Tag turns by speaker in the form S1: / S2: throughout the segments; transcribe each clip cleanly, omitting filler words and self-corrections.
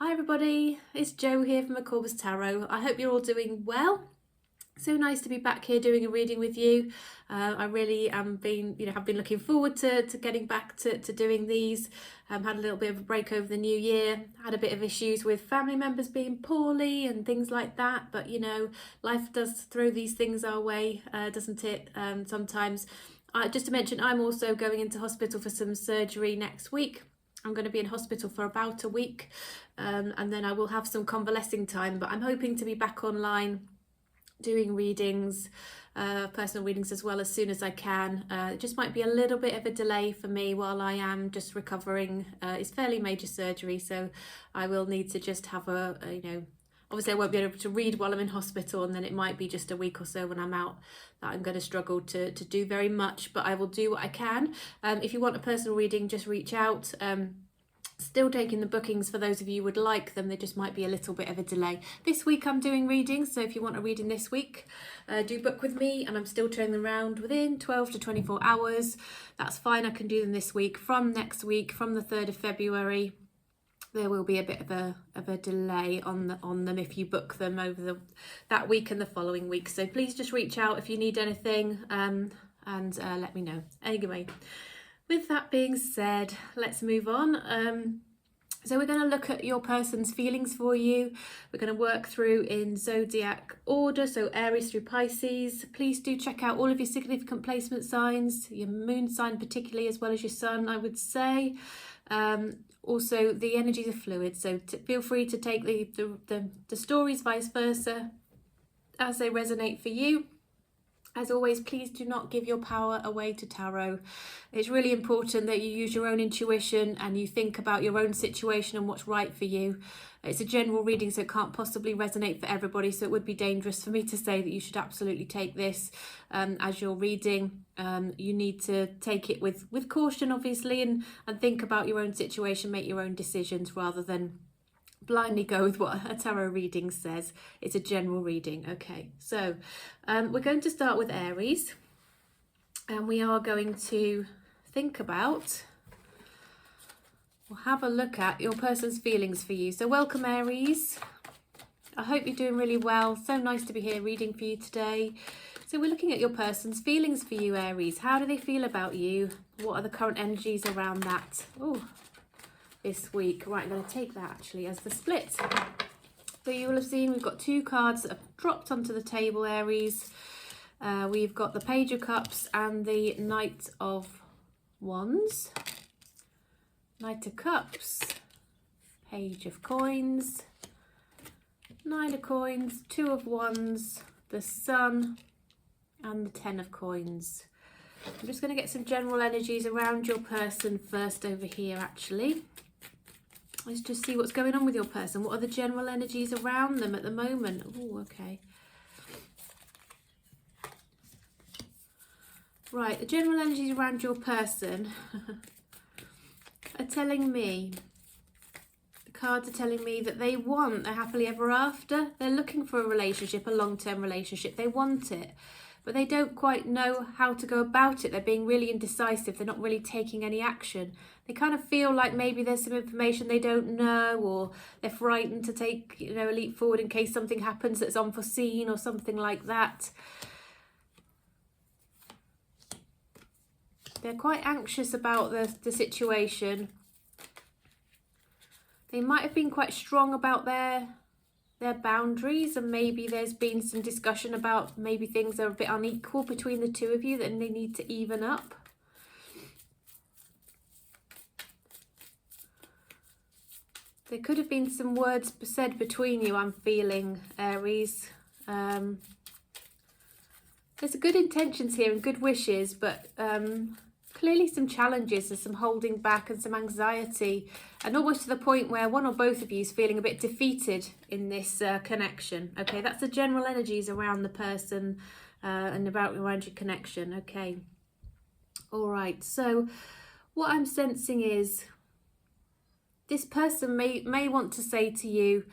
S1: Hi everybody, it's Jo here from Aquarius Tarot. I hope you're all doing well. So nice to be back here doing a reading with you. I really have been looking forward to getting back to doing these. Had a little bit of a break over the new year. Had a bit of issues with family members being poorly and things like that. But you know, life does throw these things our way, doesn't it? Sometimes. Just to mention, I'm also going into hospital for some surgery next week. I'm going to be in hospital for about a week, and then I will have some convalescing time, but I'm hoping to be back online doing readings, personal readings as well, as soon as I can. It just might be a little bit of a delay for me while I am just recovering. It's fairly major surgery, so I will need to just have obviously I won't be able to read while I'm in hospital, and then it might be just a week or so when I'm out that I'm going to struggle to do very much, but I will do what I can. If you want a personal reading, just reach out. Still taking the bookings for those of you who would like them. There just might be a little bit of a delay. This week I'm doing readings, so if you want a reading this week, do book with me, and I'm still turning them around within 12 to 24 hours. That's fine, I can do them this week. From next week, from the 3rd of February, there will be a bit of a delay on them if you book them over that week and the following week. So please just reach out if you need anything, and let me know. Anyway, with that being said, let's move on. So we're going to look at your person's feelings for you. We're going to work through in zodiac order, so Aries through Pisces. Please do check out all of your significant placement signs, your moon sign particularly, as well as your sun, I would say. Also, the energies are fluid, so feel free to take the stories vice versa as they resonate for you. As always, please do not give your power away to tarot. It's really important that you use your own intuition and you think about your own situation and what's right for you. It's a general reading, so it can't possibly resonate for everybody, so it would be dangerous for me to say that you should absolutely take this as you're reading. You need to take it with caution, obviously, and think about your own situation, make your own decisions rather than blindly go with what a tarot reading says. It's a general reading. Okay, so we're going to start with Aries, and we are going to think about, we'll have a look at your person's feelings for you. So welcome, Aries. I hope you're doing really well. So nice to be here reading for you today. So we're looking at your person's feelings for you, Aries. How do they feel about you? What are the current energies around that? Oh, this week. Right, I'm going to take that actually as the split. So you will have seen we've got two cards that have dropped onto the table, Aries. We've got the Page of Cups and the Knight of Wands. Knight of Cups, Page of Coins, Nine of Coins, Two of Wands, the Sun, and the Ten of Coins. I'm just going to get some general energies around your person first over here, actually. Let's just see what's going on with your person. What are the general energies around them at the moment? Oh, okay. Right, the general energies around your person are telling me, the cards are telling me that they want a happily ever after. They're looking for a relationship, a long-term relationship. They want it, but they don't quite know how to go about it. They're being really indecisive. They're not really taking any action. They kind of feel like maybe there's some information they don't know, or they're frightened to take, a leap forward in case something happens that's unforeseen or something like that. They're quite anxious about the situation. They might have been quite strong about their boundaries, and maybe there's been some discussion about maybe things are a bit unequal between the two of you that they need to even up. There could have been some words said between you, I'm feeling, Aries. There's good intentions here and good wishes, but clearly some challenges. There's some holding back and some anxiety, and almost to the point where one or both of you is feeling a bit defeated in this connection. Okay, that's the general energies around the person and around your connection. Okay, all right, so what I'm sensing is this person may want to say to you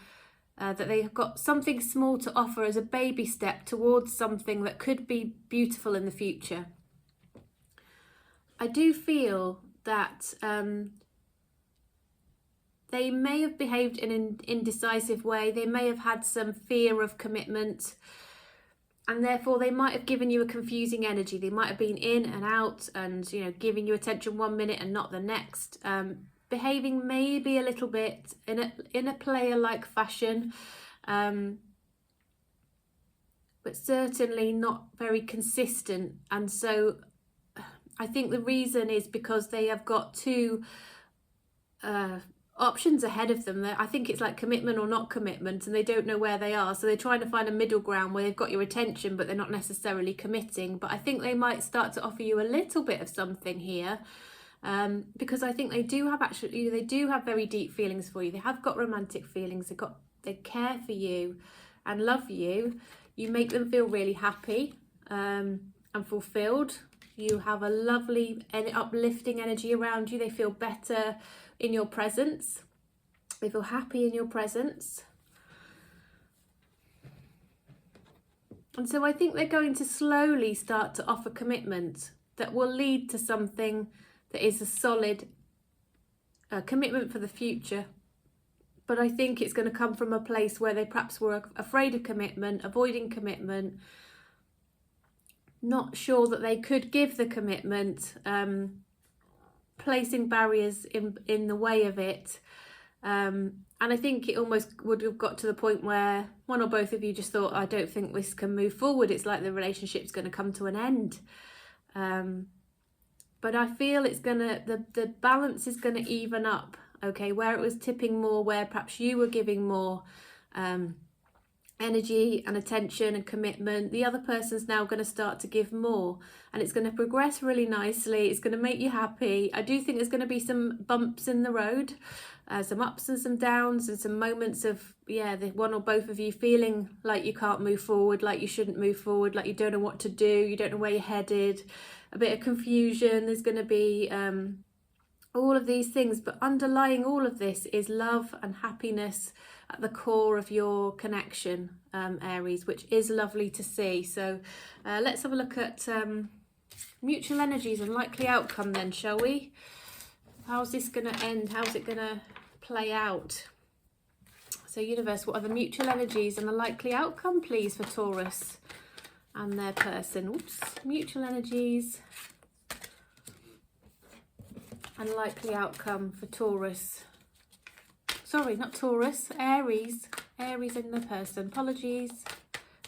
S1: that they've got something small to offer as a baby step towards something that could be beautiful in the future. I do feel that they may have behaved in an indecisive way. They may have had some fear of commitment, and therefore they might have given you a confusing energy. They might have been in and out and, you know, giving you attention one minute and not the next. Behaving maybe a little bit in a player-like fashion, but certainly not very consistent. And so I think the reason is because they have got two options ahead of them. I think it's like commitment or not commitment, and they don't know where they are. So they're trying to find a middle ground where they've got your attention, but they're not necessarily committing. But I think they might start to offer you a little bit of something here, because I think they do have very deep feelings for you. They have got romantic feelings. They care for you and love you. You make them feel really happy and fulfilled. You have a lovely and uplifting energy around you. They feel better in your presence. They feel happy in your presence. And so I think they're going to slowly start to offer commitment that will lead to something that is a solid commitment for the future. But I think it's going to come from a place where they perhaps were afraid of commitment, avoiding commitment, not sure that they could give the commitment, placing barriers in the way of it. And I think it almost would have got to the point where one or both of you just thought, I don't think this can move forward. It's like the relationship's going to come to an end. But I feel it's the balance is going to even up. Okay, where it was tipping more, where perhaps you were giving more energy and attention and commitment, the other person's now going to start to give more, and it's going to progress really nicely. It's going to make you happy. I do think there's going to be some bumps in the road, some ups and some downs, and some moments of, the one or both of you feeling like you can't move forward, like you shouldn't move forward, like you don't know what to do, you don't know where you're headed, a bit of confusion. There's going to be all of these things, but underlying all of this is love and happiness at the core of your connection, Aries, which is lovely to see. So let's have a look at mutual energies and likely outcome then, shall we? How's this going to end? How's it going to play out? So universe, what are the mutual energies and the likely outcome, please, for Taurus and their person? Oops, mutual energies and likely outcome for Taurus. Sorry, not Taurus, Aries. Aries in the person. Apologies,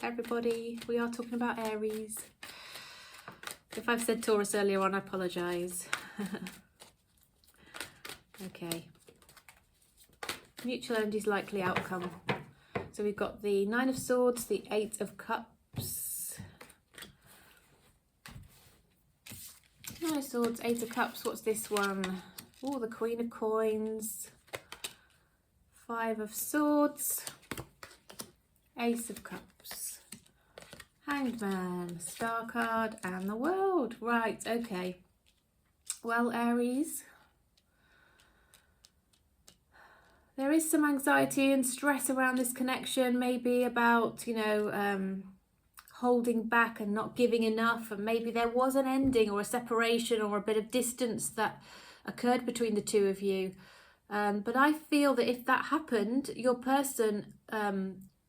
S1: everybody. We are talking about Aries. If I've said Taurus earlier on, I apologise. Okay. Mutual energies, likely outcome. So we've got the Nine of Swords, the Eight of Cups. Nine of Swords, Eight of Cups. What's this one? Oh, the Queen of Coins. Five of Swords. Ace of Cups. Hanged Man. Star card. And the World. Right, okay. Well, Aries, there is some anxiety and stress around this connection. Maybe about, holding back and not giving enough, and maybe there was an ending or a separation or a bit of distance that occurred between the two of you, but I feel that if that happened, your person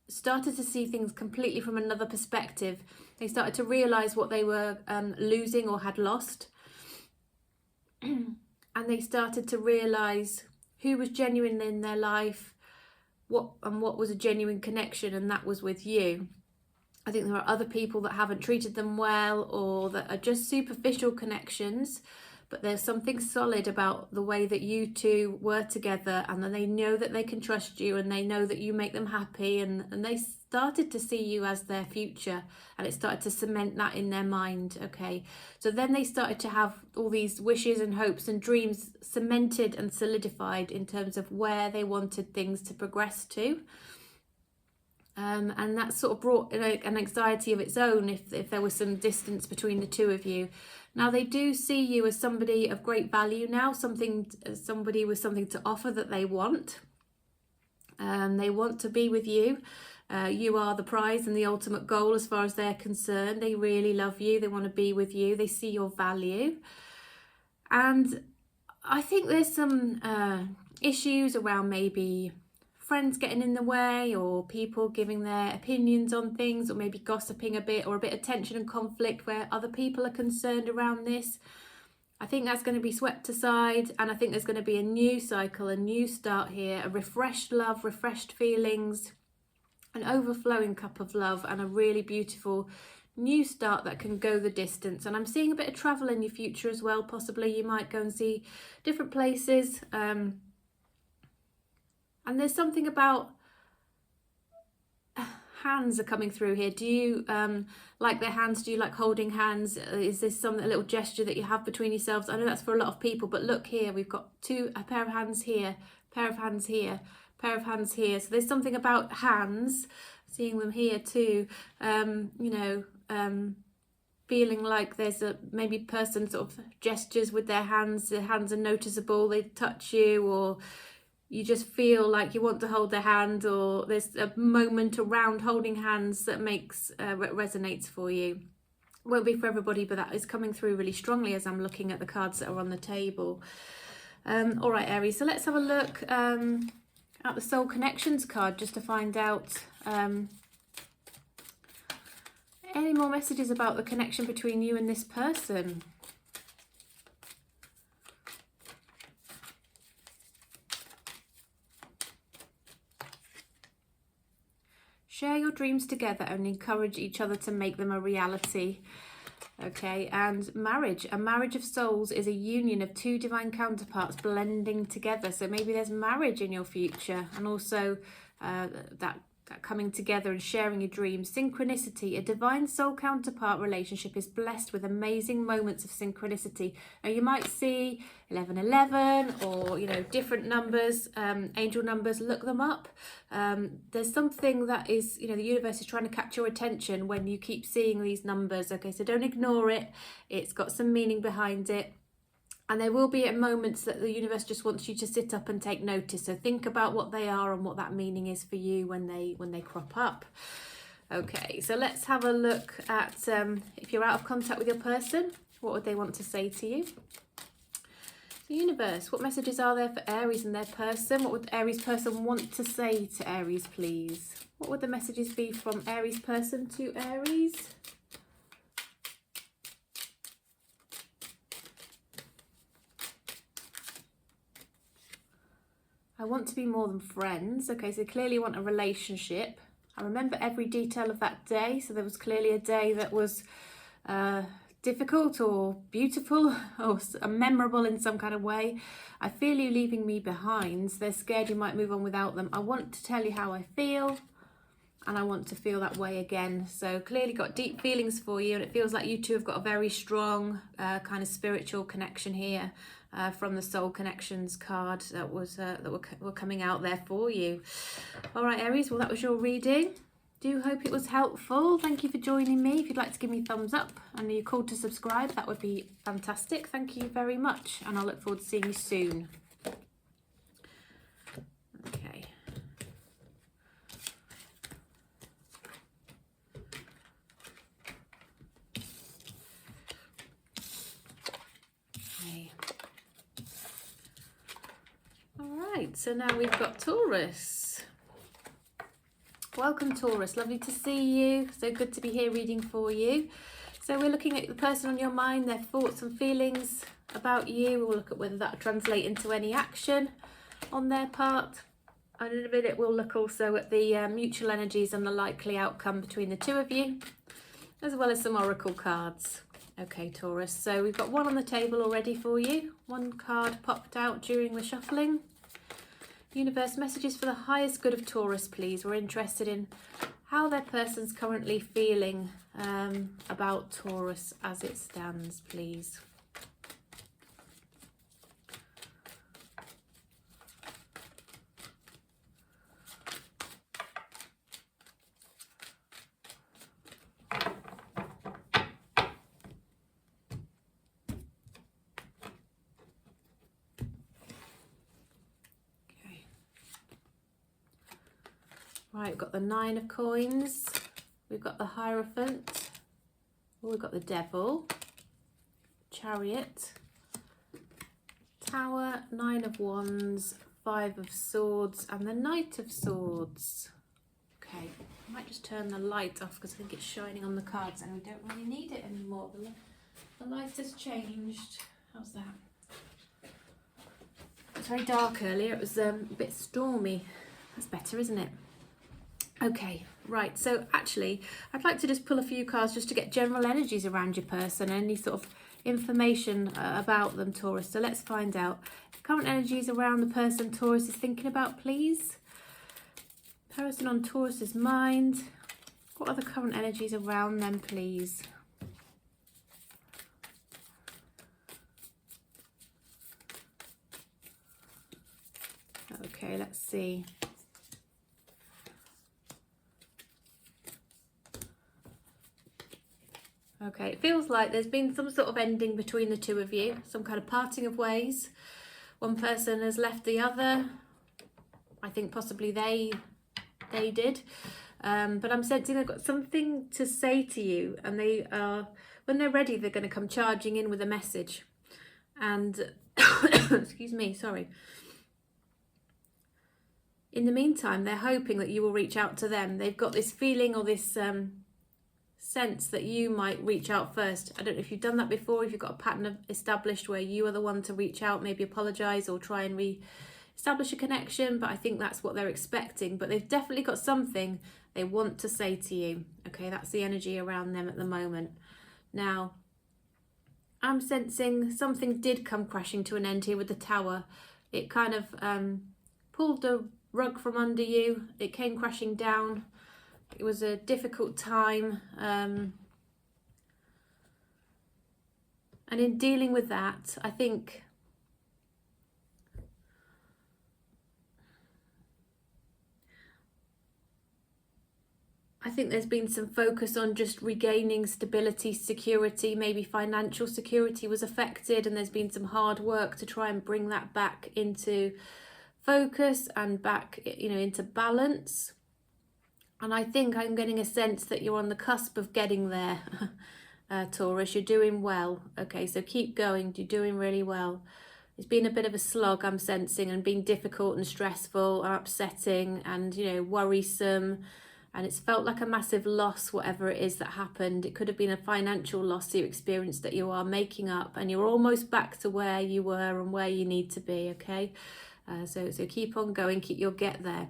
S1: started to see things completely from another perspective. They started to realize what they were losing or had lost, and they started to realize who was genuine in their life, what was a genuine connection, and that was with you. I think there are other people that haven't treated them well, or that are just superficial connections, but there's something solid about the way that you two were together, and then they know that they can trust you, and they know that you make them happy, and they started to see you as their future, and it started to cement that in their mind. Okay, so then they started to have all these wishes and hopes and dreams cemented and solidified in terms of where they wanted things to progress to. And that sort of brought an anxiety of its own if there was some distance between the two of you. Now they do see you as somebody of great value now, somebody with something to offer that they want. They want to be with you. You are the prize and the ultimate goal as far as they're concerned. They really love you. They want to be with you. They see your value. And I think there's some issues around maybe friends getting in the way, or people giving their opinions on things, or maybe gossiping a bit, or a bit of tension and conflict where other people are concerned around this. I think that's going to be swept aside, and I think there's going to be a new cycle, a new start here, a refreshed love, refreshed feelings, an overflowing cup of love, and a really beautiful new start that can go the distance. And I'm seeing a bit of travel in your future as well. Possibly you might go and see different places, and there's something about hands are coming through here. Do you like their hands? Do you like holding hands? Is this a little gesture that you have between yourselves? I know that's for a lot of people, but look here, we've got a pair of hands here, pair of hands here, pair of hands here. So there's something about hands, seeing them here too, feeling like there's a maybe person sort of gestures with their hands are noticeable, they touch you, or you just feel like you want to hold their hand, or there's a moment around holding hands that makes resonates for you. Won't be for everybody, but that is coming through really strongly as I'm looking at the cards that are on the table. All right, Aries, so let's have a look at the Soul Connections card just to find out any more messages about the connection between you and this person. Share your dreams together and encourage each other to make them a reality. Okay, and marriage. A marriage of souls is a union of two divine counterparts blending together. So maybe there's marriage in your future, and also that coming together and sharing your dreams. Synchronicity. A divine soul counterpart relationship is blessed with amazing moments of synchronicity. Now you might see 1111 or, different numbers, angel numbers. Look them up. There's something that is, the universe is trying to catch your attention when you keep seeing these numbers. Okay, so don't ignore it. It's got some meaning behind it. And there will be at moments that the universe just wants you to sit up and take notice. So think about what they are and what that meaning is for you when they crop up. Okay, so let's have a look at if you're out of contact with your person, what would they want to say to you? The universe, what messages are there for Aries and their person? What would Aries person want to say to Aries, please? What would the messages be from Aries person to Aries? I want to be more than friends. Okay, so clearly you want a relationship. I remember every detail of that day. So there was clearly a day that was difficult or beautiful or memorable in some kind of way. I feel you leaving me behind. They're scared you might move on without them. I want to tell you how I feel, and I want to feel that way again. So clearly got deep feelings for you, and it feels like you two have got a very strong kind of spiritual connection here. From the Soul Connections card that were coming out there for you. All right, Aries, well, that was your reading. Do hope it was helpful. Thank you for joining me. If you'd like to give me a thumbs up and you're called to subscribe, that would be fantastic. Thank you very much, and I look forward to seeing you soon. Okay. So now we've got Taurus. Welcome, Taurus. Lovely to see you. So good to be here reading for you. So we're looking at the person on your mind, their thoughts and feelings about you. We'll look at whether that will translate into any action on their part. And in a minute we'll look also at the mutual energies and the likely outcome between the two of you, as well as some oracle cards. Okay, Taurus. So we've got one on the table already for you. One card popped out during the shuffling. Universe, messages for the highest good of Taurus, please. We're interested in how their person's currently feeling about Taurus as it stands, please. Right, we've got the Nine of Coins, we've got the Hierophant, we've got the Devil, Chariot, Tower, Nine of Wands, Five of Swords and the Knight of Swords. Okay, I might just turn the light off because I think it's shining on the cards and we don't really need it anymore. The light has changed. How's that? It was very dark earlier. It was a bit stormy. That's better, isn't it? Okay, right. So actually, I'd like to just pull a few cards just to get general energies around your person, any sort of information about them, Taurus. So let's find out. Current energies around the person Taurus is thinking about, please. Person on Taurus's mind. What are the current energies around them, please? Okay, let's see. Okay, it feels like there's been some sort of ending between the two of you, some kind of parting of ways. One person has left the other. I think possibly they did. But I'm sensing they've got something to say to you, and they are, when they're ready, they're going to come charging in with a message. And, excuse me, sorry. In the meantime, they're hoping that you will reach out to them. They've got this feeling or this sense that you might reach out first. I don't know if you've done that before, if you've got a pattern established where you are the one to reach out, maybe apologise or try and establish a connection, but I think that's what they're expecting. But they've definitely got something they want to say to you. Okay, that's the energy around them at the moment. Now, I'm sensing something did come crashing to an end here with the Tower. It kind of pulled the rug from under you. It came crashing down. It was a difficult time. And in dealing with that, I think there's been some focus on just regaining stability, security, maybe financial security was affected, and there's been some hard work to try and bring that back into focus and back, into balance. And I think I'm getting a sense that you're on the cusp of getting there, Taurus. You're doing well. Okay, so keep going. You're doing really well. It's been a bit of a slog, I'm sensing, and been difficult and stressful and upsetting and, worrisome. And it's felt like a massive loss, whatever it is that happened. It could have been a financial loss you experienced that you are making up, and you're almost back to where you were and where you need to be, okay? So keep on going, you'll get there.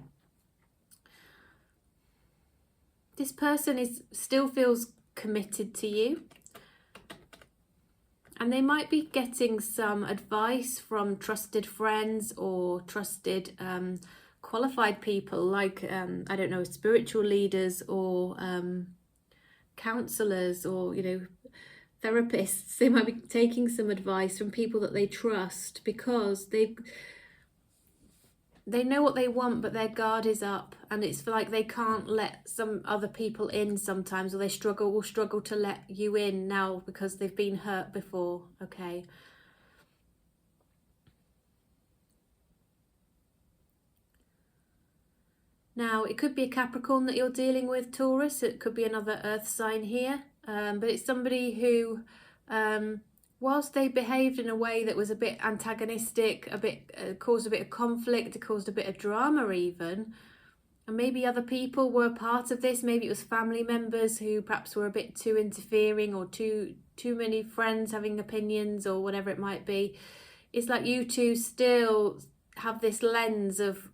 S1: This person still feels committed to you. And they might be getting some advice from trusted friends or trusted qualified people like, I don't know, spiritual leaders or counsellors or, therapists. They might be taking some advice from people that they trust because they know what they want, but their guard is up, and it's like they can't let some other people in sometimes, or they will struggle to let you in now because they've been hurt before, okay? Now, it could be a Capricorn that you're dealing with, Taurus. It could be another earth sign here, but it's somebody who, whilst they behaved in a way that was a bit antagonistic, caused a bit of conflict, it caused a bit of drama even, and maybe other people were part of this. Maybe it was family members who perhaps were a bit too interfering, or too many friends having opinions, or whatever it might be. It's like you two still have this lens of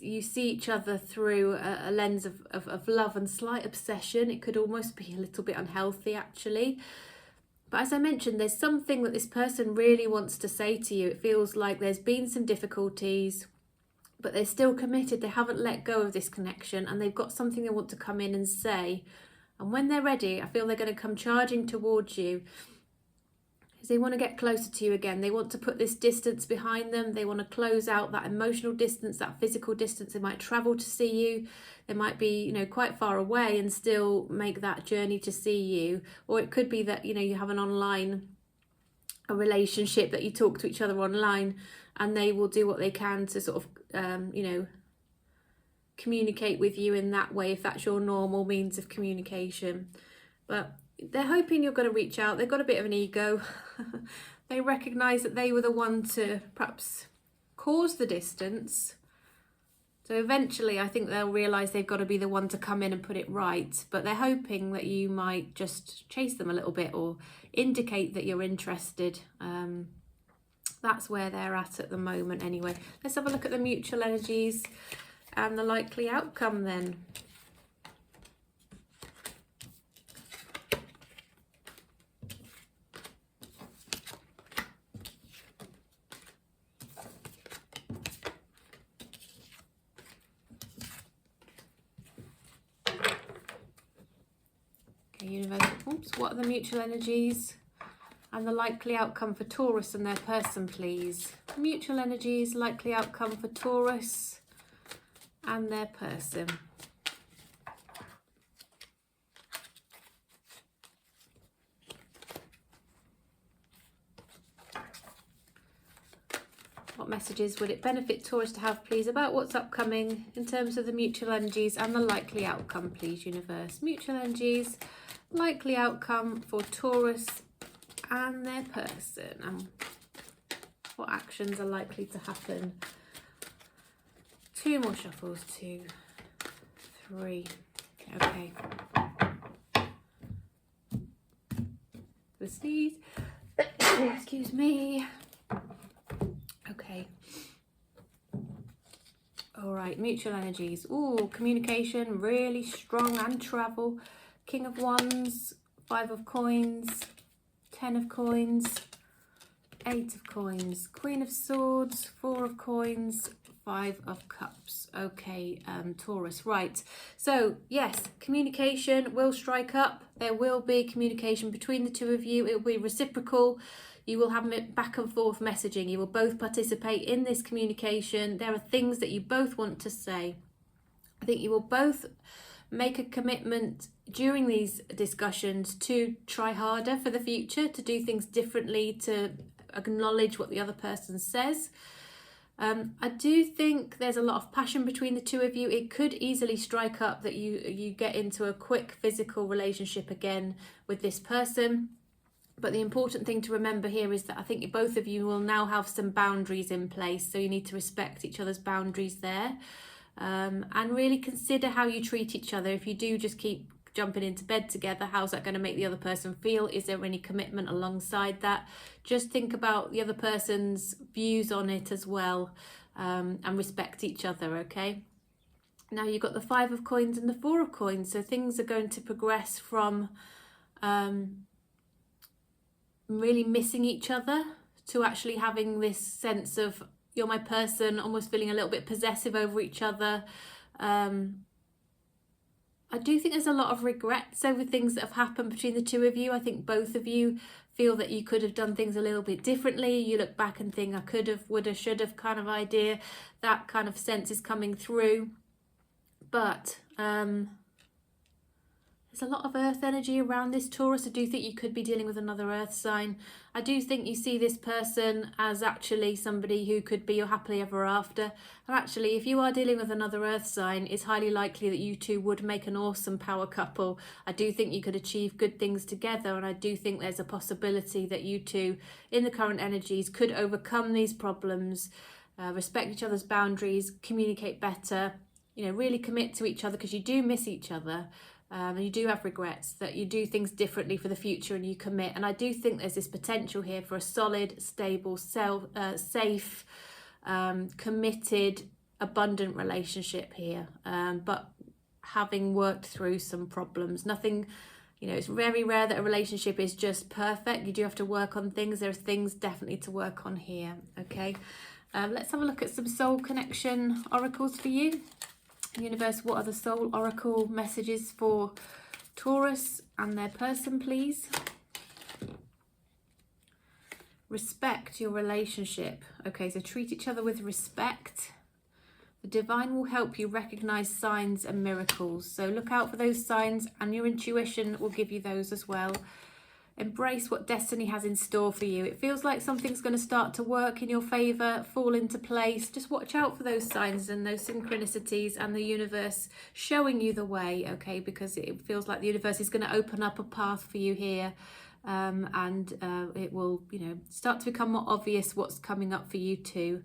S1: you see each other through a lens of love and slight obsession. It could almost be a little bit unhealthy actually. But as I mentioned, there's something that this person really wants to say to you. It feels like there's been some difficulties, but they're still committed. They haven't let go of this connection, and they've got something they want to come in and say. And when they're ready, I feel they're going to come charging towards you, because they want to get closer to you again. They want to put this distance behind them. They want to close out that emotional distance, that physical distance. They might travel to see you. They might be, quite far away and still make that journey to see you. Or it could be that, you have a relationship that you talk to each other online, and they will do what they can to sort of, communicate with you in that way, if that's your normal means of communication. But they're hoping you're going to reach out. They've got a bit of an ego. They recognise that they were the one to perhaps cause the distance. So eventually I think they'll realise they've got to be the one to come in and put it right, but they're hoping that you might just chase them a little bit or indicate that you're interested. That's where they're at the moment anyway. Let's have a look at the mutual energies and the likely outcome then. Universe, oops, what are the mutual energies and the likely outcome for Taurus and their person, please? Mutual energies, likely outcome for Taurus and their person. What messages would it benefit Taurus to have, please, about what's upcoming in terms of the mutual energies and the likely outcome, please, universe? Mutual energies, likely outcome for Taurus and their person, and what actions are likely to happen. 2 more shuffles, 2, 3. Okay. The sneeze. Excuse me. Okay. All right, mutual energies. Ooh, communication, really strong, and travel. King of Wands, 5 of Coins, 10 of Coins, 8 of Coins, Queen of Swords, 4 of Coins, 5 of Cups. Okay, Taurus, right. So, yes, communication will strike up. There will be communication between the two of you. It will be reciprocal. You will have back and forth messaging. You will both participate in this communication. There are things that you both want to say. I think you will both make a commitment during these discussions to try harder for the future, to do things differently, to acknowledge what the other person says. I do think there's a lot of passion between the two of you. It could easily strike up that you get into a quick physical relationship again with this person. But the important thing to remember here is that I think both of you will now have some boundaries in place. So you need to respect each other's boundaries there. And really consider how you treat each other. If you do just keep jumping into bed together, how's that going to make the other person feel? Is there any commitment alongside that? Just think about the other person's views on it as well, and respect each other, okay? Now you've got the 5 of Coins and the 4 of Coins, so things are going to progress from really missing each other to actually having this sense of you're my person, almost feeling a little bit possessive over each other. I do think there's a lot of regrets over things that have happened between the two of you. I think both of you feel that you could have done things a little bit differently. You look back and think, I could have, would have, should have kind of idea. That kind of sense is coming through. But there's a lot of earth energy around this, Taurus. I do think you could be dealing with another earth sign. I do think you see this person as actually somebody who could be your happily ever after. And actually, if you are dealing with another earth sign, it's highly likely that you two would make an awesome power couple. I do think you could achieve good things together. And I do think there's a possibility that you two, in the current energies, could overcome these problems, respect each other's boundaries, communicate better, you know, really commit to each other, because you do miss each other. And you do have regrets, that you do things differently for the future and you commit. And I do think there's this potential here for a solid, stable, safe, committed, abundant relationship here. But having worked through some problems, nothing, you know, it's very rare that a relationship is just perfect. You do have to work on things. There's things definitely to work on here. Okay, let's have a look at some soul connection oracles for you. Universe, what are the soul oracle messages for Taurus and their person, please? Respect your relationship. Okay, so treat each other with respect. The divine will help you recognize signs and miracles. So look out for those signs, and your intuition will give you those as well. Embrace what destiny has in store for you. It feels like something's going to start to work in your favour, fall into place. Just watch out for those signs and those synchronicities and the universe showing you the way, okay? Because it feels like the universe is going to open up a path for you here, and it will, you know, start to become more obvious what's coming up for you too.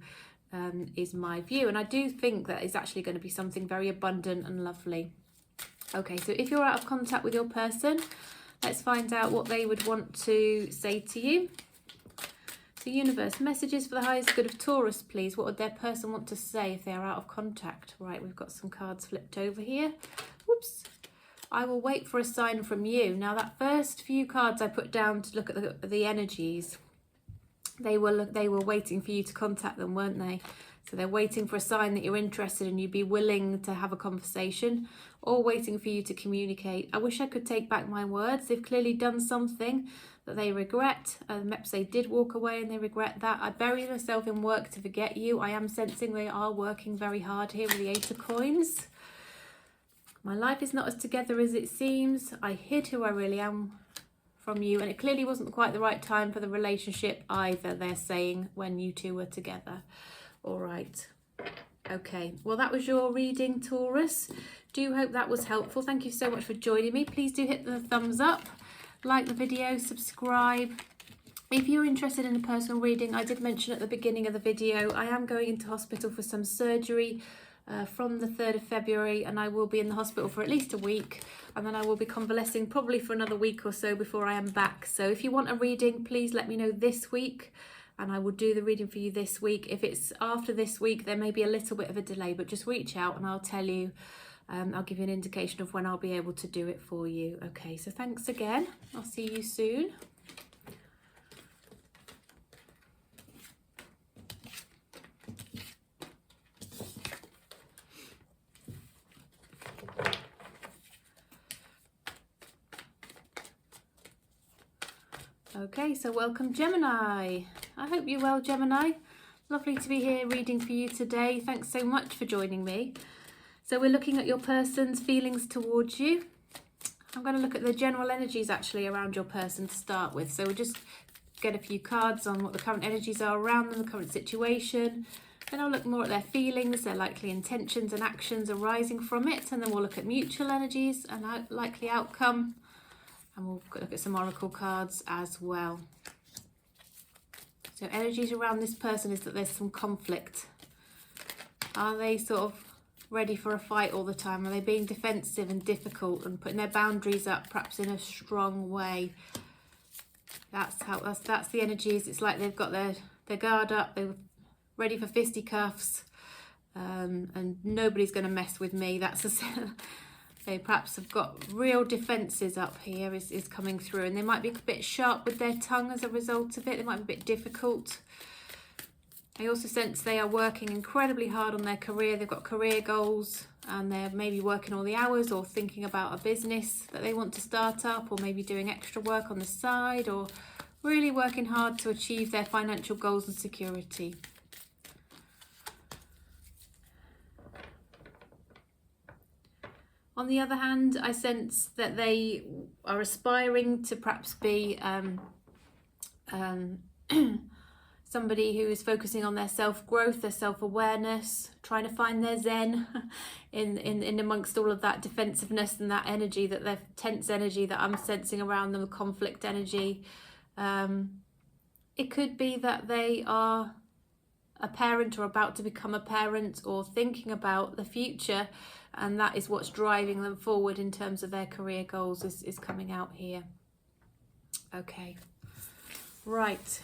S1: is my view. And I do think that is actually going to be something very abundant and lovely. Okay, so if you're out of contact with your person, let's find out what they would want to say to you. So universe, messages for the highest good of Taurus, please. What would their person want to say if they are out of contact? Right, we've got some cards flipped over here. Whoops. I will wait for a sign from you. Now that first few cards I put down to look at the energies, they were waiting for you to contact them, weren't they? So they're waiting for a sign that you're interested and you'd be willing to have a conversation, or waiting for you to communicate. I wish I could take back my words. They've clearly done something that they regret. Perhaps they did walk away and they regret that. I buried myself in work to forget you. I am sensing they are working very hard here with the Eight of Coins. My life is not as together as it seems. I hid who I really am from you, and it clearly wasn't quite the right time for the relationship either, they're saying, when you two were together. All right. Okay, well, that was your reading, Taurus. Do hope that was helpful. Thank you so much for joining me. Please do hit the thumbs up, like the video, subscribe. If you're interested in a personal reading, I did mention at the beginning of the video, I am going into hospital for some surgery from the 3rd of February, and I will be in the hospital for at least a week, and then I will be convalescing probably for another week or so before I am back. So if you want a reading, please let me know this week, and I will do the reading for you this week. If it's after this week, there may be a little bit of a delay, but just reach out and I'll tell you. I'll give you an indication of when I'll be able to do it for you. Okay, so thanks again. I'll see you soon. Okay, so welcome Gemini. I hope you're well, Gemini. Lovely to be here reading for you today. Thanks so much for joining me. So we're looking at your person's feelings towards you. I'm going to look at the general energies actually around your person to start with. So we'll just get a few cards on what the current energies are around them, the current situation. Then I'll look more at their feelings, their likely intentions and actions arising from it. And then we'll look at mutual energies and likely outcome. And we'll look at some oracle cards as well. So energies around this person is that there's some conflict. Are they sort of ready for a fight all the time? Are they being defensive and difficult and putting their boundaries up perhaps in a strong way? That's the energies. It's like they've got their guard up, they're ready for fisticuffs, and nobody's going to mess with me. That's they perhaps have got real defences up here is coming through, and they might be a bit sharp with their tongue as a result of it. They might be a bit difficult. I also sense they are working incredibly hard on their career. They've got career goals and they're maybe working all the hours or thinking about a business that they want to start up, or maybe doing extra work on the side, or really working hard to achieve their financial goals and security. On the other hand, I sense that they are aspiring to perhaps be somebody who is focusing on their self-growth, their self-awareness, trying to find their zen in amongst all of that defensiveness and that energy, that their tense energy that I'm sensing around them, the conflict energy. It could be that they are a parent or about to become a parent or thinking about the future, and that is what's driving them forward in terms of their career goals is coming out here. Okay, right.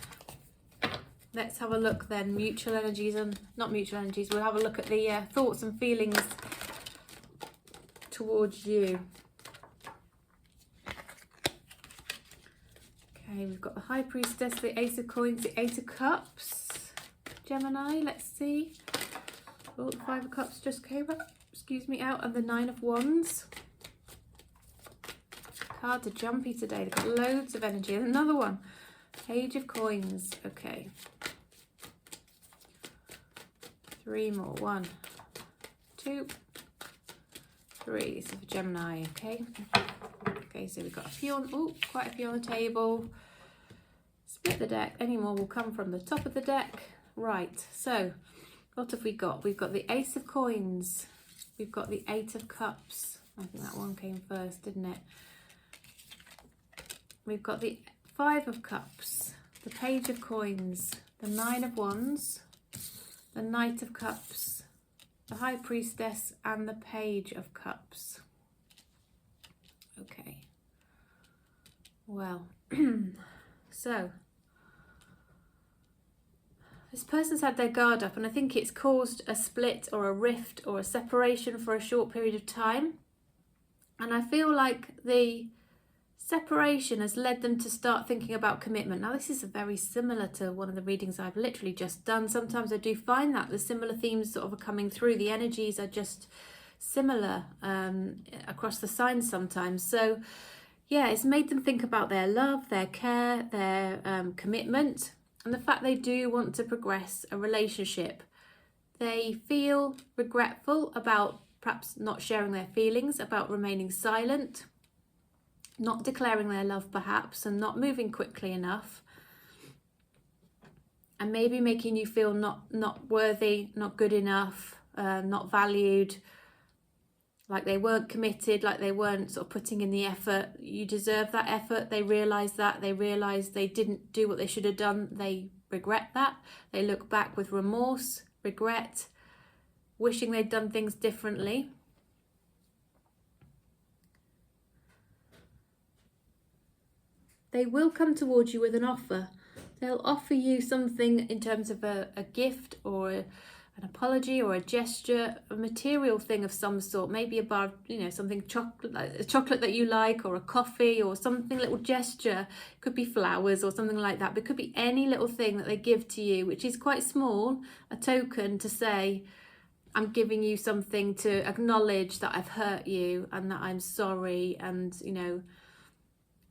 S1: Let's have a look then, mutual energies and not mutual energies. We'll have a look at the thoughts and feelings towards you. Okay, we've got the High Priestess, the Ace of Coins, the Eight of Cups. Gemini, let's see. Oh, the Five of Cups just came up, out, and the Nine of Wands. Cards are jumpy today. They've got loads of energy. And another one, Page of Coins. Okay. 3 more. 1, 2, 3. This is for Gemini, okay? Okay, so we've got a few on, quite a few on the table. Split the deck. Any more will come from the top of the deck. Right, so what have we got? We've got the Ace of Coins. We've got the Eight of Cups. I think that one came first, didn't it? We've got the Five of Cups, the Page of Coins, the Nine of Wands, the Knight of Cups, the High Priestess, and the Page of Cups. Okay. Well, so this person's had their guard up, and I think it's caused a split or a rift or a separation for a short period of time. And I feel like the separation has led them to start thinking about commitment. Now, this is very similar to one of the readings I've literally just done. Sometimes I do find that the similar themes sort of are coming through. The energies are just similar across the signs sometimes. So yeah, it's made them think about their love, their care, their commitment, and the fact they do want to progress a relationship. They feel regretful about perhaps not sharing their feelings, about remaining silent, not declaring their love perhaps, and not moving quickly enough, and maybe making you feel not worthy, not good enough, not valued, like they weren't committed, like they weren't sort of putting in the effort. You deserve that effort. They realise that. They realise they didn't do what they should have done. They regret that. They look back with remorse, regret, wishing they'd done things differently. They will come towards you with an offer. They'll offer you something in terms of a gift or an apology or a gesture, a material thing of some sort, maybe a bar, something chocolate, like a chocolate that you like, or a coffee, or something, little gesture. It could be flowers or something like that, but it could be any little thing that they give to you, which is quite small, a token to say, I'm giving you something to acknowledge that I've hurt you and that I'm sorry, and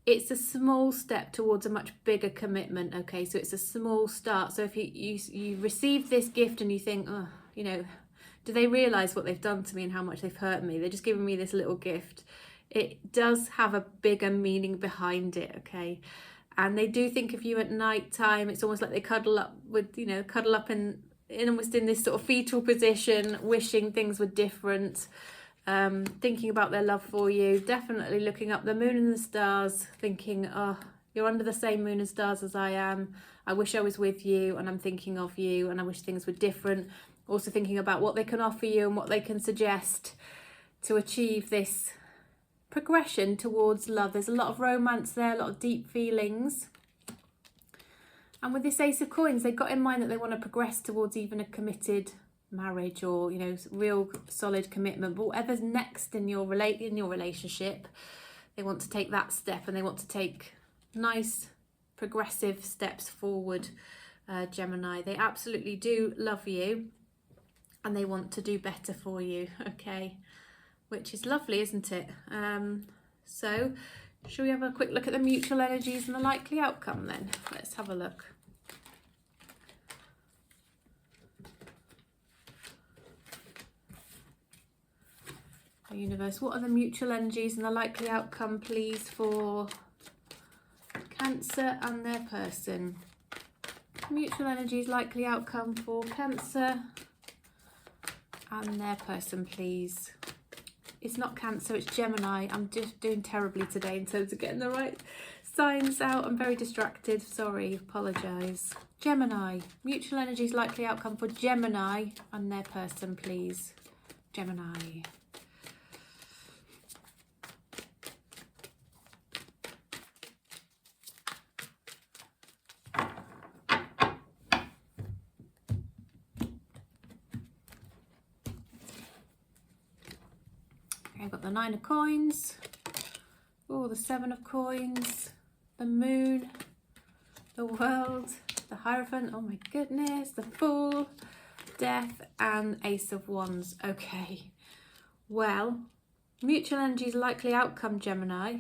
S1: it's a small step towards a much bigger commitment. Okay, so it's a small start. So if you receive this gift and you think, oh, do they realise what they've done to me and how much they've hurt me? They're just giving me this little gift. It does have a bigger meaning behind it, okay? And they do think of you at night time. It's almost like they cuddle up in almost in this sort of fetal position, wishing things were different. Thinking about their love for you, definitely looking up the moon and the stars, thinking, oh, you're under the same moon and stars as I am. I wish I was with you, and I'm thinking of you, and I wish things were different. Also thinking about what they can offer you and what they can suggest to achieve this progression towards love. There's a lot of romance there, a lot of deep feelings. And with this Ace of Coins, they've got in mind that they want to progress towards even a committed marriage, or real solid commitment. But whatever's next in your relationship, they want to take that step, and they want to take nice progressive steps forward. Gemini, they absolutely do love you, and they want to do better for you, okay, which is lovely, isn't it? So shall we have a quick look at the mutual energies and the likely outcome then? Let's have a look. Universe, what are the mutual energies and the likely outcome, please, for Cancer and their person? Mutual energies, likely outcome for Cancer and their person, please. It's not Cancer, it's Gemini. I'm just doing terribly today in terms of getting the right signs out. I'm very distracted, sorry, apologise. Gemini, mutual energies, likely outcome for Gemini and their person, please. Gemini. I've got the 9 of Coins, oh, the 7 of Coins, the Moon, the World, the Hierophant, oh my goodness, the Fool, Death, and Ace of Wands. Okay, well, mutual energies, likely outcome, Gemini,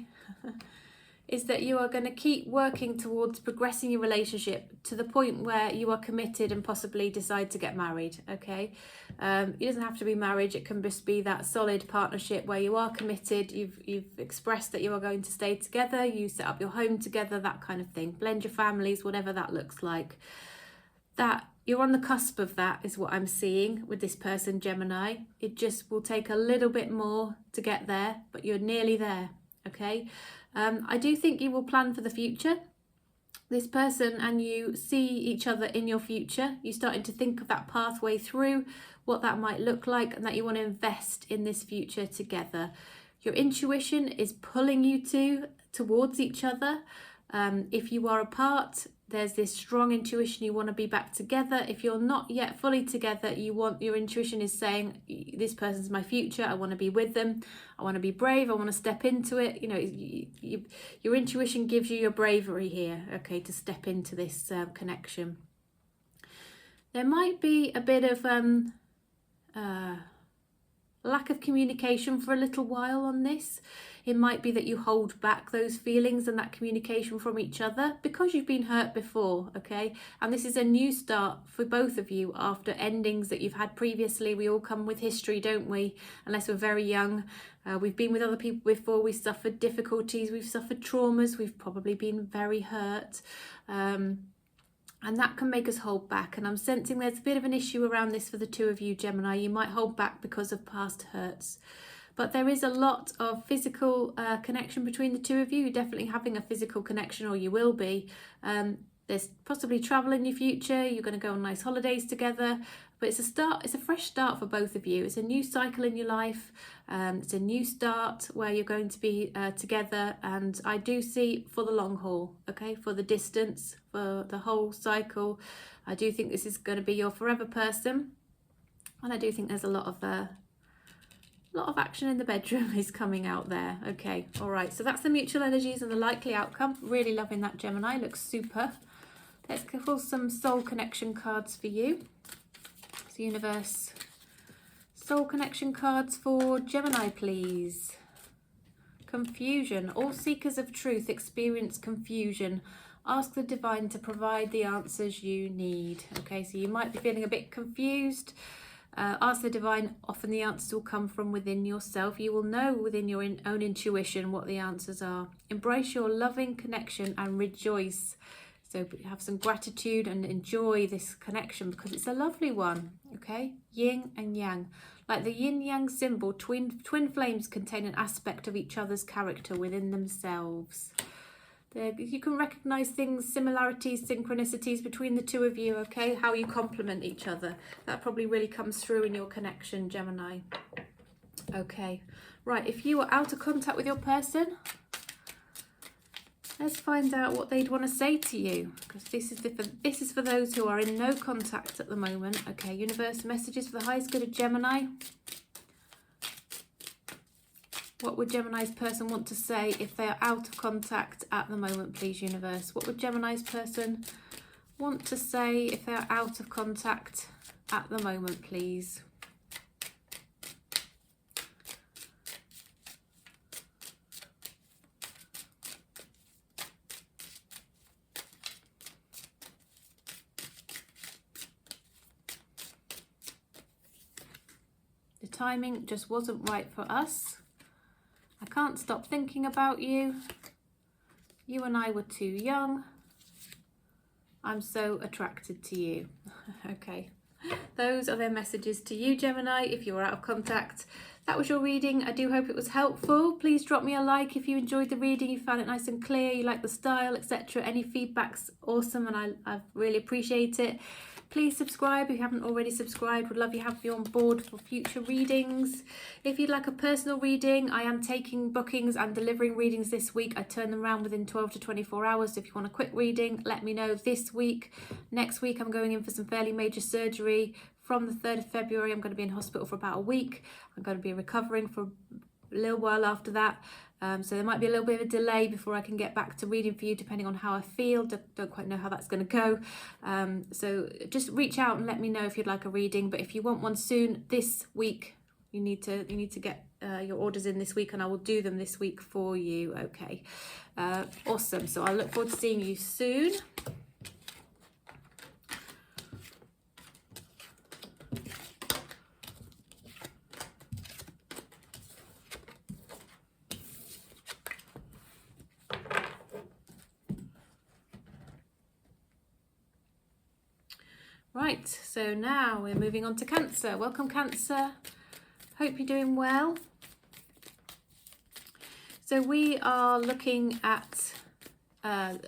S1: is that you are going to keep working towards progressing your relationship to the point where you are committed and possibly decide to get married, okay? It doesn't have to be marriage, it can just be that solid partnership where you are committed, you've expressed that you are going to stay together, you set up your home together, that kind of thing. Blend your families, whatever that looks like. That you're on the cusp of that is what I'm seeing with this person, Gemini. It just will take a little bit more to get there, but you're nearly there, okay? I do think you will plan for the future. this person and you see each other in your future. You're starting to think of that pathway through, what that might look like, and that you want to invest in this future together. Your intuition is pulling you towards each other. If you are apart, there's this strong intuition you want to be back together. If you're not yet fully together, your intuition is saying, this person's my future, I want to be with them, I want to be brave, I want to step into it. You know, your intuition gives you your bravery here, okay, to step into this connection. There might be a bit of lack of communication for a little while on this. It might be that you hold back those feelings and that communication from each other because you've been hurt before, okay? And this is a new start for both of you after endings that you've had previously. We all come with history, don't we? Unless we're very young. We've been with other people before, we suffered difficulties, we've suffered traumas, we've probably been very hurt. And that can make us hold back. And I'm sensing there's a bit of an issue around this for the two of you, Gemini. You might hold back because of past hurts. But there is a lot of physical connection between the two of you. You're definitely having a physical connection, or you will be. There's possibly travel in your future. You're going to go on nice holidays together. But it's a start. It's a fresh start for both of you. It's a new cycle in your life. It's a new start where you're going to be together. And I do see for the long haul, okay, for the distance, for the whole cycle. I do think this is going to be your forever person. And I do think there's a lot of action in the bedroom is coming out there. Okay, all right, so that's the mutual energies and the likely outcome. Really loving that, Gemini. Looks super. Let's pull some soul connection cards for you. So universe, soul connection cards for Gemini, please. Confusion. All seekers of truth experience confusion. Ask the divine to provide the answers you need. Okay, so you might be feeling a bit confused. Ask the divine. Often the answers will come from within yourself. You will know within your own intuition what the answers are. Embrace your loving connection and rejoice. So have some gratitude and enjoy this connection because it's a lovely one. Okay, yin and yang. Like the yin-yang symbol, twin flames contain an aspect of each other's character within themselves. You can recognize things, similarities, synchronicities between the two of you, okay? How you complement each other. That probably really comes through in your connection, Gemini. Okay, right, if you are out of contact with your person, let's find out what they'd want to say to you, because this is for those who are in no contact at the moment. Okay, universe, messages for the highest good of Gemini. What would Gemini's person want to say if they are out of contact at the moment, please, universe? What would Gemini's person want to say if they are out of contact at the moment, please? The timing just wasn't right for us. I can't stop thinking about you. You and I were too young. I'm so attracted to you. Okay, those are their messages to you, Gemini, if you are out of contact. That was your reading. I do hope it was helpful. Please drop me a like if you enjoyed the reading, you found it nice and clear, you like the style, etc. Any feedback's awesome and I really appreciate it. Please subscribe if you haven't already subscribed. Would love you have you on board for future readings. If you'd like a personal reading, I am taking bookings and delivering readings this week. I turn them around within 12 to 24 hours. So if you want a quick reading, let me know this week. Next week, I'm going in for some fairly major surgery. From the 3rd of February, I'm going to be in hospital for about a week. I'm going to be recovering for a little while after that. So there might be a little bit of a delay before I can get back to reading for you, depending on how I feel. Don't quite know how that's going to go. So just reach out and let me know if you'd like a reading. But if you want one soon, this week, you need to get your orders in this week, and I will do them this week for you. Okay, awesome. So I look forward to seeing you soon. Right, so now we're moving on to Cancer. Welcome, Cancer. Hope you're doing well. So we are looking at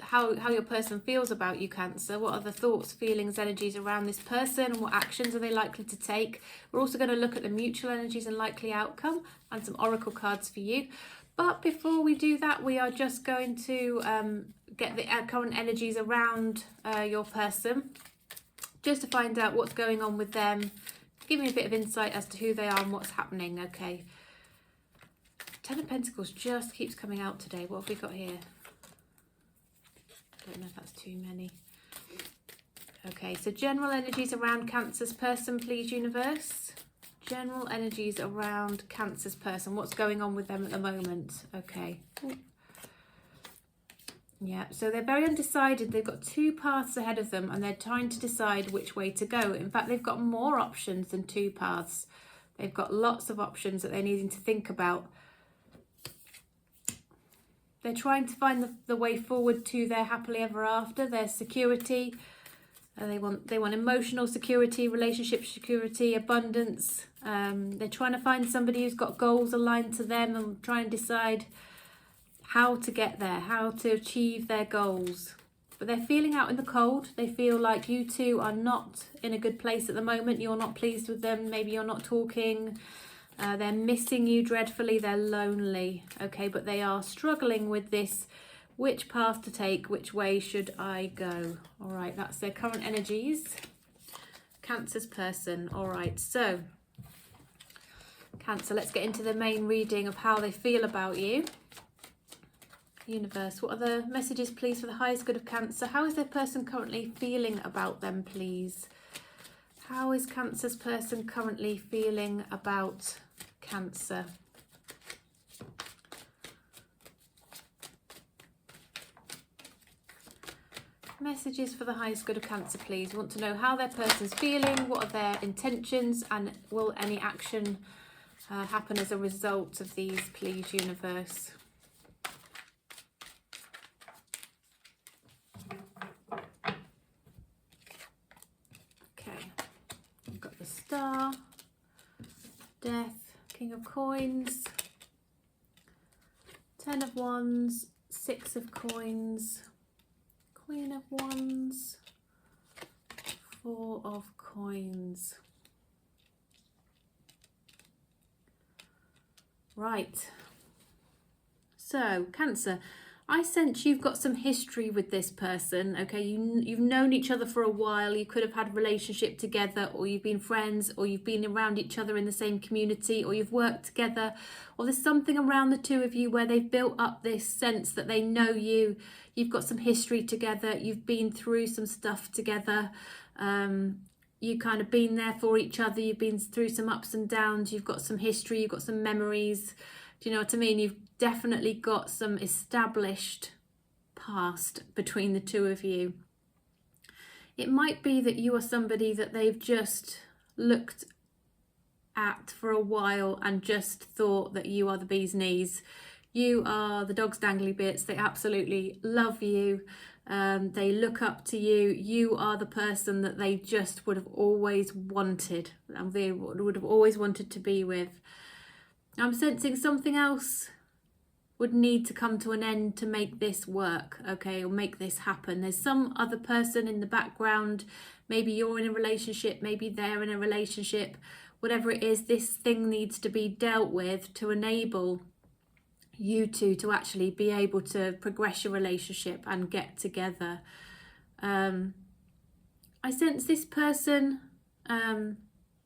S1: how your person feels about you, Cancer. What are the thoughts, feelings, energies around this person, and what actions are they likely to take? We're also going to look at the mutual energies and likely outcome and some oracle cards for you. But before we do that, we are just going to get the current energies around your person, just to find out what's going on with them. Give me a bit of insight as to who they are and what's happening. Okay. Ten of Pentacles just keeps coming out today. What have we got here? I don't know if that's too many. Okay, so general energies around Cancer's person, please, universe. General energies around Cancer's person. What's going on with them at the moment? Okay. Yeah, so they're very undecided. They've got two paths ahead of them and they're trying to decide which way to go. In fact, they've got more options than two paths. They've got lots of options that they're needing to think about. They're trying to find the way forward to their happily ever after, their security. They want emotional security, relationship security, abundance. They're trying to find somebody who's got goals aligned to them and trying to decide how to get there, how to achieve their goals. But they're feeling out in the cold. They feel like you two are not in a good place at the moment. You're not pleased with them. Maybe you're not talking. They're missing you dreadfully. They're lonely. Okay, but they are struggling with this. Which path to take? Which way should I go? All right, that's their current energies. Cancer's person. All right, so Cancer, let's get into the main reading of how they feel about you. Universe, what are the messages, please, for the highest good of Cancer? How is their person currently feeling about them, please? How is Cancer's person currently feeling about Cancer? Messages for the highest good of Cancer, please. Want to know how their person's feeling, what are their intentions, and will any action happen as a result of these, please, universe? Star, Death, King of Coins, Ten of Wands, Six of Coins, Queen of Wands, Four of Coins. Right. So, Cancer, I sense you've got some history with this person, okay? You've known each other for a while. You could have had a relationship together, or you've been friends, or you've been around each other in the same community, or you've worked together, or there's something around the two of you where they've built up this sense that they know you. You've got some history together. You've been through some stuff together. You kind of been there for each other. You've been through some ups and downs. You've got some history. You've got some memories. Do you know what I mean? You've definitely got some established past between the two of you. It might be that you are somebody that they've just looked at for a while and just thought that you are the bee's knees. You are the dog's dangly bits. They absolutely love you. They look up to you. You are the person that they just would have always wanted, and they would have always wanted to be with. I'm sensing something else would need to come to an end to make this work, okay, or make this happen. There's some other person in the background. Maybe you're in a relationship, maybe they're in a relationship. Whatever it is, this thing needs to be dealt with to enable you two to actually be able to progress your relationship and get together. I sense this person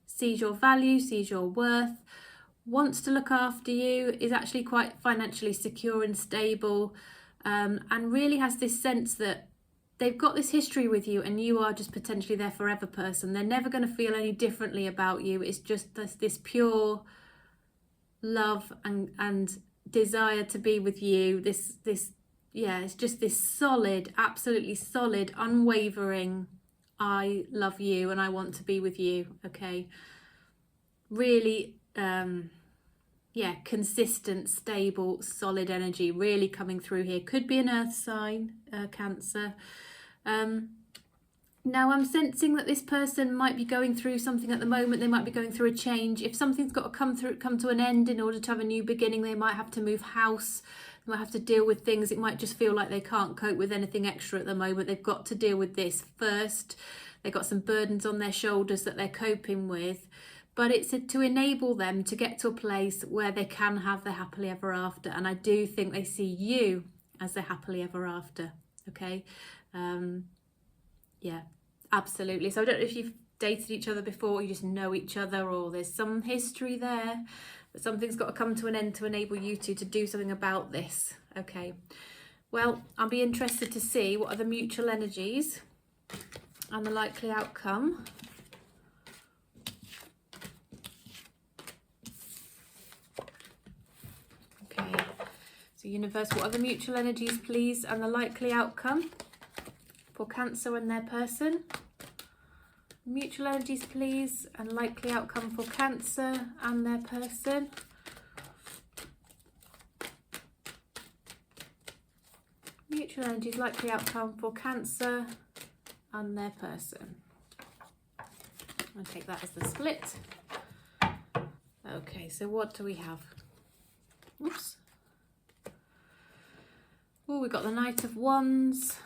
S1: sees your value, sees your worth, wants to look after you, is actually quite financially secure and stable, and really has this sense that they've got this history with you and you are just potentially their forever person. They're never going to feel any differently about you. It's just this pure love and desire to be with you. This it's just this solid, absolutely solid, unwavering, I love you and I want to be with you, okay? Really consistent, stable, solid energy really coming through here. Could be an earth sign, Cancer. Now I'm sensing that this person might be going through something at the moment. They might be going through a change. If something's got to come to an end in order to have a new beginning, they might have to move house. They might have to deal with things. It might just feel like they can't cope with anything extra at the moment. They've got to deal with this first. They've got some burdens on their shoulders that they're coping with. But it's to enable them to get to a place where they can have their happily ever after. And I do think they see you as their happily ever after. Okay. Yeah, absolutely. So I don't know if you've dated each other before, you just know each other, or there's some history there, but something's got to come to an end to enable you two to do something about this. Okay, well, I'll be interested to see what are the mutual energies and the likely outcome. Okay, so universe, what are the mutual energies, please, and the likely outcome for Cancer and their person? Mutual energies, please, and likely outcome for Cancer and their person. Mutual energies, likely outcome for Cancer and their person. I'll take that as the split. Okay, so what do we have? Oops. Oh, we've got the Knight of Wands,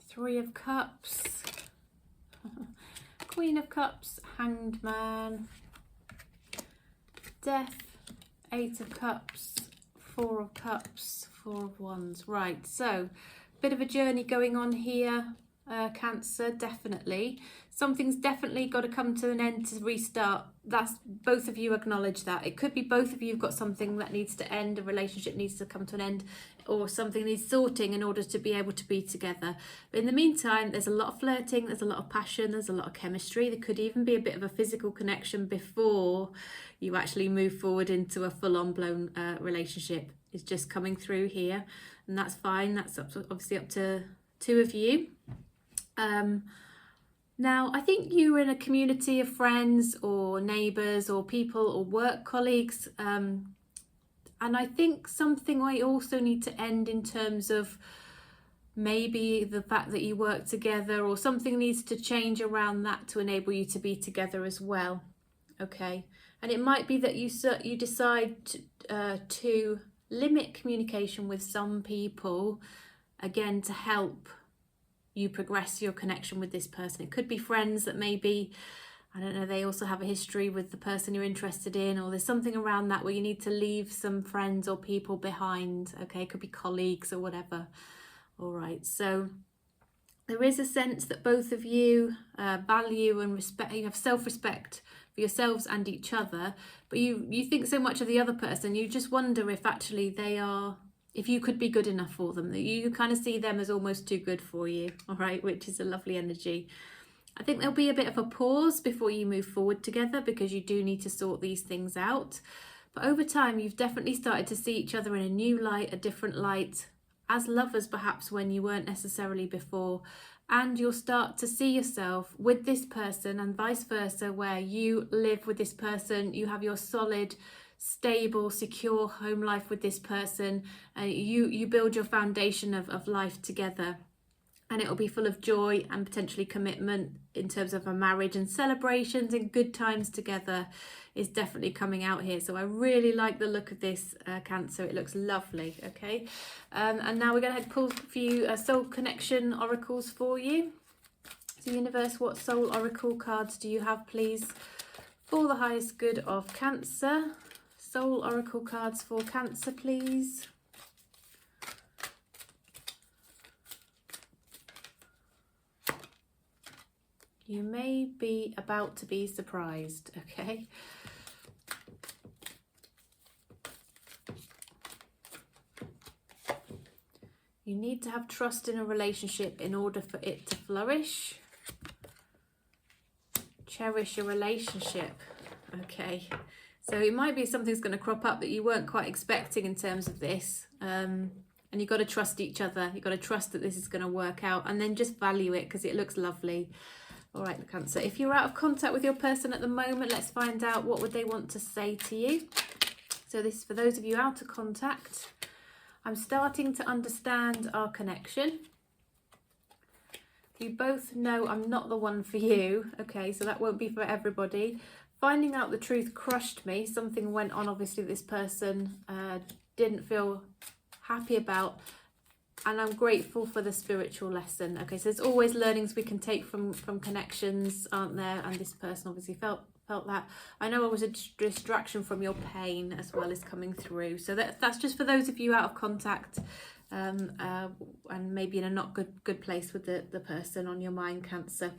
S1: Three of Cups, Queen of Cups, Hanged Man, Death, Eight of Cups, Four of Cups, Four of Wands. Right, so bit of a journey going on here, Cancer, definitely. Something's definitely got to come to an end to restart. That's, both of you acknowledge that. It could be both of you have got something that needs to end, a relationship needs to come to an end, or something needs sorting in order to be able to be together. But in the meantime, there's a lot of flirting, there's a lot of passion, there's a lot of chemistry. There could even be a bit of a physical connection before you actually move forward into a full-on blown relationship. It's just coming through here, and that's fine. That's obviously up to two of you. Now, I think you're in a community of friends or neighbours or people or work colleagues, and I think something might also need to end in terms of maybe the fact that you work together, or something needs to change around that to enable you to be together as well. Okay, and it might be that you decide to limit communication with some people, again, to help you progress your connection with this person. It could be friends that maybe, I don't know, they also have a history with the person you're interested in, or there's something around that where you need to leave some friends or people behind. Okay, it could be colleagues or whatever. All right, so there is a sense that both of you value and respect, you have self-respect for yourselves and each other, but you think so much of the other person, you just wonder if actually they are, if you could be good enough for them, that you kind of see them as almost too good for you. All right, which is a lovely energy. I think there'll be a bit of a pause before you move forward together, because you do need to sort these things out. But over time, you've definitely started to see each other in a new light, a different light, as lovers perhaps when you weren't necessarily before. And you'll start to see yourself with this person and vice versa, where you live with this person, you have your solid, stable, secure home life with this person, you build your foundation of life together, and it'll be full of joy and potentially commitment in terms of a marriage, and celebrations and good times together is definitely coming out here. So I really like the look of this, Cancer. It looks lovely. Okay, and now we're going to pull a few soul connection oracles for you. So universe, what soul oracle cards do you have, please, for the highest good of Cancer? Soul oracle cards for Cancer, please. You may be about to be surprised, okay? You need to have trust in a relationship in order for it to flourish. Cherish a relationship, okay? So it might be something's going to crop up that you weren't quite expecting in terms of this. And you've got to trust each other. You've got to trust that this is going to work out, and then just value it because it looks lovely. All right, Cancer, if you're out of contact with your person at the moment, let's find out what would they want to say to you. So this is for those of you out of contact. I'm starting to understand our connection. You both know I'm not the one for you. Okay, so that won't be for everybody. Finding out the truth crushed me. Something went on, obviously, this person didn't feel happy about. And I'm grateful for the spiritual lesson. Okay, so there's always learnings we can take from connections, aren't there? And this person obviously felt that. I know it was a distraction from your pain as well as coming through. So that's just for those of you out of contact and maybe in a not good place with the person on your mind, Cancer.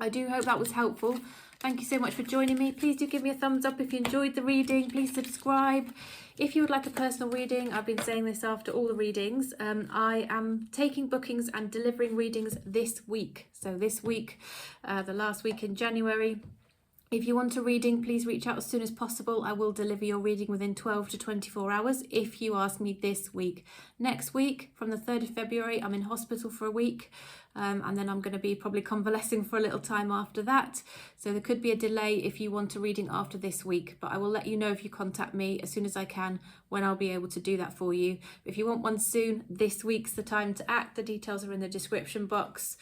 S1: I do hope that was helpful. Thank you so much for joining me. Please do give me a thumbs up if you enjoyed the reading. Please subscribe. If you would like a personal reading, I've been saying this after all the readings, I am taking bookings and delivering readings this week. So this week, the last week in January. If you want a reading, please reach out as soon as possible. I will deliver your reading within 12 to 24 hours if you ask me this week. Next week, from the 3rd of February, I'm in hospital for a week. And then I'm going to be probably convalescing for a little time after that. So there could be a delay if you want a reading after this week. But I will let you know if you contact me as soon as I can when I'll be able to do that for you. If you want one soon, this week's the time to act. The details are in the description box.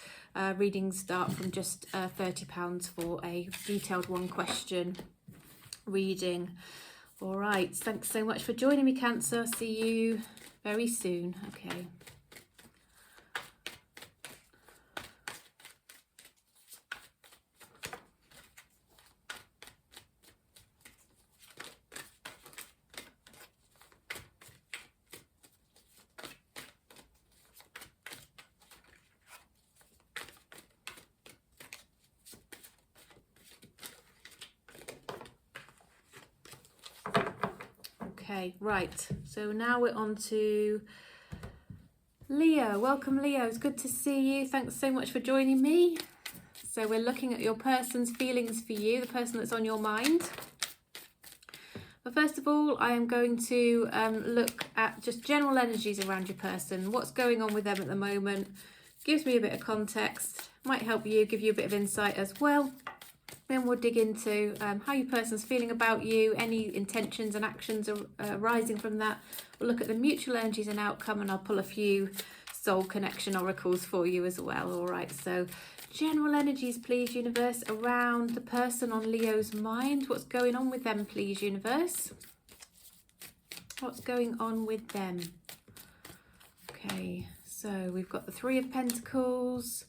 S1: Readings start from just £30 for a detailed one question reading. All right, thanks so much for joining me, Cancer. See you very soon. Okay. Okay, right, so now we're on to Leo. Welcome, Leo. It's good to see you. Thanks so much for joining me. So we're looking at your person's feelings for you, the person that's on your mind. But first of all, I am going to look at just general energies around your person. What's going on with them at the moment? Gives me a bit of context. Might help you, give you a bit of insight as well. Then we'll dig into how your person's feeling about you, any intentions and actions arising from that. We'll look at the mutual energies and outcome, and I'll pull a few soul connection oracles for you as well. All right, so general energies, please, universe, around the person on Leo's mind. What's going on with them, please, universe? What's going on with them? Okay, so we've got the 3 of Pentacles.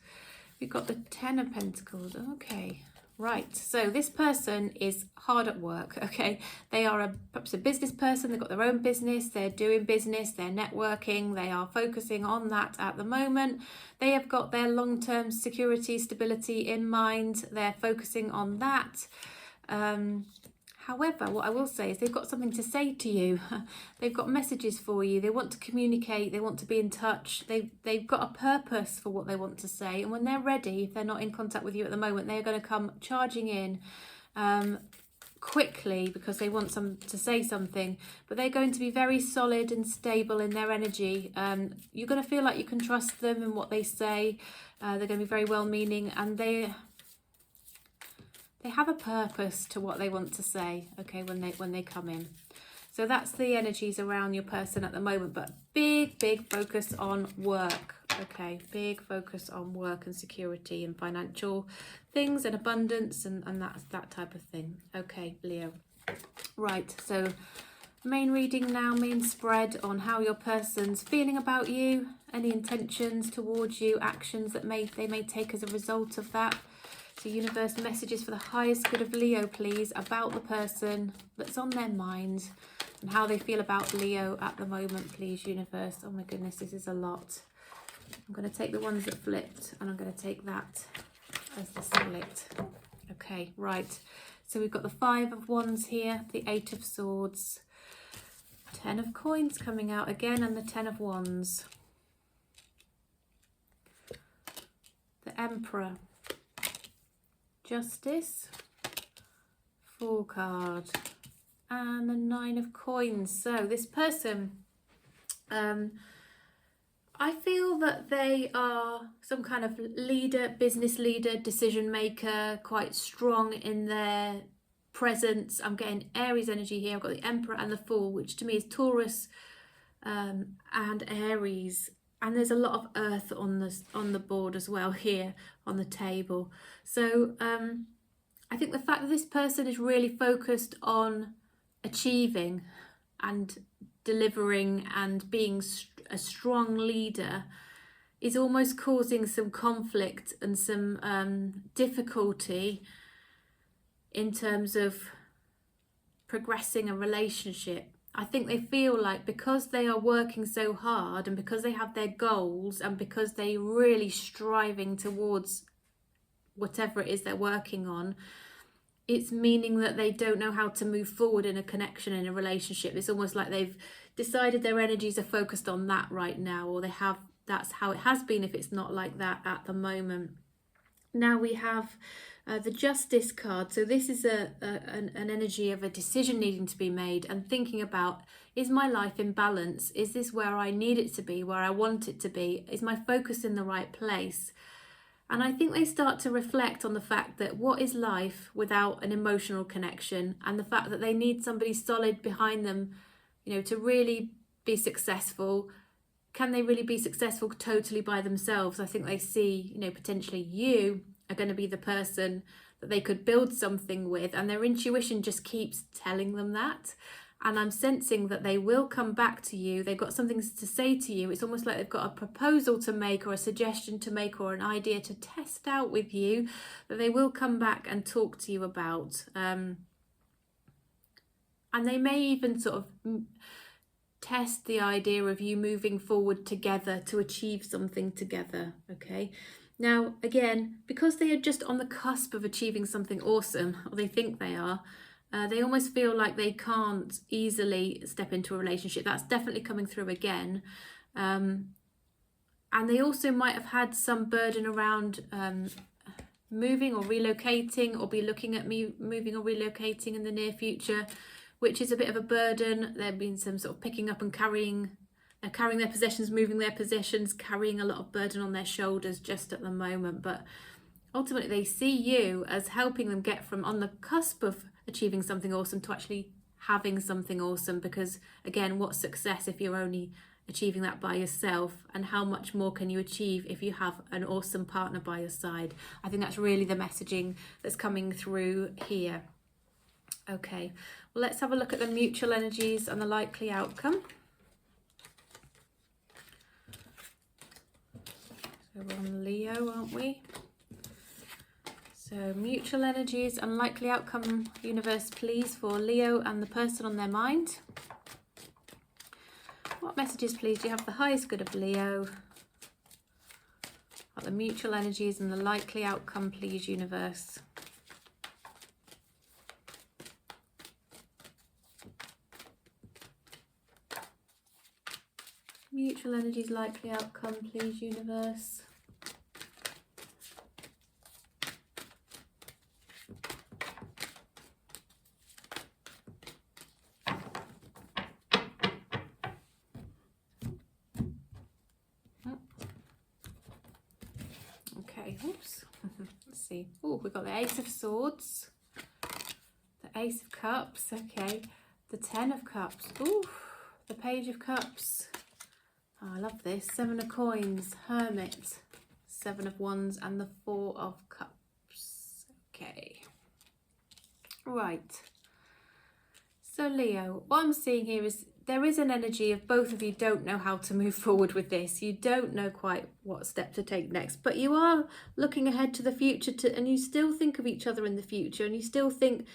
S1: We've got the 10 of Pentacles. Okay. Right, so this person is hard at work, okay? They are perhaps a business person, they've got their own business, they're doing business, they're networking, they are focusing on that at the moment. They have got their long-term security, stability in mind, they're focusing on that. However, what I will say is they've got something to say to you. They've got messages for you. They want to communicate. They want to be in touch. They've got a purpose for what they want to say. And when they're ready, if they're not in contact with you at the moment, they're going to come charging in quickly because they want to say something. But they're going to be very solid and stable in their energy. You're going to feel like you can trust them and what they say. They're going to be very well-meaning, and they have a purpose to what they want to say, okay, when they come in. So that's the energies around your person at the moment, but big focus on work, okay? Big focus on work and security and financial things and abundance and that type of thing. Okay, Leo. Right, so main reading now, main spread on how your person's feeling about you, any intentions towards you, actions that they may take as a result of that. So universe, messages for the highest good of Leo, please, about the person that's on their mind and how they feel about Leo at the moment, please, universe. Oh my goodness, this is a lot. I'm going to take the ones that flipped and I'm going to take that as the split. Okay, right. So we've got the 5 of Wands here, the 8 of Swords, 10 of Coins coming out again, and the 10 of Wands. The Emperor. Justice, 4 card, and the 9 of Coins. So this person, I feel that they are some kind of leader, business leader, decision maker, quite strong in their presence. I'm getting Aries energy here. I've got the Emperor and the Fool, which to me is Taurus and Aries. And there's a lot of earth on the board as well here on the table. So I think the fact that this person is really focused on achieving and delivering and being a strong leader is almost causing some conflict and some difficulty in terms of progressing a relationship. I think they feel like because they are working so hard and because they have their goals and because they're really striving towards whatever it is they're working on, it's meaning that they don't know how to move forward in a connection, in a relationship. It's almost like they've decided their energies are focused on that right now, or that's how it has been if it's not like that at the moment. Now we have the Justice card. So this is an energy of a decision needing to be made and thinking about, is my life in balance? Is this where I need it to be, where I want it to be? Is my focus in the right place? And I think they start to reflect on the fact that what is life without an emotional connection, and the fact that they need somebody solid behind them, to really be successful. Can they really be successful totally by themselves? I think they see, potentially you are going to be the person that they could build something with, and their intuition just keeps telling them that. And I'm sensing that they will come back to you. They've got something to say to you. It's almost like they've got a proposal to make or a suggestion to make or an idea to test out with you that they will come back and talk to you about. And they may even sort of test the idea of you moving forward together to achieve something together, okay? Now, again, because they are just on the cusp of achieving something awesome, or they think they are, they almost feel like they can't easily step into a relationship. That's definitely coming through again. And they also might have had some burden around moving or relocating, or be looking at moving or relocating in the near future, which is a bit of a burden. There have been some sort of picking up and carrying their possessions, moving their possessions, carrying a lot of burden on their shoulders just at the moment. But ultimately they see you as helping them get from on the cusp of achieving something awesome to actually having something awesome. Because again, what's success if you're only achieving that by yourself, and how much more can you achieve if you have an awesome partner by your side? I think that's really the messaging that's coming through here. Okay, well, let's have a look at the mutual energies and the likely outcome. So we're on Leo, aren't we? So mutual energies and likely outcome, universe, please, for Leo and the person on their mind. What messages, please, do you have the highest good of Leo? What the mutual energies and the likely outcome, please, universe? Mutual energies, likely outcome, please, universe. Okay, oops. Let's see. Oh, we've got the Ace of Swords, the Ace of Cups, okay, the Ten of Cups, ooh, the Page of Cups. Oh, I love this. Seven of Coins, Hermit, Seven of Wands, and the Four of Cups. Okay. Right. So Leo, what I'm seeing here is there is an energy of both of you don't know how to move forward with this. You don't know quite what step to take next, but you are looking ahead to the future, and you still think of each other in the future, and you still think,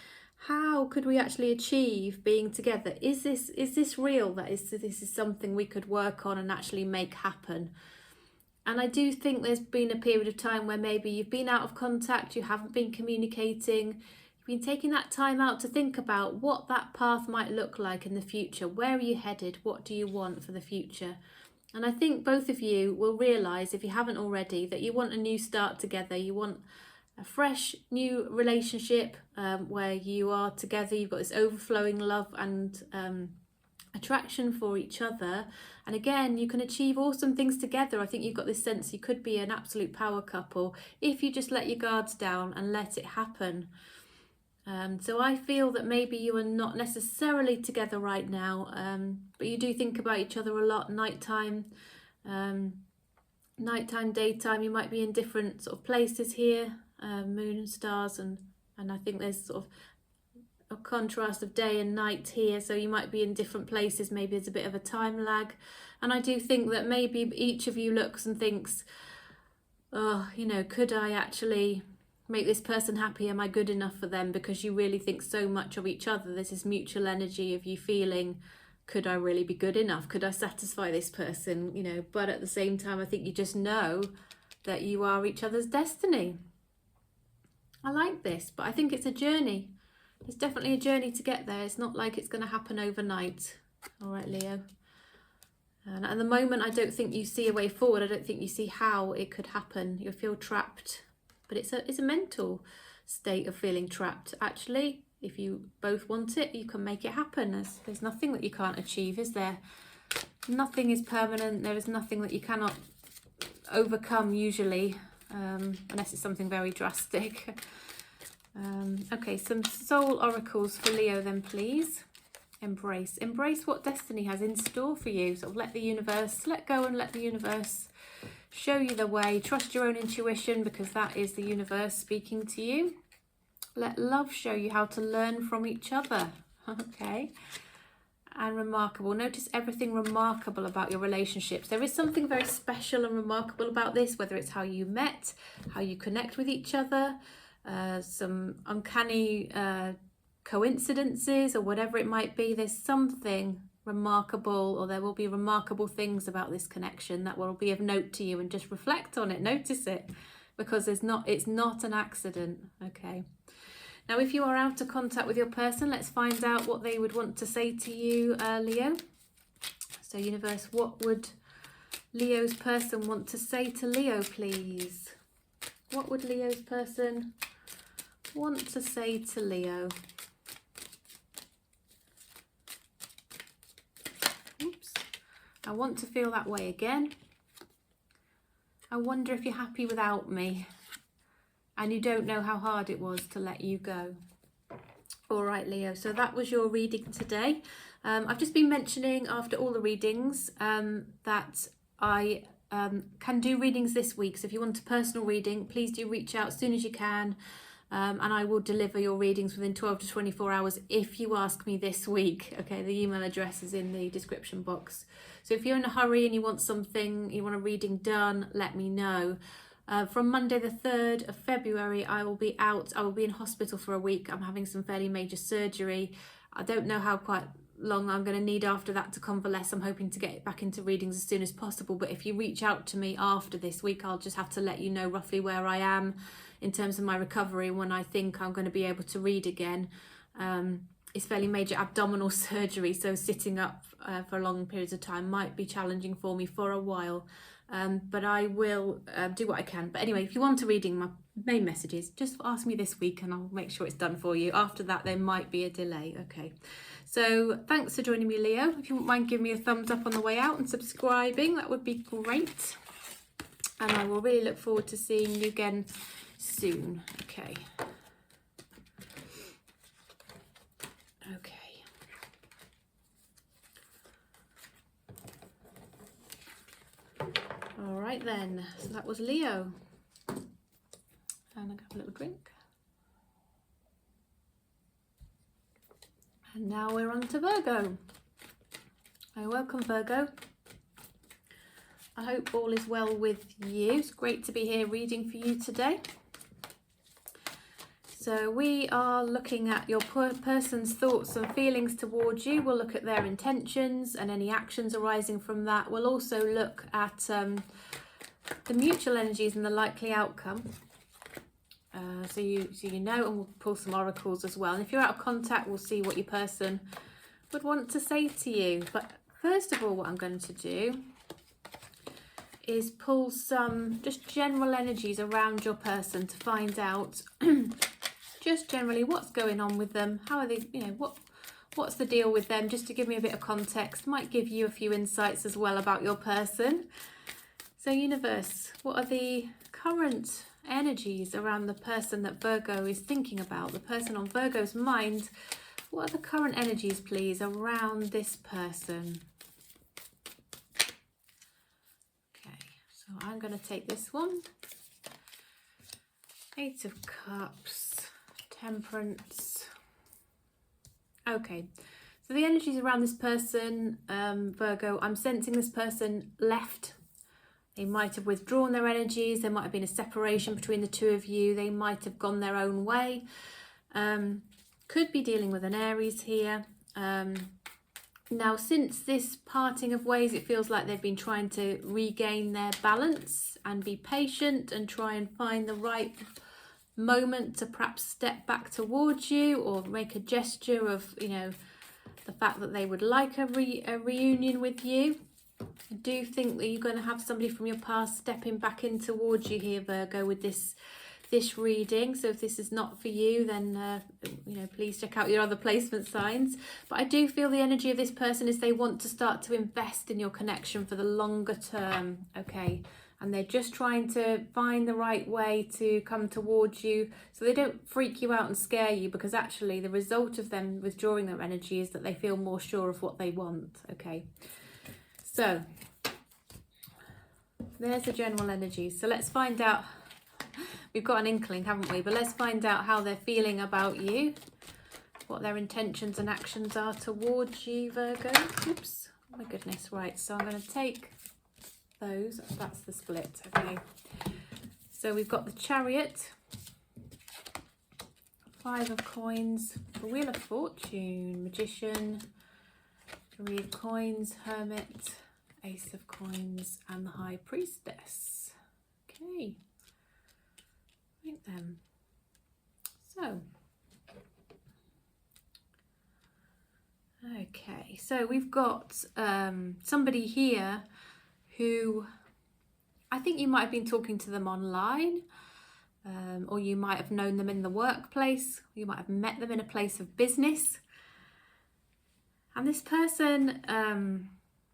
S1: how could we actually achieve being together? Is this real? This is something we could work on and actually make happen. And I do think there's been a period of time where maybe you've been out of contact, you haven't been communicating, you've been taking that time out to think about what that path might look like in the future. Where are you headed? What do you want for the future? And I think both of you will realise, if you haven't already, that you want a new start together. You want a fresh new relationship where you are together, you've got this overflowing love and attraction for each other, and again, you can achieve awesome things together. I think you've got this sense you could be an absolute power couple if you just let your guards down and let it happen. So I feel that maybe you are not necessarily together right now, but you do think about each other a lot nighttime. Nighttime, daytime, you might be in different sort of places here, moon and stars, and I think there's sort of a contrast of day and night here, so you might be in different places. Maybe there's a bit of a time lag, and I do think that maybe each of you looks and thinks, oh, you know, could I actually make this person happy? Am I good enough for them? Because you really think so much of each other. There's this mutual energy of you feeling, could I really be good enough? Could I satisfy this person? You know, but at the same time, I think you just know that you are each other's destiny. I like this, but I think it's a journey. It's definitely a journey to get there. It's not like it's going to happen overnight. All right, Leo. And at the moment, I don't think you see a way forward. I don't think you see how it could happen. You feel trapped, but it's a mental state of feeling trapped. Actually, if you both want it, you can make it happen. There's nothing that you can't achieve, is there? Nothing is permanent. There is nothing that you cannot overcome usually, unless it's something very drastic. Okay, some soul oracles for Leo then, please. Embrace what destiny has in store for you. Sort of let go and let the universe show you the way. Trust your own intuition, because that is the universe speaking to you. Let love show you how to learn from each other. Okay. And remarkable. Notice everything remarkable about your relationships. There is something very special and remarkable about this, whether it's how you met, how you connect with each other, some uncanny coincidences, or whatever it might be. There's something remarkable, or there will be remarkable things about this connection that will be of note to you, and just reflect on it, notice it, because it's not an accident. Okay. Now, if you are out of contact with your person, let's find out what they would want to say to you, Leo. So universe, what would Leo's person want to say to Leo, please? What would Leo's person want to say to Leo? Oops. I want to feel that way again. I wonder if you're happy without me and you don't know how hard it was to let you go. All right, Leo, so that was your reading today. I've just been mentioning after all the readings that I can do readings this week. So if you want a personal reading, please do reach out as soon as you can. And I will deliver your readings within 12 to 24 hours if you ask me this week. Okay, the email address is in the description box. So if you're in a hurry and you want a reading done, let me know. From Monday the 3rd of February, I will be out. I will be in hospital for a week. I'm having some fairly major surgery. I don't know how quite long I'm going to need after that to convalesce. I'm hoping to get back into readings as soon as possible. But if you reach out to me after this week, I'll just have to let you know roughly where I am in terms of my recovery, when I think I'm going to be able to read again. It's fairly major abdominal surgery, so sitting up for long periods of time might be challenging for me for a while. But I will do what I can. But anyway, if you want a reading, my main message is just ask me this week and I'll make sure it's done for you. After that, there might be a delay. Okay. So thanks for joining me, Leo. If you wouldn't mind giving me a thumbs up on the way out and subscribing, that would be great. And I will really look forward to seeing you again soon. Okay. Okay. All right then, so that was Leo. And I'll have a little drink. And now we're on to Virgo. Welcome, Virgo. I hope all is well with you. It's great to be here reading for you today. So we are looking at your person's thoughts and feelings towards you. We'll look at their intentions and any actions arising from that. We'll also look at the mutual energies and the likely outcome. So you know, and we'll pull some oracles as well. And if you're out of contact, we'll see what your person would want to say to you. But first of all, what I'm going to do is pull some just general energies around your person to find out just generally what's going on with them. How are they, what's the deal with them, just to give me a bit of context. Might give you a few insights as well about your person. So universe, what are the current energies around the person that Virgo is thinking about, the person on Virgo's mind? What are the current energies, please, around this person? So I'm going to take this one. Eight of Cups, Temperance. Okay, so the energies around this person, Virgo, I'm sensing this person left. They might have withdrawn their energies. There might have been a separation between the two of you. They might have gone their own way. Could be dealing with an Aries here. Now, since this parting of ways, it feels like they've been trying to regain their balance and be patient and try and find the right moment to perhaps step back towards you or make a gesture of, you know, the fact that they would like a reunion with you. I do think that you're going to have somebody from your past stepping back in towards you here, Virgo, with this reading. So if this is not for you, then you know, please check out your other placement signs. But I do feel the energy of this person is they want to start to invest in your connection for the longer term, okay? And they're just trying to find the right way to come towards you so they don't freak you out and scare you, because actually the result of them withdrawing their energy is that they feel more sure of what they want, okay? So there's the general energy. So let's find out. We've got an inkling, haven't we? But let's find out how they're feeling about you, what their intentions and actions are towards you, Virgo. Oops, oh my goodness. Right, so I'm going to take those. That's the split, okay. So we've got the Chariot, Five of Coins, the Wheel of Fortune, Magician, Three of Coins, Hermit, Ace of Coins, and the High Priestess. Okay. Right then. So, okay. So we've got somebody here who I think you might have been talking to them online, or you might have known them in the workplace. You might have met them in a place of business. And this person,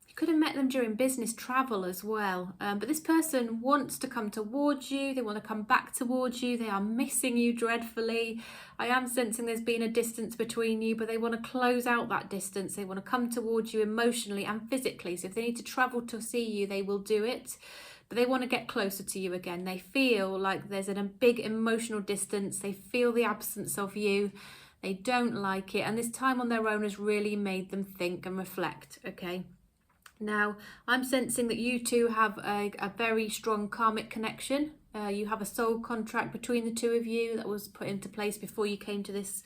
S1: you could have met them during business travel as well. But this person wants to come towards you. They want to come back towards you. They are missing you dreadfully. I am sensing there's been a distance between you, but they want to close out that distance. They want to come towards you emotionally and physically. So if they need to travel to see you, they will do it. But they want to get closer to you again. They feel like there's a big emotional distance. They feel the absence of you. They don't like it. And this time on their own has really made them think and reflect, okay? Now, I'm sensing that you two have a very strong karmic connection. You have a soul contract between the two of you that was put into place before you came to this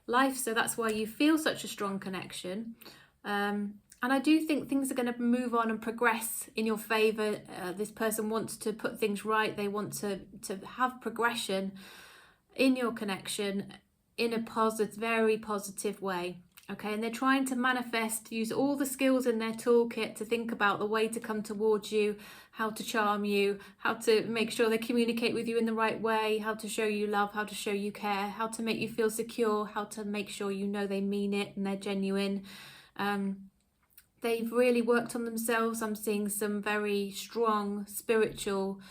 S1: life. So that's why you feel such a strong connection. And I do think things are going to move on and progress in your favour. This person wants to put things right. They want to have progression in your connection in a positive, very positive way. Okay, and they're trying to manifest, use all the skills in their toolkit to think about the way to come towards you, how to charm you, how to make sure they communicate with you in the right way, how to show you love, how to show you care, how to make you feel secure, how to make sure you know they mean it and they're genuine. They've really worked on themselves. I'm seeing some very strong spiritual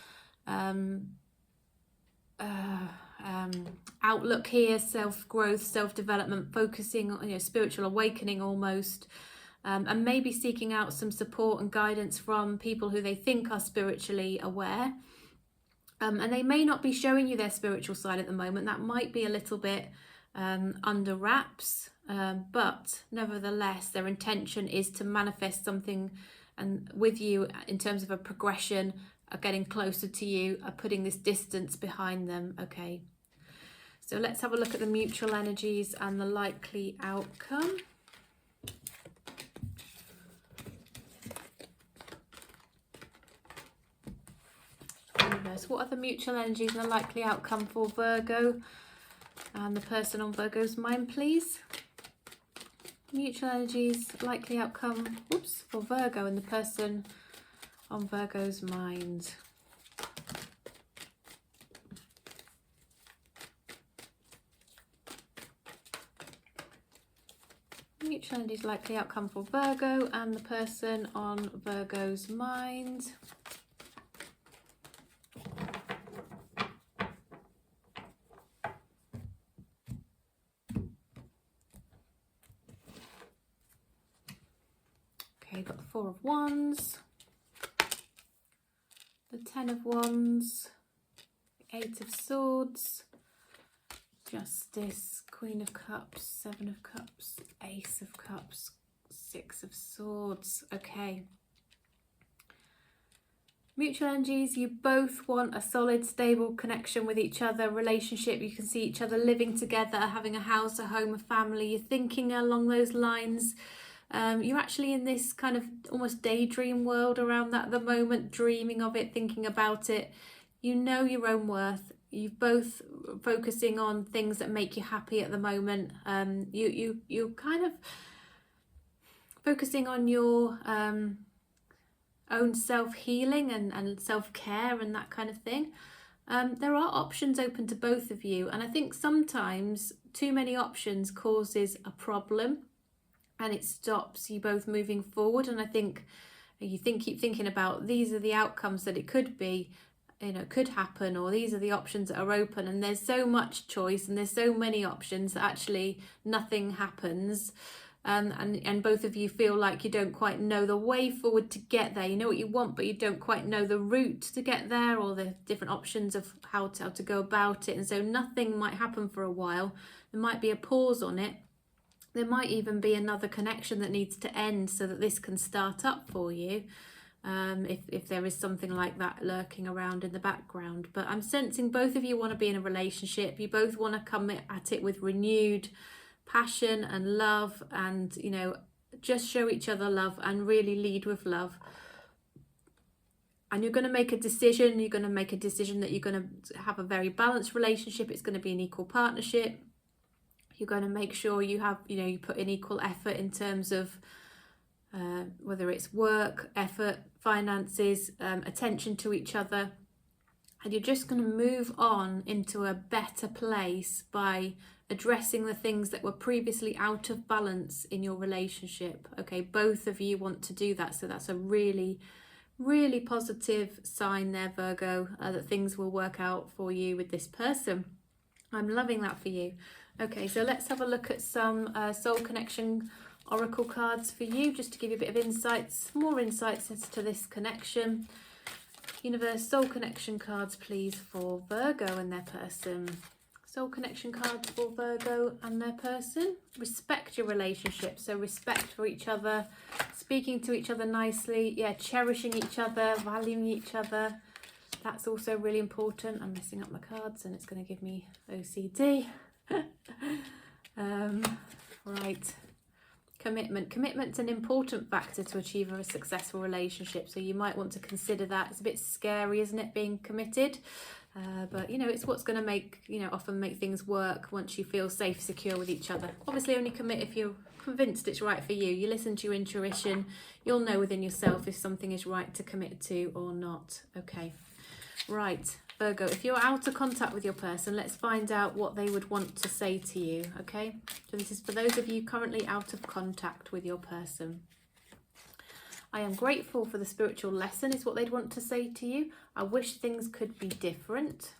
S1: outlook here, self-growth, self-development, focusing on, you know, spiritual awakening almost, and maybe seeking out some support and guidance from people who they think are spiritually aware. And they may not be showing you their spiritual side at the moment. That might be a little bit under wraps, but nevertheless, their intention is to manifest something and with you in terms of a progression, of getting closer to you, of putting this distance behind them, okay? So let's have a look at the mutual energies and the likely outcome. Universe, what are the mutual energies and the likely outcome for Virgo and the person on Virgo's mind, please? Mutual energies, likely outcome, whoops, for Virgo and the person on Virgo's mind. Mutual energies, likely outcome for Virgo and the person on Virgo's mind. Okay, got the Four of Wands, the Ten of Wands, Eight of Swords, Justice, Queen of Cups, Seven of Cups, Ace of Cups, Six of Swords. Okay. Mutual energies, you both want a solid, stable connection with each other, relationship. You can see each other living together, having a house, a home, a family. You're thinking along those lines. You're actually in this kind of almost daydream world around that at the moment, dreaming of it, thinking about it. You know your own worth. You're both focusing on things that make you happy at the moment. You're kind of focusing on your own self-healing and self-care and that kind of thing. There are options open to both of you, and I think sometimes too many options causes a problem and it stops you both moving forward. And I think keep thinking about, these are the outcomes that it could be, could happen, or these are the options that are open, and there's so much choice and there's so many options that actually nothing happens. And both of you feel like you don't quite know the way forward to get there. You know what you want, but you don't quite know the route to get there, or the different options of how to go about it. And so nothing might happen for a while. There might be a pause on it. There might even be another connection that needs to end so that this can start up for you, if there is something like that lurking around in the background. But I'm sensing both of you want to be in a relationship. You both want to come at it with renewed passion and love, and just show each other love and really lead with love. And you're going to make a decision. You're going to make a decision that you're going to have a very balanced relationship. It's going to be an equal partnership. You're going to make sure you have, you put in equal effort in terms of whether it's work, effort, finances, attention to each other. And you're just going to move on into a better place by addressing the things that were previously out of balance in your relationship. Okay, both of you want to do that. So that's a really, really positive sign there, Virgo, that things will work out for you with this person. I'm loving that for you. Okay, so let's have a look at some soul connection oracle cards for you, just to give you a bit of insights, more insights as to this connection. Universe, soul connection cards, please, for Virgo and their person. Soul connection cards for Virgo and their person. Respect your relationship, so respect for each other, speaking to each other nicely, cherishing each other, valuing each other. That's also really important. I'm messing up my cards and it's going to give me OCD. Right. Commitment's an important factor to achieve a successful relationship, so you might want to consider that. It's a bit scary, isn't it, being committed? But it's what's going to make, often make things work once you feel safe, secure with each other. Obviously only commit if you're convinced it's right for you. You listen to your intuition, you'll know within yourself if something is right to commit to or not. Okay, right, Virgo, if you're out of contact with your person, let's find out what they would want to say to you. Okay, so this is for those of you currently out of contact with your person. I am grateful for the spiritual lesson is what they'd want to say to you. I wish things could be different.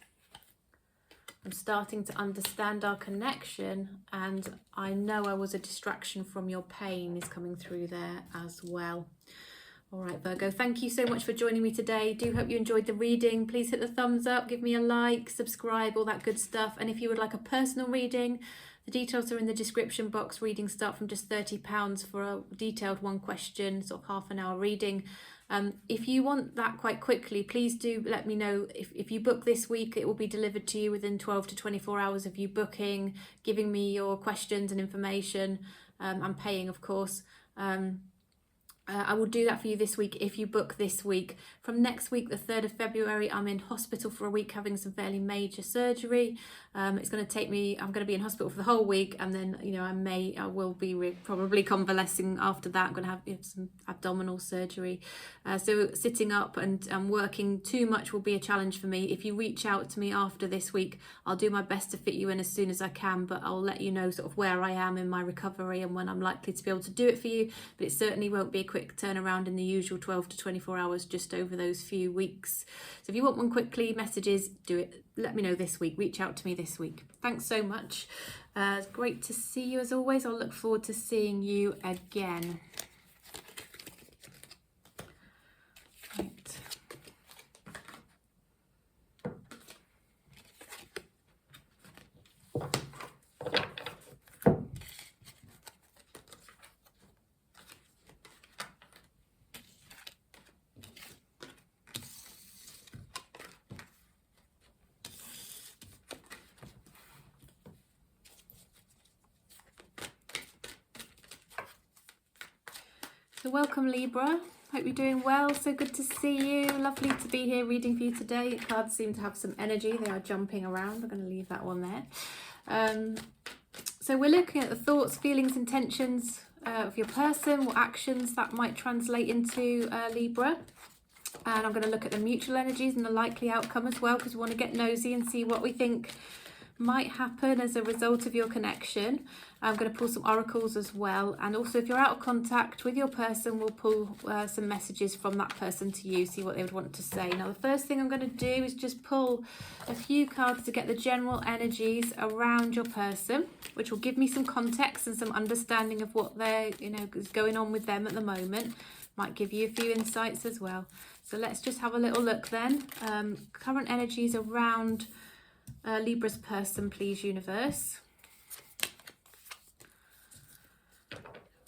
S1: I'm starting to understand our connection, and I know I was a distraction from your pain is coming through there as well. All right, Virgo, thank you so much for joining me today. Do hope you enjoyed the reading. Please hit the thumbs up, give me a like, subscribe, all that good stuff. And if you would like a personal reading, the details are in the description box. Readings start from just £30 for a detailed one question, sort of half an hour reading. If you want that quite quickly, please do let me know. If you book this week, it will be delivered to you within 12 to 24 hours of you booking, giving me your questions and information. I'm paying, of course. I will do that for you this week if you book this week. From next week, the 3rd of February, I'm in hospital for a week having some fairly major surgery. It's going to take me, I'm going to be in hospital for the whole week, and then, I will be probably convalescing after that. I'm going to have some abdominal surgery. So sitting up and working too much will be a challenge for me. If you reach out to me after this week, I'll do my best to fit you in as soon as I can, but I'll let you know sort of where I am in my recovery and when I'm likely to be able to do it for you. But it certainly won't be a quick turnaround in the usual 12 to 24 hours just over those few weeks. So if you want one quickly, messages, do it. Let me know this week. Reach out to me this week. Thanks so much. It's great to see you as always. I'll look forward to seeing you again. Right. So welcome Libra, hope you're doing well, so good to see you, lovely to be here reading for you today. Cards seem to have some energy, they are jumping around, I'm going to leave that one there. So we're looking at the thoughts, feelings, intentions of your person, what actions that might translate into Libra. And I'm going to look at the mutual energies and the likely outcome as well, because we want to get nosy and see what we think might happen as a result of your connection. I'm going to pull some oracles as well, and also if you're out of contact with your person, we'll pull some messages from that person to you, see what they would want to say. Now the first thing I'm going to do is just pull a few cards to get the general energies around your person, which will give me some context and some understanding of what they're, is going on with them at the moment. Might give you a few insights as well. So let's just have a little look then. Current energies around Libra's person, please, universe.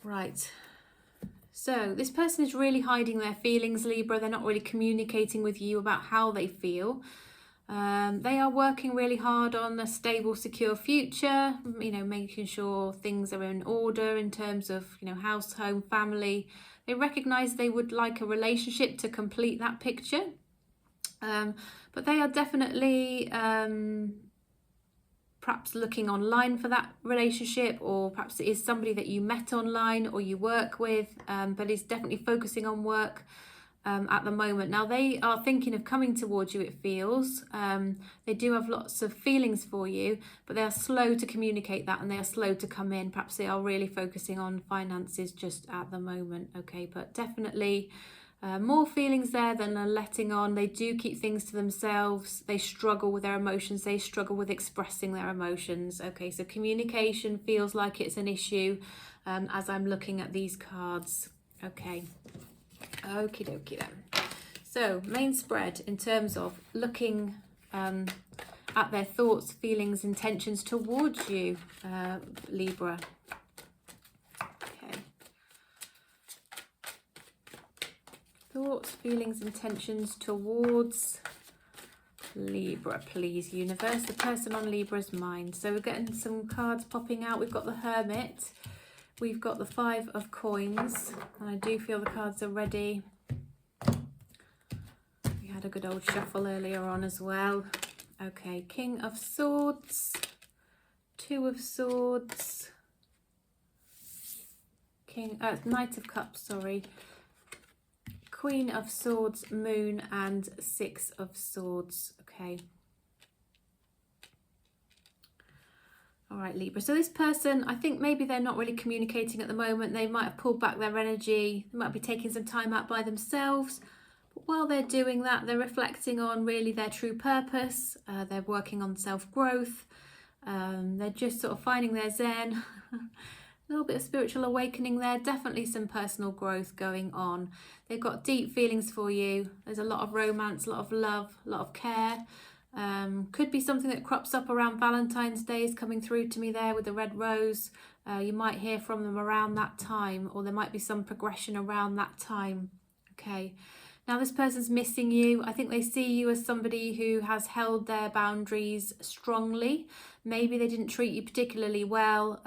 S1: Right. So this person is really hiding their feelings, Libra. They're not really communicating with you about how they feel. They are working really hard on a stable, secure future, making sure things are in order in terms of, house, home, family. They recognize they would like a relationship to complete that picture. But they are definitely perhaps looking online for that relationship, or perhaps it is somebody that you met online or you work with, but is definitely focusing on work at the moment. Now they are thinking of coming towards you, it feels. They do have lots of feelings for you, but they are slow to communicate that, and they are slow to come in. Perhaps they are really focusing on finances just at the moment. Okay, but definitely more feelings there than a letting on. They do keep things to themselves. They struggle with their emotions. They struggle with expressing their emotions. Okay, so communication feels like it's an issue as I'm looking at these cards. Okay, okie dokie then. So main spread in terms of looking at their thoughts, feelings, intentions towards you, Libra. Thoughts, feelings, intentions towards Libra, please, universe. The person on Libra's mind. So we're getting some cards popping out. We've got the Hermit. We've got the Five of Coins. And I do feel the cards are ready. We had a good old shuffle earlier on as well. Okay, King of Swords. Two of Swords. Knight of Cups, sorry. Queen of Swords, Moon, and Six of Swords. Okay. All right, Libra. So this person, I think maybe they're not really communicating at the moment. They might have pulled back their energy. They might be taking some time out by themselves. But while they're doing that, they're reflecting on really their true purpose. They're working on self-growth. They're just sort of finding their zen. A little bit of spiritual awakening there, definitely some personal growth going on. They've got deep feelings for you. There's a lot of romance, a lot of love, a lot of care. Could be something that crops up around Valentine's Day is coming through to me there with the red rose. You might hear from them around that time, or there might be some progression around that time. Okay. Now this person's missing you. I think they see you as somebody who has held their boundaries strongly. Maybe they didn't treat you particularly well.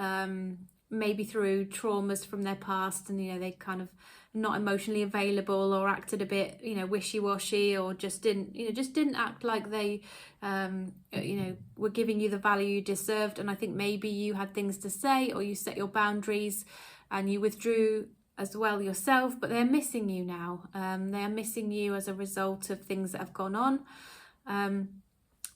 S1: Maybe through traumas from their past, and they kind of not emotionally available, or acted a bit wishy-washy, or just didn't act like they were giving you the value you deserved. And I think maybe you had things to say, or you set your boundaries and you withdrew as well yourself, but they're missing you now. They are missing you as a result of things that have gone on.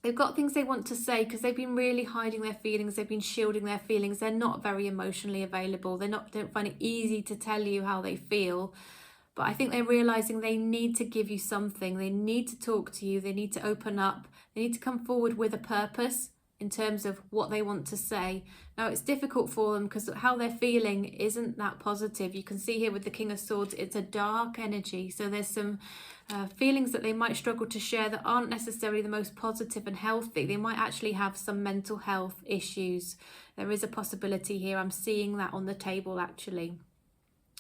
S1: They've got things they want to say because they've been really hiding their feelings. They've been shielding their feelings. They're not very emotionally available. They don't find it easy to tell you how they feel. But I think they're realizing they need to give you something. They need to talk to you. They need to open up. They need to come forward with a purpose in terms of what they want to say. Now, it's difficult for them because how they're feeling isn't that positive. You can see here with the King of Swords, it's a dark energy. So there's some feelings that they might struggle to share that aren't necessarily the most positive and healthy. They might actually have some mental health issues. There is a possibility here. I'm seeing that on the table, actually.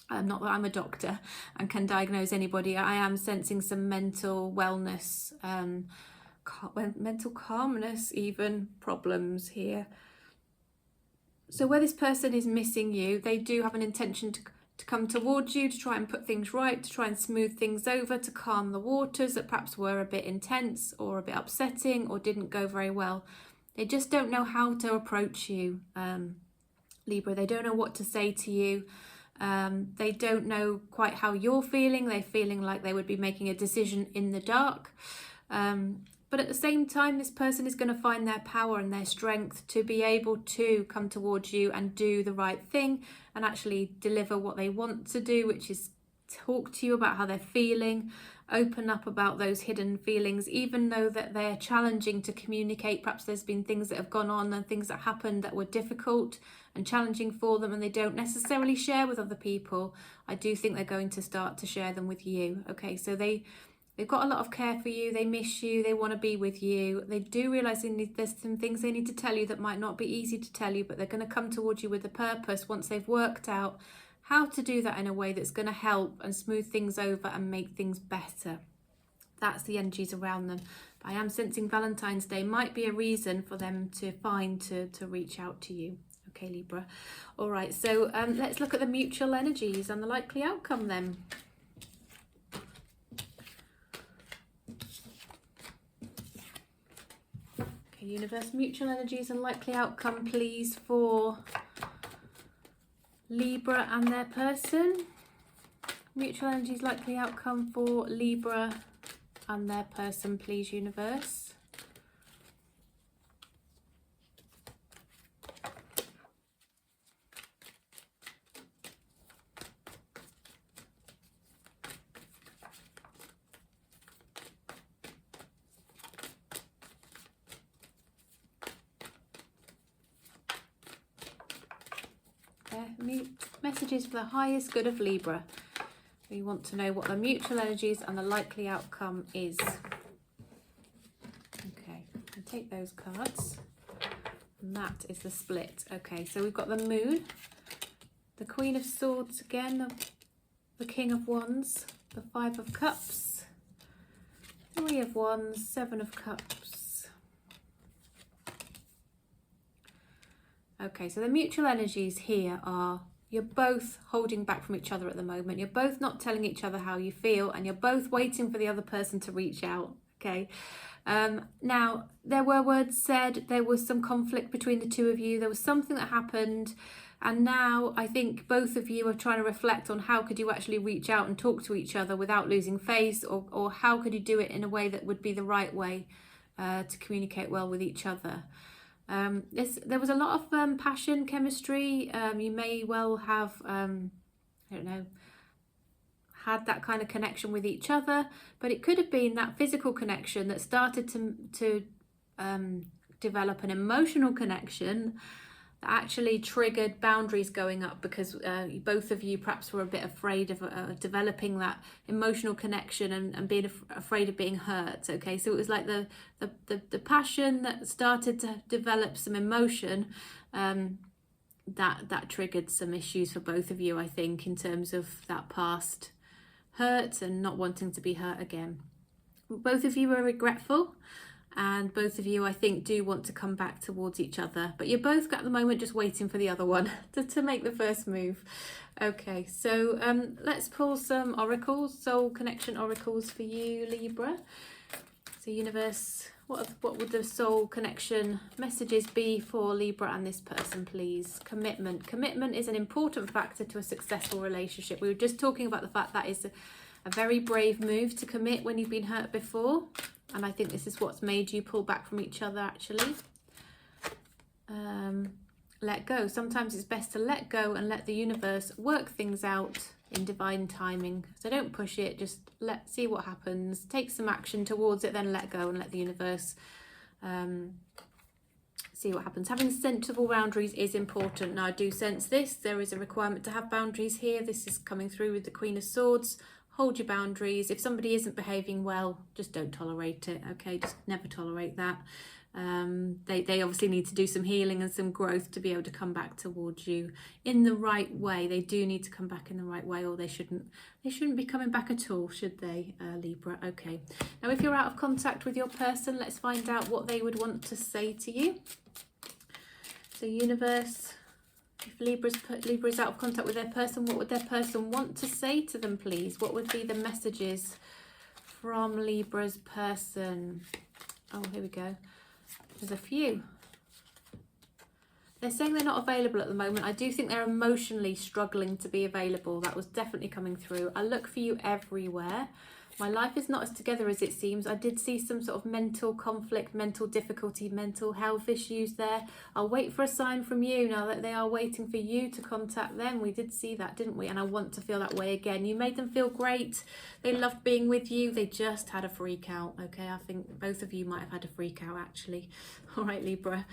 S1: Not that I'm a doctor and can diagnose anybody. I am sensing some mental wellness, mental calmness, even problems here. So where this person is missing you, they do have an intention to come towards you, to try and put things right, to try and smooth things over, to calm the waters that perhaps were a bit intense or a bit upsetting or didn't go very well. They just don't know how to approach you, Libra. They don't know what to say to you. They don't know quite how you're feeling. They're feeling like they would be making a decision in the dark. But at the same time, this person is going to find their power and their strength to be able to come towards you and do the right thing and actually deliver what they want to do, which is talk to you about how they're feeling, open up about those hidden feelings, even though that they're challenging to communicate. Perhaps there's been things that have gone on and things that happened that were difficult and challenging for them and they don't necessarily share with other people. I do think they're going to start to share them with you. Okay, so they've got a lot of care for you, they miss you, they want to be with you. They do realise there's some things they need to tell you that might not be easy to tell you, but they're going to come towards you with a purpose once they've worked out how to do that in a way that's going to help and smooth things over and make things better. That's the energies around them. But I am sensing Valentine's Day might be a reason for them to find to reach out to you. Okay, Libra. All right, so let's look at the mutual energies and the likely outcome then. Okay, universe, mutual energies and likely outcome, please, for Libra and their person. Mutual energies, likely outcome for Libra and their person, please, universe. Messages for the highest good of Libra. We want to know what the mutual energies and the likely outcome is. Okay, and take those cards. And that is the split. Okay, so we've got the Moon, the Queen of Swords again, the King of Wands, the Five of Cups, Three of Wands, Seven of Cups. Okay, so the mutual energies here are you're both holding back from each other at the moment. You're both not telling each other how you feel and you're both waiting for the other person to reach out. Okay. Now, there were words said, there was some conflict between the two of you. There was something that happened. And now I think both of you are trying to reflect on how could you actually reach out and talk to each other without losing face, or how could you do it in a way that would be the right way to communicate well with each other. There was a lot of passion, chemistry. You may well have, I don't know, had that kind of connection with each other, but it could have been that physical connection that started to develop an emotional connection that actually triggered boundaries going up, because both of you perhaps were a bit afraid of developing that emotional connection and being afraid of being hurt. Okay, so it was like the passion that started to develop some emotion that triggered some issues for both of you, I think, in terms of that past hurt and not wanting to be hurt again. Both of you are regretful. And both of you, I think, do want to come back towards each other. But you're both at the moment just waiting for the other one to make the first move. Okay, so let's pull some oracles, soul connection oracles for you, Libra. So universe, what would the soul connection messages be for Libra and this person, please? Commitment. Commitment is an important factor to a successful relationship. We were just talking about the fact that is a very brave move to commit when you've been hurt before. And I think this is what's made you pull back from each other, actually. Let go. Sometimes it's best to let go and let the universe work things out in divine timing. So don't push it, just see what happens. Take some action towards it, then let go and let the universe see what happens. Having sensible boundaries is important. Now, I do sense this. There is a requirement to have boundaries here. This is coming through with the Queen of Swords. Hold your boundaries. If somebody isn't behaving well, just don't tolerate it, okay? Just never tolerate that. They obviously need to do some healing and some growth to be able to come back towards you in the right way. They do need to come back in the right way, or they shouldn't be coming back at all, should they, Libra? Okay. Now, if you're out of contact with your person, let's find out what they would want to say to you. So, universe, If Libra's out of contact with their person, what would their person want to say to them, please? What would be the messages from Libra's person? Oh, here we go. There's a few. They're saying they're not available at the moment. I do think they're emotionally struggling to be available. That was definitely coming through. I look for you everywhere. My life is not as together as it seems. I did see some sort of mental conflict, mental difficulty, mental health issues there. I'll wait for a sign from you now that they are waiting for you to contact them. We did see that, didn't we? And I want to feel that way again. You made them feel great. They loved being with you. They just had a freak out. Okay, I think both of you might have had a freak out actually. All right, Libra.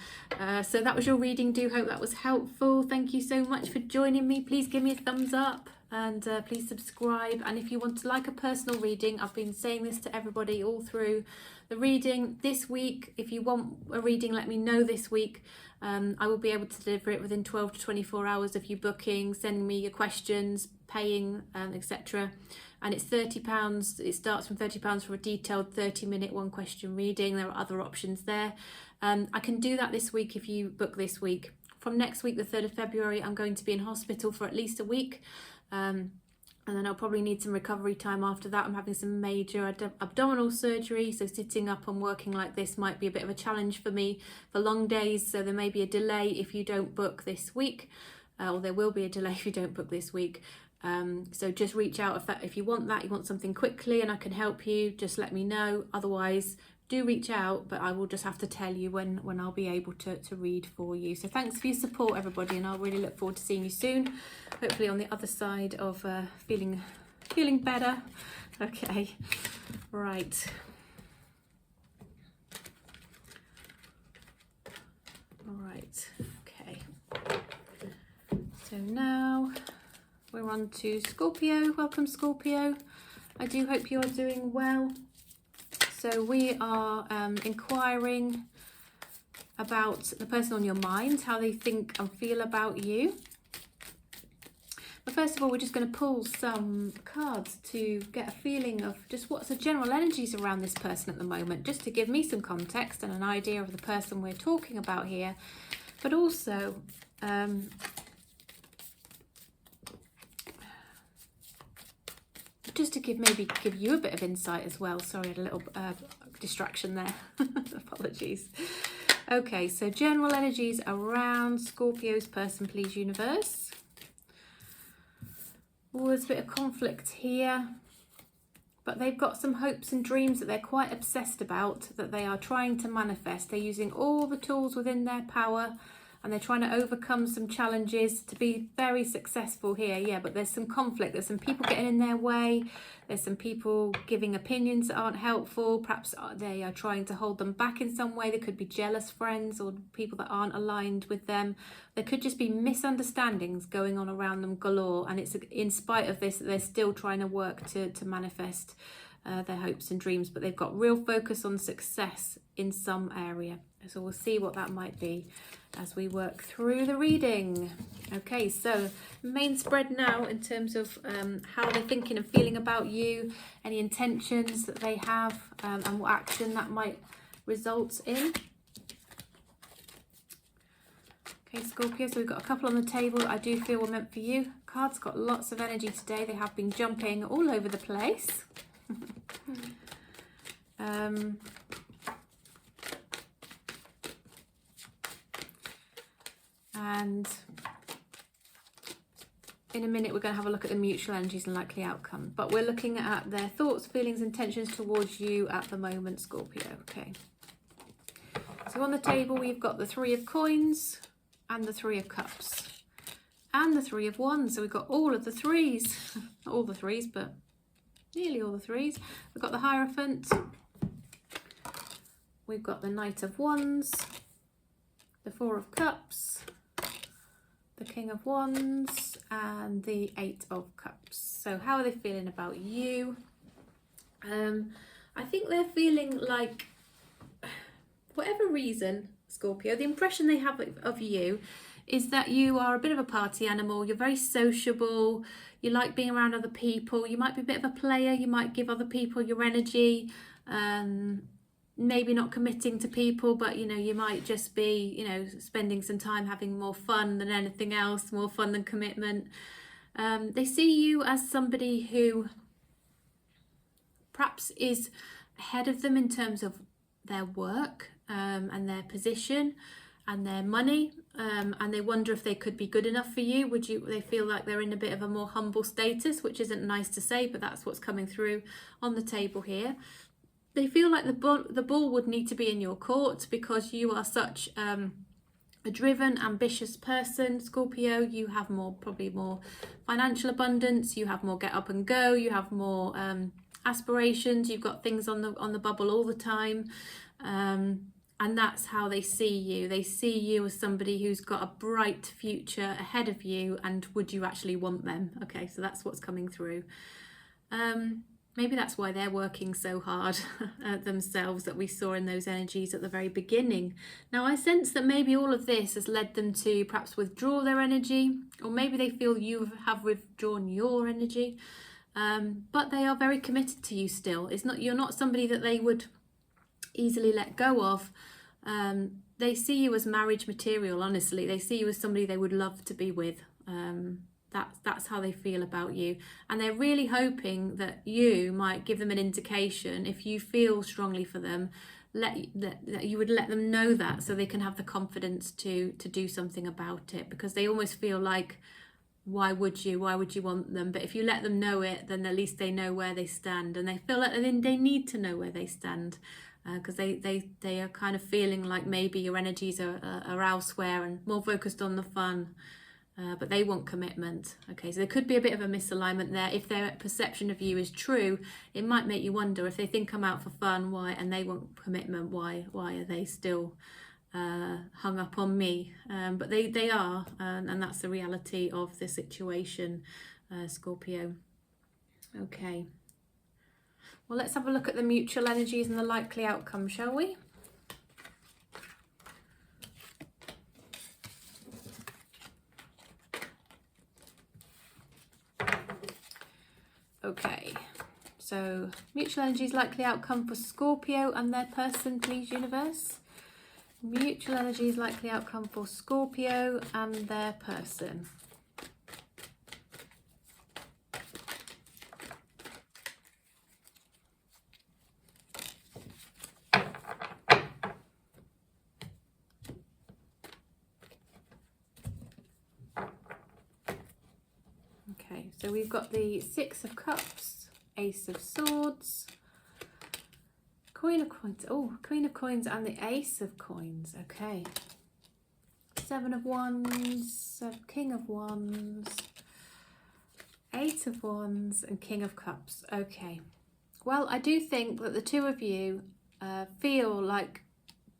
S1: So that was your reading. Do hope that was helpful. Thank you so much for joining me. Please give me a thumbs up. And please subscribe. And if you want to like a personal reading, I've been saying this to everybody all through the reading this week. If you want a reading, let me know this week. I will be able to deliver it within 12 to 24 hours of you booking, sending me your questions, paying, etc. And it's £30. It starts from £30 for a detailed 30-minute one question reading. There are other options there. I can do that this week if you book this week. From next week, the 3rd of February, I'm going to be in hospital for at least a week. And then I'll probably need some recovery time after that. I'm having some major abdominal surgery, so sitting up and working like this might be a bit of a challenge for me for long days, so there may be a delay if you don't book this week, or there will be a delay if you don't book this week. So just reach out if you want that, you want something quickly and I can help you, just let me know. Otherwise, do reach out, but I will just have to tell you when I'll be able to read for you. So thanks for your support, everybody, and I'll really look forward to seeing you soon, hopefully on the other side of feeling better. Okay, right. All right, okay. So now we're on to Scorpio. Welcome, Scorpio. I do hope you're doing well. So we are inquiring about the person on your mind, how they think and feel about you. But first of all, we're just going to pull some cards to get a feeling of just what's the general energies around this person at the moment, just to give me some context and an idea of the person we're talking about here. But also, just to give you a bit of insight as well. Sorry, I had a little distraction there. Apologies. Okay, so general energies around Scorpio's person, please, universe. Oh, there's a bit of conflict here, but they've got some hopes and dreams that they're quite obsessed about, that they are trying to manifest. They're using all the tools within their power, and they're trying to overcome some challenges to be very successful here. Yeah, but there's some conflict. There's some people getting in their way. There's some people giving opinions that aren't helpful. Perhaps they are trying to hold them back in some way. There could be jealous friends or people that aren't aligned with them. There could just be misunderstandings going on around them galore. And it's in spite of this, they're still trying to work to manifest their hopes and dreams. But they've got real focus on success in some area. So we'll see what that might be as we work through the reading. Okay, so main spread now in terms of how they're thinking and feeling about you, any intentions that they have, and what action that might result in. Okay, Scorpio, so we've got a couple on the table that I do feel were meant for you. Cards got lots of energy today. They have been jumping all over the place. And in a minute, we're going to have a look at the mutual energies and likely outcome. But we're looking at their thoughts, feelings, intentions towards you at the moment, Scorpio. Okay. So on the table, we've got the 3 of coins and the 3 of cups and the 3 of wands. So we've got all of the 3s. Not all the 3s, but nearly all the 3s. We've got the Hierophant. We've got the Knight of Wands, the 4 of Cups, the King of Wands, and the 8 of Cups. So how are they feeling about you? I think they're feeling like, whatever reason, Scorpio, the impression they have of you is that you are a bit of a party animal. You're very sociable. You like being around other people. You might be a bit of a player. You might give other people your energy. maybe not committing to people, but you know, you might just be, you know, spending some time having more fun than anything else, more fun than commitment. They see you as somebody who perhaps is ahead of them in terms of their work, and their position and their money, and they wonder if they could be good enough for you. They feel like they're in a bit of a more humble status, which isn't nice to say, but that's what's coming through on the table here. They feel like the ball would need to be in your court because you are such a driven, ambitious person, Scorpio. You have probably more financial abundance, you have more get up and go, you have more aspirations, you've got things on the bubble all the time, and that's how they see you. They see you as somebody who's got a bright future ahead of you, and would you actually want them? Okay, so that's what's coming through. Maybe that's why they're working so hard themselves, that we saw in those energies at the very beginning. Now, I sense that maybe all of this has led them to perhaps withdraw their energy, or maybe they feel you have withdrawn your energy, but they are very committed to you still. You're not somebody that they would easily let go of. They see you as marriage material, honestly. They see you as somebody they would love to be with. That's how they feel about you, and they're really hoping that you might give them an indication. If you feel strongly for them, that you would let them know that, so they can have the confidence to do something about it, because they almost feel like, why would you want them? But if you let them know it, then at least they know where they stand, and they feel like they need to know where they stand, because they are kind of feeling like maybe your energies are elsewhere and more focused on the fun. But they want commitment. Okay, so there could be a bit of a misalignment there. If their perception of you is true, it might make you wonder, if they think I'm out for fun, why, and they want commitment, why are they still hung up on me? But they are, and that's the reality of the situation, Scorpio. Okay, well, let's have a look at the mutual energies and the likely outcome, shall we? Okay, so mutual energies, likely outcome for Scorpio and their person, please, universe. Mutual energies, likely outcome for Scorpio and their person. Okay, so we've got the Six of Cups, Ace of Swords, Queen of Coins, Queen of Coins and the Ace of Coins. Okay, Seven of Wands, King of Wands, Eight of Wands and King of Cups. Okay, well, I do think that the two of you feel like,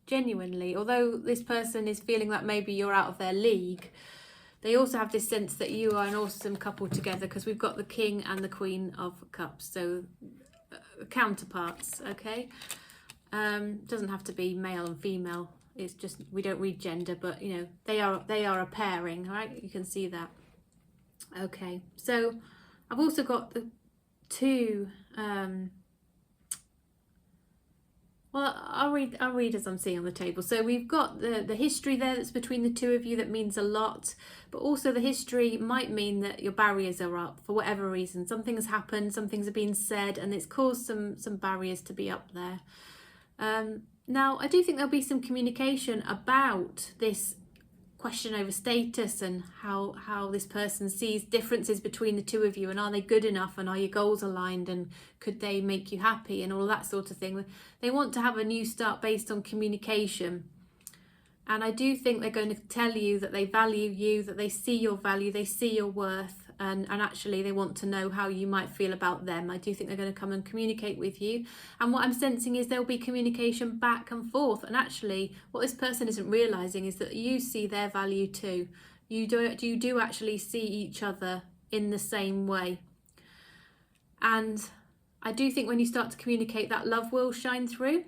S1: genuinely, although this person is feeling like maybe you're out of their league, they also have this sense that you are an awesome couple together, because we've got the King and the Queen of Cups, so counterparts. Okay, doesn't have to be male and female. It's just, we don't read gender, but you know, they are a pairing, right? You can see that. Okay, so I've also got the two. Well, I'll read as I'm seeing on the table. So we've got the history there that's between the two of you that means a lot, but also the history might mean that your barriers are up for whatever reason. Something has happened, some things have been said, and it's caused some barriers to be up there. Now, I do think there'll be some communication about this question over status and how this person sees differences between the two of you, and are they good enough, and are your goals aligned, and could they make you happy, and all that sort of thing. They want to have a new start based on communication, and I do think they're going to tell you that they value you, that they see your value, they see your worth, and actually they want to know how you might feel about them. I do think they're going to come and communicate with you, and what I'm sensing is there'll be communication back and forth, and actually what this person isn't realizing is that you see their value too. You do actually see each other in the same way, and I do think when you start to communicate, that love will shine through.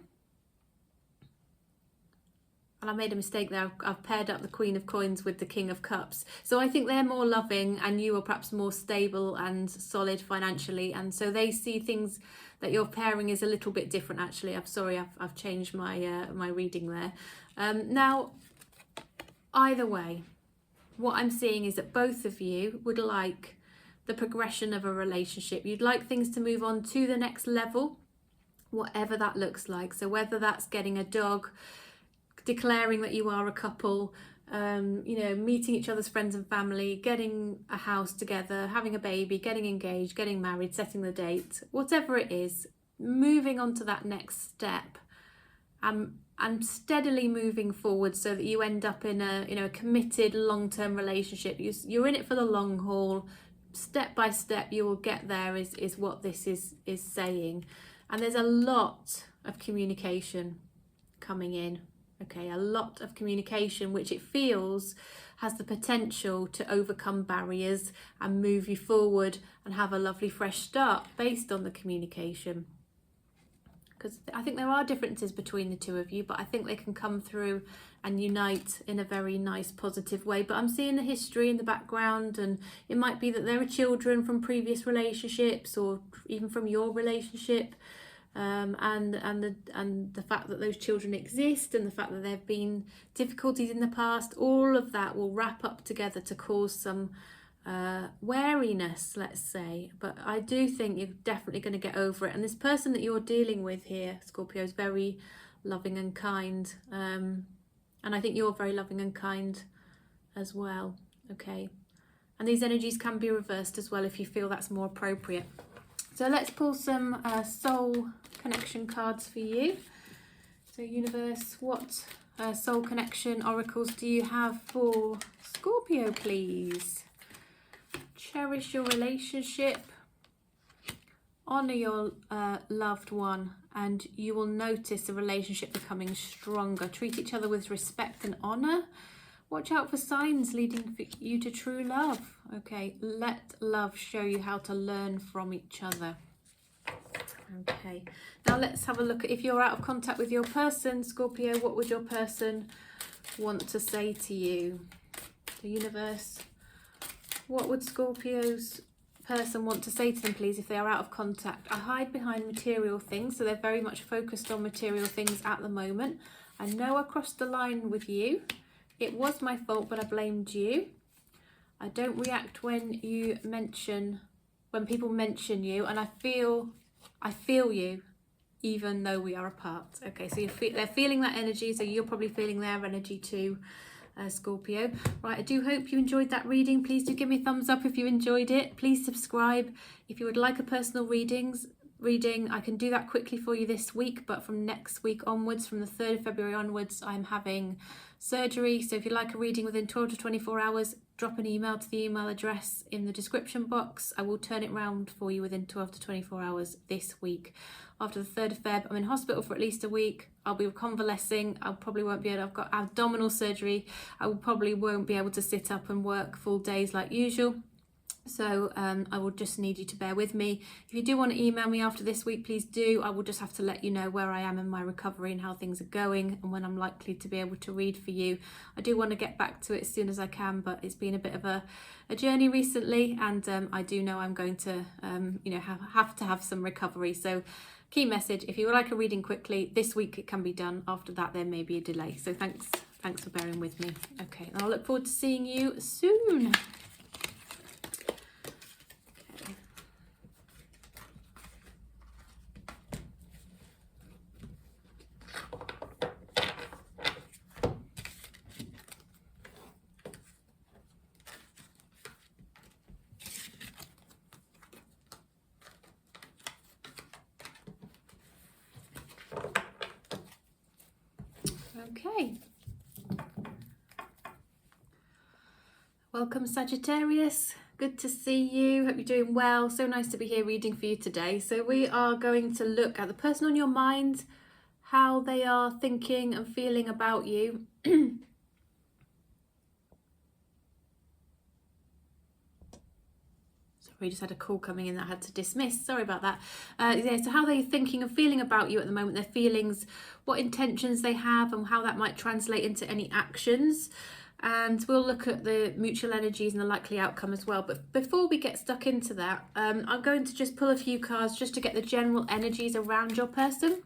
S1: and I made a mistake there, I've paired up the Queen of Coins with the King of Cups. So I think they're more loving and you are perhaps more stable and solid financially, and so they see things that your pairing is a little bit different actually. I'm sorry, I've changed my my reading there. Now, either way, what I'm seeing is that both of you would like the progression of a relationship. You'd like things to move on to the next level, whatever that looks like. So whether that's getting a dog, declaring that you are a couple, you know, meeting each other's friends and family, getting a house together, having a baby, getting engaged, getting married, setting the date, whatever it is, moving on to that next step, and steadily moving forward so that you end up in a, you know, a committed long-term relationship. You're in it for the long haul. Step by step you will get there is what this is saying. And there's a lot of communication coming in. Okay, a lot of communication, which it feels has the potential to overcome barriers and move you forward and have a lovely fresh start based on the communication. Because I think there are differences between the two of you, but I think they can come through and unite in a very nice, positive way. But I'm seeing the history in the background, and it might be that there are children from previous relationships or even from your relationship. And the fact that those children exist and the fact that there have been difficulties in the past, all of that will wrap up together to cause some wariness, let's say. But I do think you're definitely going to get over it. And this person that you're dealing with here, Scorpio, is very loving and kind. And I think you're very loving and kind as well. Okay. And these energies can be reversed as well if you feel that's more appropriate. So let's pull some soul connection cards for you. So universe, what soul connection oracles do you have for Scorpio, please? Cherish your relationship, honor your loved one, and you will notice the relationship becoming stronger. Treat each other with respect and honor. Watch out for signs leading you to true love. Okay, let love show you how to learn from each other. Okay, now let's have a look at, if you're out of contact with your person, Scorpio, what would your person want to say to you? The universe, what would Scorpio's person want to say to them, please, if they are out of contact? I hide behind material things, so they're very much focused on material things at the moment. I know I crossed the line with you. It was my fault, but I blamed you. I don't react when people mention you, and I feel you, even though we are apart. Okay, so they're feeling that energy, so you're probably feeling their energy too, Scorpio. Right, I do hope you enjoyed that reading. Please do give me a thumbs up if you enjoyed it. Please subscribe. If you would like a personal reading, I can do that quickly for you this week, but from next week onwards, from the 3rd of February onwards, I'm having surgery. So if you'd like a reading within 12 to 24 hours, drop an email to the email address in the description box. I will turn it round for you within 12 to 24 hours this week. After the 3rd of Feb, I'm in hospital for at least a week. I'll be convalescing. I probably won't be able to, I've got abdominal surgery. I probably won't be able to sit up and work full days like usual. So I will just need you to bear with me. If you do want to email me after this week, please do. I will just have to let you know where I am in my recovery and how things are going and when I'm likely to be able to read for you. I do want to get back to it as soon as I can, but it's been a bit of a journey recently, and I do know I'm going to have to have some recovery. So key message, if you would like a reading quickly, this week it can be done. After that, there may be a delay. So thanks for bearing with me. Okay, and I'll look forward to seeing you soon. Okay. Welcome, Sagittarius. Good to see you. Hope you're doing well. So nice to be here reading for you today. So we are going to look at the person on your mind, how they are thinking and feeling about you. We just had a call coming in that I had to dismiss. Sorry about that. Yeah, so how they're thinking and feeling about you at the moment, their feelings, what intentions they have, and how that might translate into any actions. And we'll look at the mutual energies and the likely outcome as well. But before we get stuck into that, I'm going to just pull a few cards just to get the general energies around your person.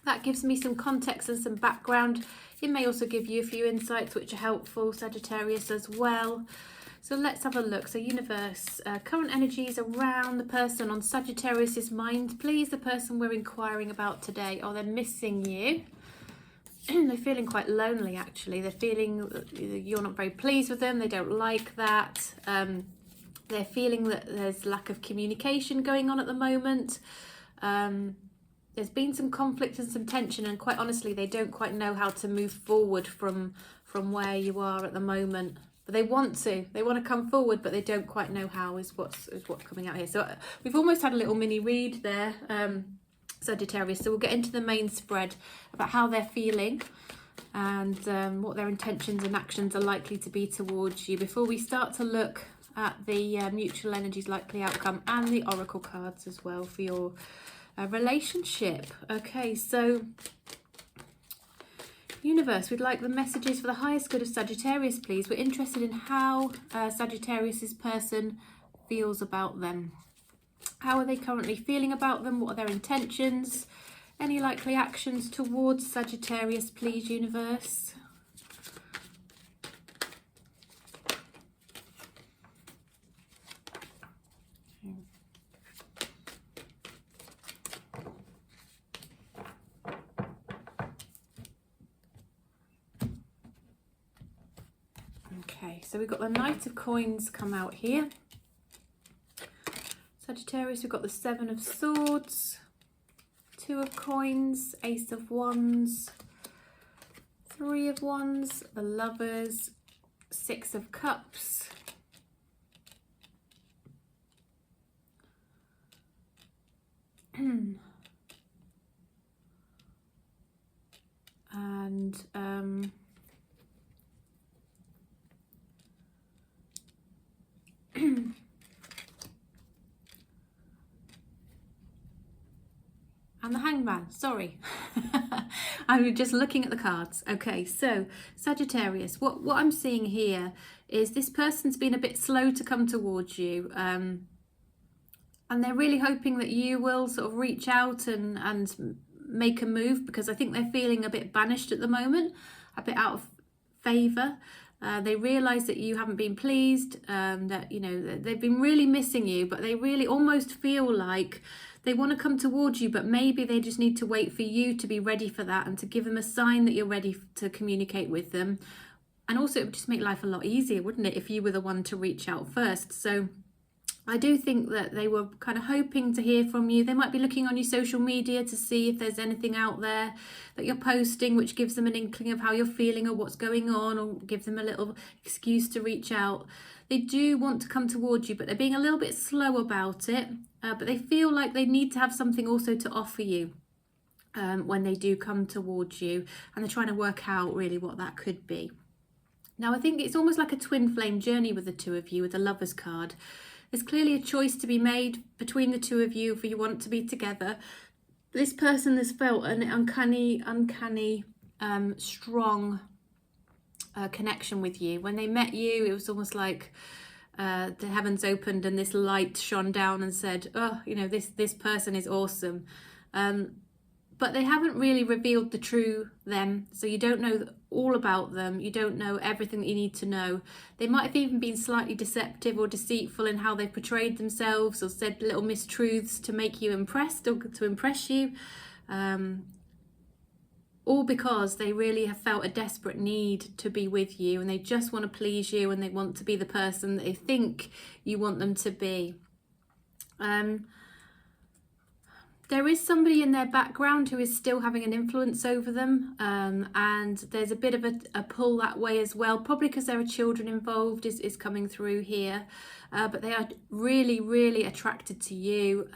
S1: That gives me some context and some background. It may also give you a few insights which are helpful, Sagittarius, as well. So let's have a look. So universe, current energies around the person on Sagittarius's mind, please, the person we're inquiring about today. Oh, they're missing you. They're feeling quite lonely, actually. They're feeling you're not very pleased with them. They don't like that. They're feeling that there's lack of communication going on at the moment. There's been some conflict and some tension, and quite honestly, they don't quite know how to move forward from where you are at the moment. But they want to come forward, but they don't quite know how, is what's coming out here. So we've almost had a little mini read there, Sagittarius. So we'll get into the main spread about how they're feeling and what their intentions and actions are likely to be towards you before we start to look at the mutual energies, likely outcome, and the oracle cards as well for your relationship. Okay, so universe, we'd like the messages for the highest good of Sagittarius, please. We're interested in how Sagittarius's person feels about them. How are they currently feeling about them? What are their intentions? Any likely actions towards Sagittarius, please, universe? Okay, so we've got the Knight of Coins come out here. Sagittarius, we've got the Seven of Swords, Two of Coins, Ace of Wands, Three of Wands, the Lovers, Six of Cups, and and the Hangman, sorry. I'm just looking at the cards. Okay, so Sagittarius, what I'm seeing here is this person's been a bit slow to come towards you. And they're really hoping that you will sort of reach out and make a move, because I think they're feeling a bit banished at the moment, a bit out of favour. They realise that you haven't been pleased, that, you know, they've been really missing you, but they really almost feel like they want to come towards you, but maybe they just need to wait for you to be ready for that and to give them a sign that you're ready to communicate with them. And also, it would just make life a lot easier, wouldn't it, if you were the one to reach out first? So I do think that they were kind of hoping to hear from you. They might be looking on your social media to see if there's anything out there that you're posting which gives them an inkling of how you're feeling or what's going on, or give them a little excuse to reach out. They do want to come towards you, but they're being a little bit slow about it. But they feel like they need to have something also to offer you when they do come towards you. And they're trying to work out really what that could be. Now, I think it's almost like a twin flame journey with the two of you with the Lovers card. There's clearly a choice to be made between the two of you if you want to be together. This person has felt an uncanny, strong connection with you. When they met you, it was almost like the heavens opened and this light shone down and said, oh, you know, this person is awesome. But they haven't really revealed the true them, so you don't know all about them. You don't know everything that you need to know. They might have even been slightly deceptive or deceitful in how they portrayed themselves, or said little mistruths to make you impressed or to impress you. All because they really have felt a desperate need to be with you, and they just want to please you, and they want to be the person that they think you want them to be. There is somebody in their background who is still having an influence over them, and there's a bit of a pull that way as well, probably because there are children involved is coming through here, but they are really, really attracted to you.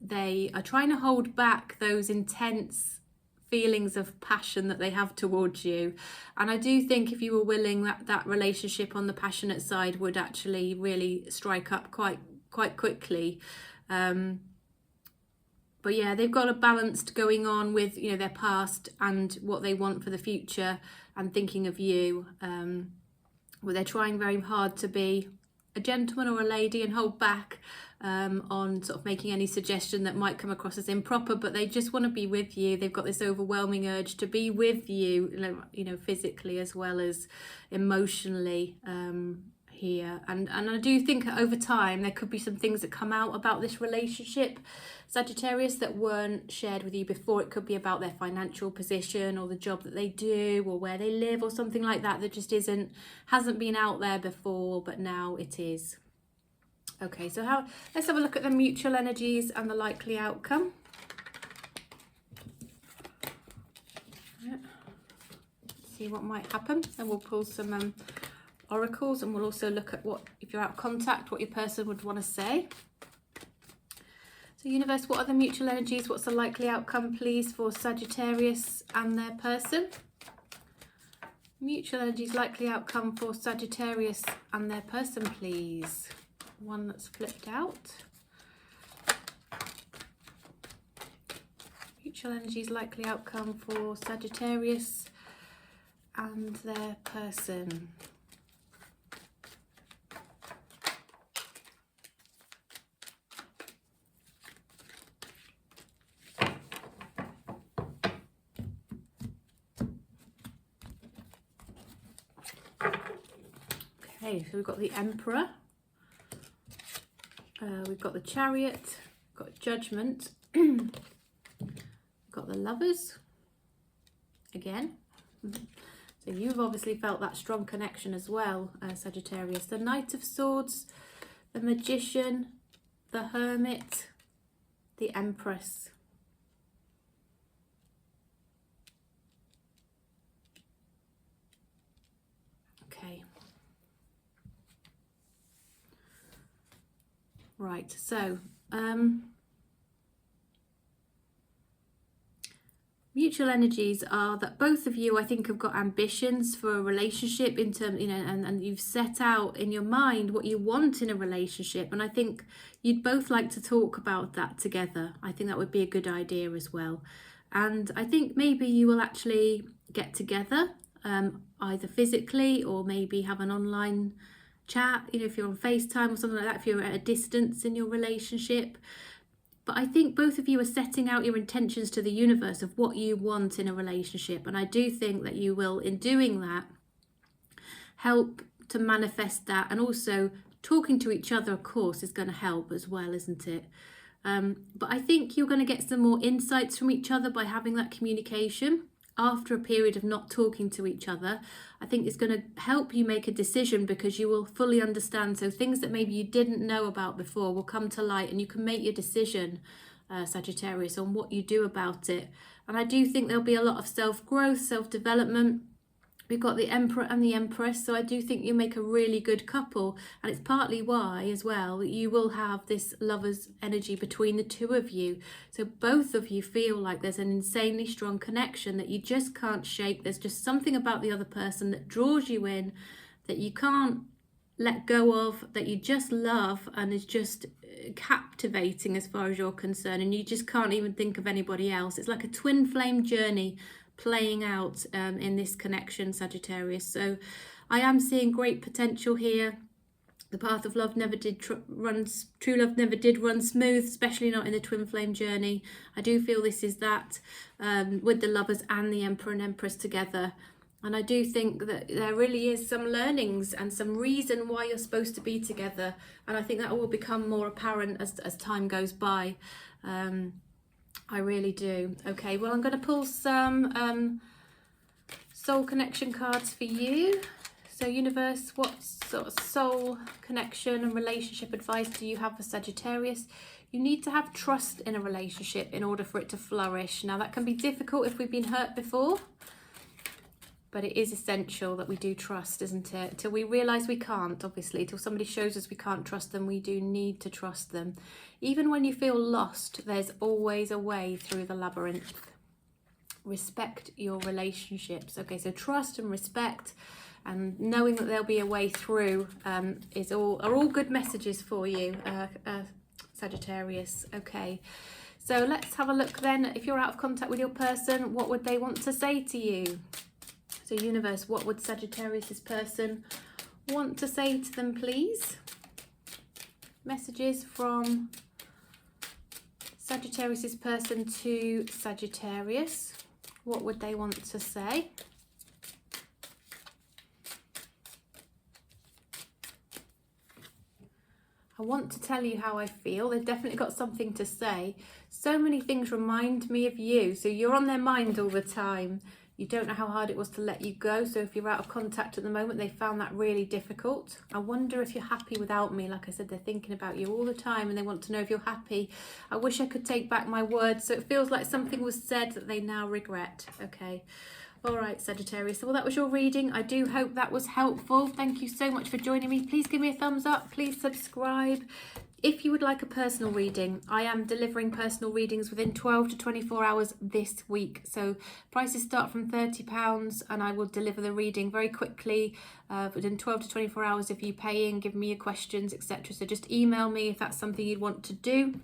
S1: They are trying to hold back those intense feelings of passion that they have towards you, and I do think if you were willing, that relationship on the passionate side would actually really strike up quite quite quickly. But yeah, they've got a balance going on with, you know, their past and what they want for the future and thinking of you. Well, they're trying very hard to be a gentleman or a lady and hold back on sort of making any suggestion that might come across as improper, but they just want to be with you. They've got this overwhelming urge to be with you, you know, physically as well as emotionally here. And I do think over time there could be some things that come out about this relationship, Sagittarius, that weren't shared with you before. It could be about their financial position or the job that they do or where they live or something like that that just hasn't been out there before, but now it is. Okay, so let's have a look at the mutual energies and the likely outcome. See what might happen, and we'll pull some oracles, and we'll also look at what, if you're out of contact, what your person would want to say. So universe, what are the mutual energies? What's the likely outcome, please, for Sagittarius and their person? Mutual energies, likely outcome for Sagittarius and their person, please. One that's flipped out. Mutual energies, likely outcome for Sagittarius and their person. Okay, so we've got the Emperor, we've got the Chariot, we've got Judgment, we've got the Lovers again. So you've obviously felt that strong connection as well, Sagittarius. The Knight of Swords, the Magician, the Hermit, the Empress. Okay. Right, so mutual energies are that both of you, I think, have got ambitions for a relationship in terms, you know, and you've set out in your mind what you want in a relationship, and I think you'd both like to talk about that together. I think that would be a good idea as well. And I think maybe you will actually get together, either physically or maybe have an online chat, you know, if you're on FaceTime or something like that, if you're at a distance in your relationship. But I think both of you are setting out your intentions to the universe of what you want in a relationship. And I do think that you will, in doing that, help to manifest that. And also talking to each other, of course, is going to help as well, isn't it? But I think you're going to get some more insights from each other by having that communication. After a period of not talking to each other, I think it's going to help you make a decision, because you will fully understand. So things that maybe you didn't know about before will come to light, and you can make your decision, Sagittarius, on what you do about it. And I do think there'll be a lot of self-growth, self-development. We've got the Emperor and the Empress, so I do think you make a really good couple, and it's partly why as well that you will have this lover's energy between the two of you. So both of you feel like there's an insanely strong connection that you just can't shake. There's just something about the other person that draws you in, that you can't let go of, that you just love, and is just captivating as far as you're concerned, and you just can't even think of anybody else. It's like a twin flame journey playing out in this connection, Sagittarius. So I am seeing great potential here. The path of love never did true love never did run smooth, especially not in the twin flame journey. I do feel this is that, with the Lovers and the Emperor and Empress together. And I do think that there really is some learnings and some reason why you're supposed to be together. And I think that will become more apparent as time goes by. I really do. Okay, well, I'm going to pull some soul connection cards for you. So universe, what sort of soul connection and relationship advice do you have for Sagittarius? You need to have trust in a relationship in order for it to flourish. Now, that can be difficult if we've been hurt before, but it is essential that we do trust, isn't it? Till we realise we can't, obviously, till somebody shows us we can't trust them, we do need to trust them. Even when you feel lost, there's always a way through the labyrinth. Respect your relationships. Okay, so trust and respect and knowing that there'll be a way through are all good messages for you, Sagittarius. Okay, so let's have a look then. If you're out of contact with your person, what would they want to say to you? So universe, what would Sagittarius's person want to say to them, please? Messages from Sagittarius's person to Sagittarius. What would they want to say? I want to tell you how I feel. They've definitely got something to say. So many things remind me of you. So you're on their mind all the time. You don't know how hard it was to let you go. So if you're out of contact at the moment, they found that really difficult. I wonder if you're happy without me. Like I said, they're thinking about you all the time and they want to know if you're happy. I wish I could take back my words. So it feels like something was said that they now regret. Okay. All right, Sagittarius. Well, that was your reading. I do hope that was helpful. Thank you so much for joining me. Please give me a thumbs up. Please subscribe. If you would like a personal reading, I am delivering personal readings within 12 to 24 hours this week. So prices start from £30 and I will deliver the reading very quickly within 12 to 24 hours if you pay in, give me your questions, etc. So just email me if that's something you'd want to do.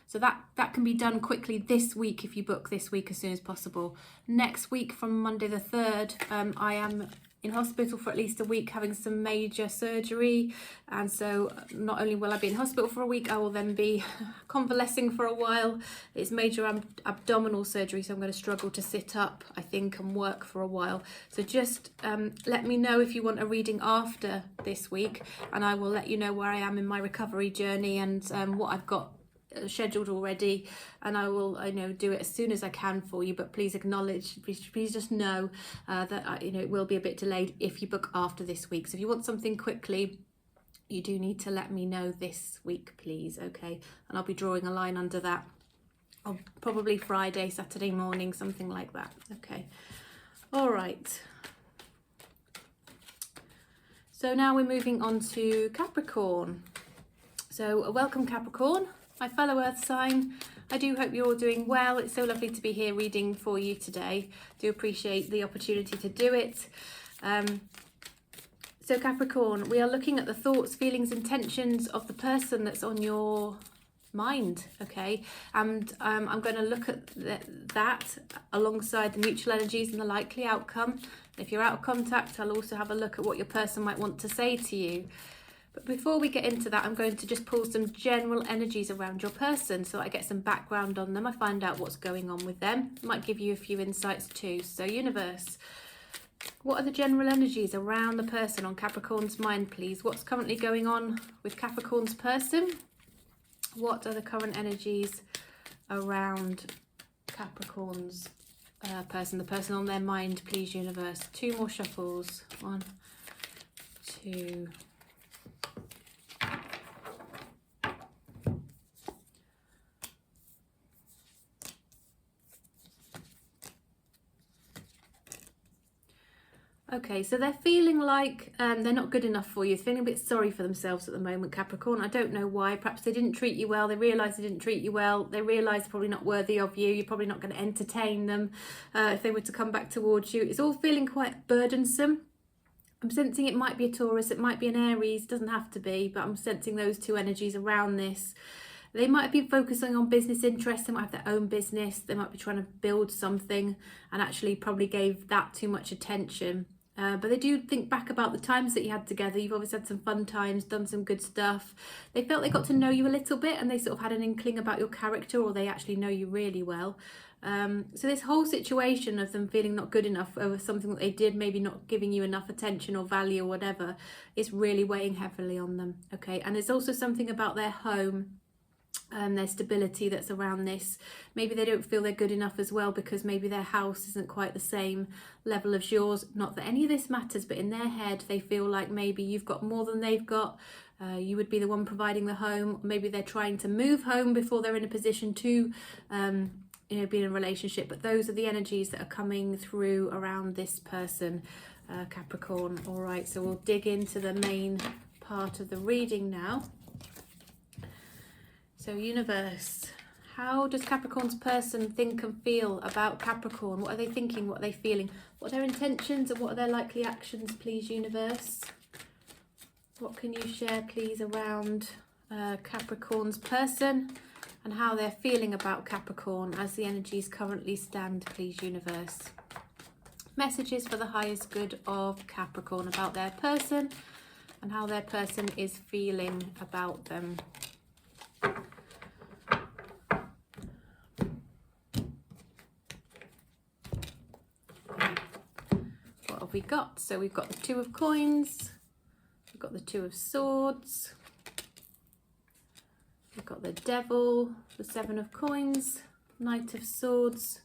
S1: So that can be done quickly this week if you book this week as soon as possible. Next week from Monday the 3rd, I am in hospital for at least a week having some major surgery. And so not only will I be in hospital for a week, I will then be convalescing for a while. It's major abdominal surgery, so I'm going to struggle to sit up, I think, and work for a while. So just let me know if you want a reading after this week, and I will let you know where I am in my recovery journey and what I've got scheduled already, and I will do it as soon as I can for you. But please acknowledge, please just know that it will be a bit delayed if you book after this week. So if you want something quickly, you do need to let me know this week, please. Okay, and I'll be drawing a line under that on probably Friday, Saturday morning, something like that. Okay, all right. So now we're moving on to Capricorn. So welcome, Capricorn, my fellow earth sign. I do hope you're all doing well. It's so lovely to be here reading for you today. Do appreciate the opportunity to do it. So Capricorn, we are looking at the thoughts, feelings, intentions of the person that's on your mind, okay? And I'm going to look at that alongside the mutual energies and the likely outcome. If you're out of contact, I'll also have a look at what your person might want to say to you. But before we get into that, I'm going to just pull some general energies around your person so I get some background on them. I find out what's going on with them. Might give you a few insights too. So universe, what are the general energies around the person on Capricorn's mind, please? What's currently going on with Capricorn's person? What are the current energies around Capricorn's person, the person on their mind, please, universe? 2 more shuffles. 1, 2. Okay, so they're feeling like they're not good enough for you. They're feeling a bit sorry for themselves at the moment, Capricorn. I don't know why. Perhaps they didn't treat you well. They realise they didn't treat you well. They realise they're probably not worthy of you. You're probably not going to entertain them if they were to come back towards you. It's all feeling quite burdensome. I'm sensing it might be a Taurus. It might be an Aries. It doesn't have to be, but I'm sensing those 2 energies around this. They might be focusing on business interests. They might have their own business. They might be trying to build something and actually probably gave that too much attention. But they do think back about the times that you had together. You've obviously had some fun times, done some good stuff. They felt they got to know you a little bit and they sort of had an inkling about your character, or they actually know you really well. So this whole situation of them feeling not good enough over something that they did, maybe not giving you enough attention or value or whatever, is really weighing heavily on them. Okay, and there's also something about their home, their stability that's around this. Maybe they don't feel they're good enough as well because maybe their house isn't quite the same level as yours. Not that any of this matters, but in their head they feel like maybe you've got more than they've got. You would be the one providing the home. Maybe they're trying to move home before they're in a position to be in a relationship. But those are the energies that are coming through around this person, Capricorn. All right, so we'll dig into the main part of the reading now. So universe, How does Capricorn's person think and feel about Capricorn? What are they thinking? What are they feeling? What are their intentions and what are their likely actions, please, universe? What can you share, please, around Capricorn's person and how they're feeling about Capricorn as the energies currently stand, please, universe? Messages for the highest good of Capricorn about their person and how their person is feeling about them. What have we got? So we've got the Two of Coins, we've got the Two of Swords, we've got the Devil, the Seven of Coins, Knight of Swords,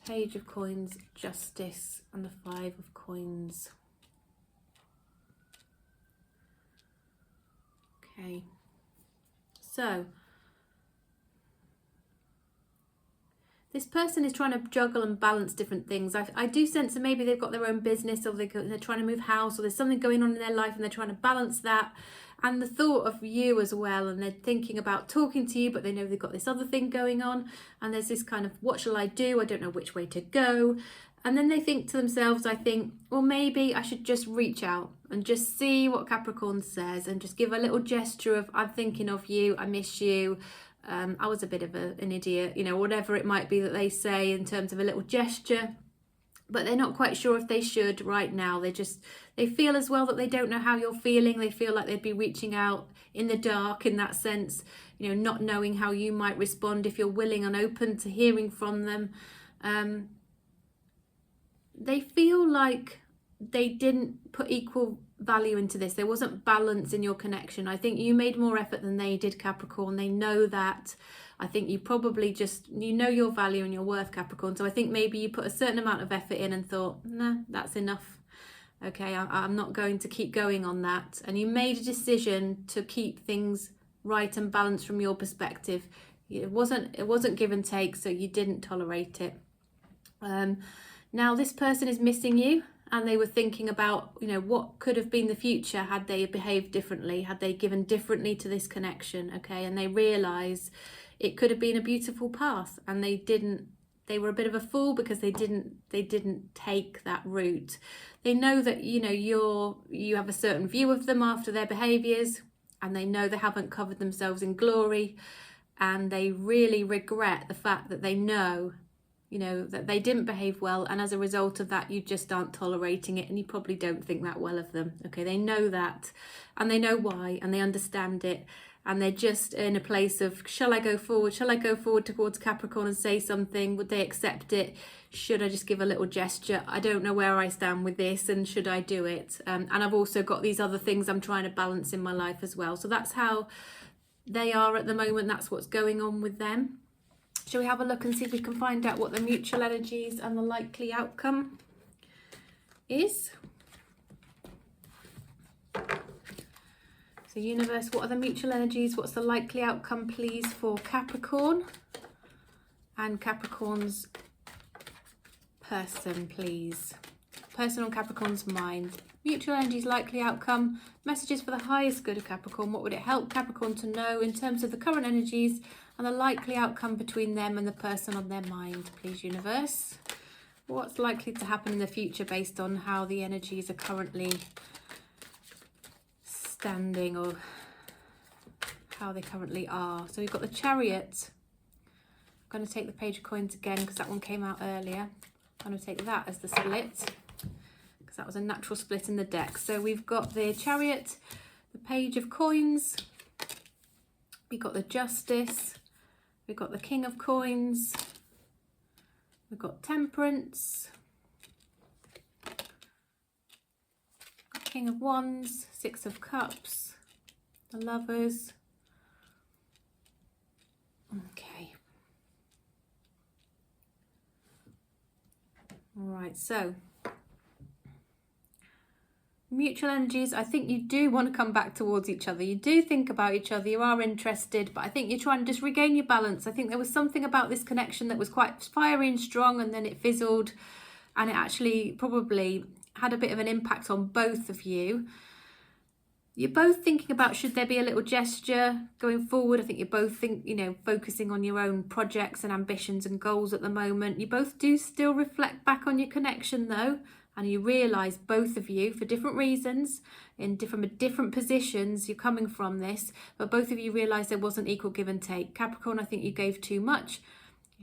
S1: Page of Coins, Justice, and the Five of Coins. Okay, so this person is trying to juggle and balance different things. I do sense that maybe they've got their own business, or they're trying to move house, or there's something going on in their life and they're trying to balance that. And the thought of you as well, and they're thinking about talking to you, but they know they've got this other thing going on. And there's this kind of, what shall I do? I don't know which way to go. And then they think to themselves, I think, well, maybe I should just reach out and just see what Capricorn says and just give a little gesture of, I'm thinking of you, I miss you. I was a bit of an idiot, you know, whatever it might be that they say in terms of a little gesture. But they're not quite sure if they should right now. They feel as well that they don't know how you're feeling. They feel like they'd be reaching out in the dark in that sense, you know, not knowing how you might respond if you're willing and open to hearing from them. They feel like they didn't put equal value into this. There wasn't balance in your connection. I think you made more effort than they did, Capricorn. They know that. I think you probably just, you know your value and your worth, Capricorn. So I think maybe you put a certain amount of effort in and thought, nah, that's enough. Okay, I'm not going to keep going on that. And you made a decision to keep things right and balanced from your perspective. It wasn't give and take, so you didn't tolerate it. Now this person is missing you, and they were thinking about, you know, what could have been the future had they behaved differently, had they given differently to this connection, okay? And they realise it could have been a beautiful path, and they didn't. They were a bit of a fool because they didn't take that route. They know that, you know, you have a certain view of them after their behaviours, and they know they haven't covered themselves in glory, and they really regret the fact that they know, you know, that they didn't behave well, and as a result of that you just aren't tolerating it, and you probably don't think that well of them. Okay, they know that, and they know why, and they understand it, and they're just in a place of, shall I go forward? Shall I go forward towards Capricorn and say something? Would they accept it? Should I just give a little gesture? I don't know where I stand with this, and should I do it? And I've also got these other things I'm trying to balance in my life as well. So that's how they are at the moment. That's what's going on with them. Shall we have a look and see if we can find out what the mutual energies and the likely outcome is? So universe, what are the mutual energies? What's the likely outcome, please, for Capricorn and Capricorn's person, please? Person on Capricorn's mind. Mutual energies, likely outcome. Messages for the highest good of Capricorn. What would it help Capricorn to know in terms of the current energies and the likely outcome between them and the person on their mind, please, universe? What's likely to happen in the future based on how the energies are currently standing, or how they currently are? So we've got the Chariot. I'm going to take the Page of Coins again because that one came out earlier. I'm going to take that as the split because that was a natural split in the deck. So we've got the Chariot, the Page of Coins, we've got the Justice, we've got the King of Coins, we've got Temperance, King of Wands, Six of Cups, the Lovers. Okay. All right, so mutual energies. I think you do want to come back towards each other. You do think about each other. You are interested, but I think you're trying to just regain your balance. I think there was something about this connection that was quite fiery and strong, and then it fizzled, and it actually probably had a bit of an impact on both of you. You're both thinking about, should there be a little gesture going forward? I think you're both focusing on your own projects and ambitions and goals at the moment. You both do still reflect back on your connection though, and you realise, both of you, for different reasons, from different positions, you're coming from this, but both of you realise there wasn't equal give and take. Capricorn, I think you gave too much.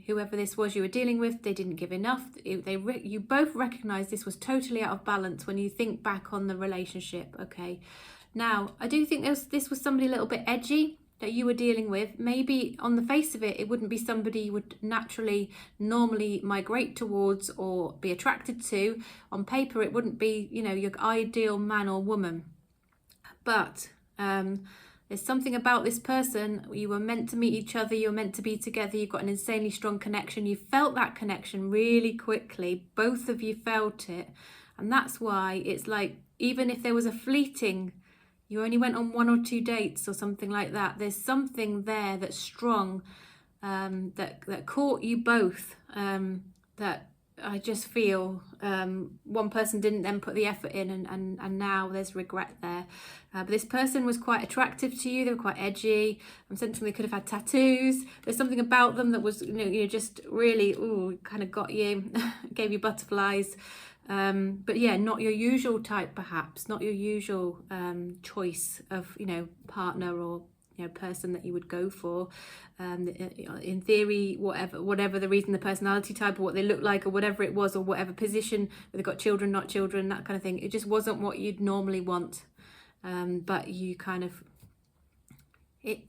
S1: Whoever this was you were dealing with, they didn't give enough. You both recognise this was totally out of balance when you think back on the relationship, okay? Now, I do think this was somebody a little bit edgy that you were dealing with. Maybe on the face of it, it wouldn't be somebody you would normally migrate towards or be attracted to. On paper, it wouldn't be, your ideal man or woman. But there's something about this person. You were meant to meet each other. You were meant to be together. You've got an insanely strong connection. You felt that connection really quickly. Both of you felt it. And that's why it's like, even if there was a fleeting, you only went on 1 or 2 dates or something like that, there's something there that's strong, that caught you both, that I just feel one person didn't then put the effort in, and now there's regret there. But this person was quite attractive to you. They were quite edgy. I'm sensing they could have had tattoos. There's something about them that was, just really, kind of got you, gave you butterflies. But yeah, not your usual type, perhaps not your usual choice of partner or person that you would go for. In theory, whatever the reason, the personality type or what they look like or whatever it was, or whatever position, whether they've got children, not children, that kind of thing, it just wasn't what you'd normally want. But you kind of,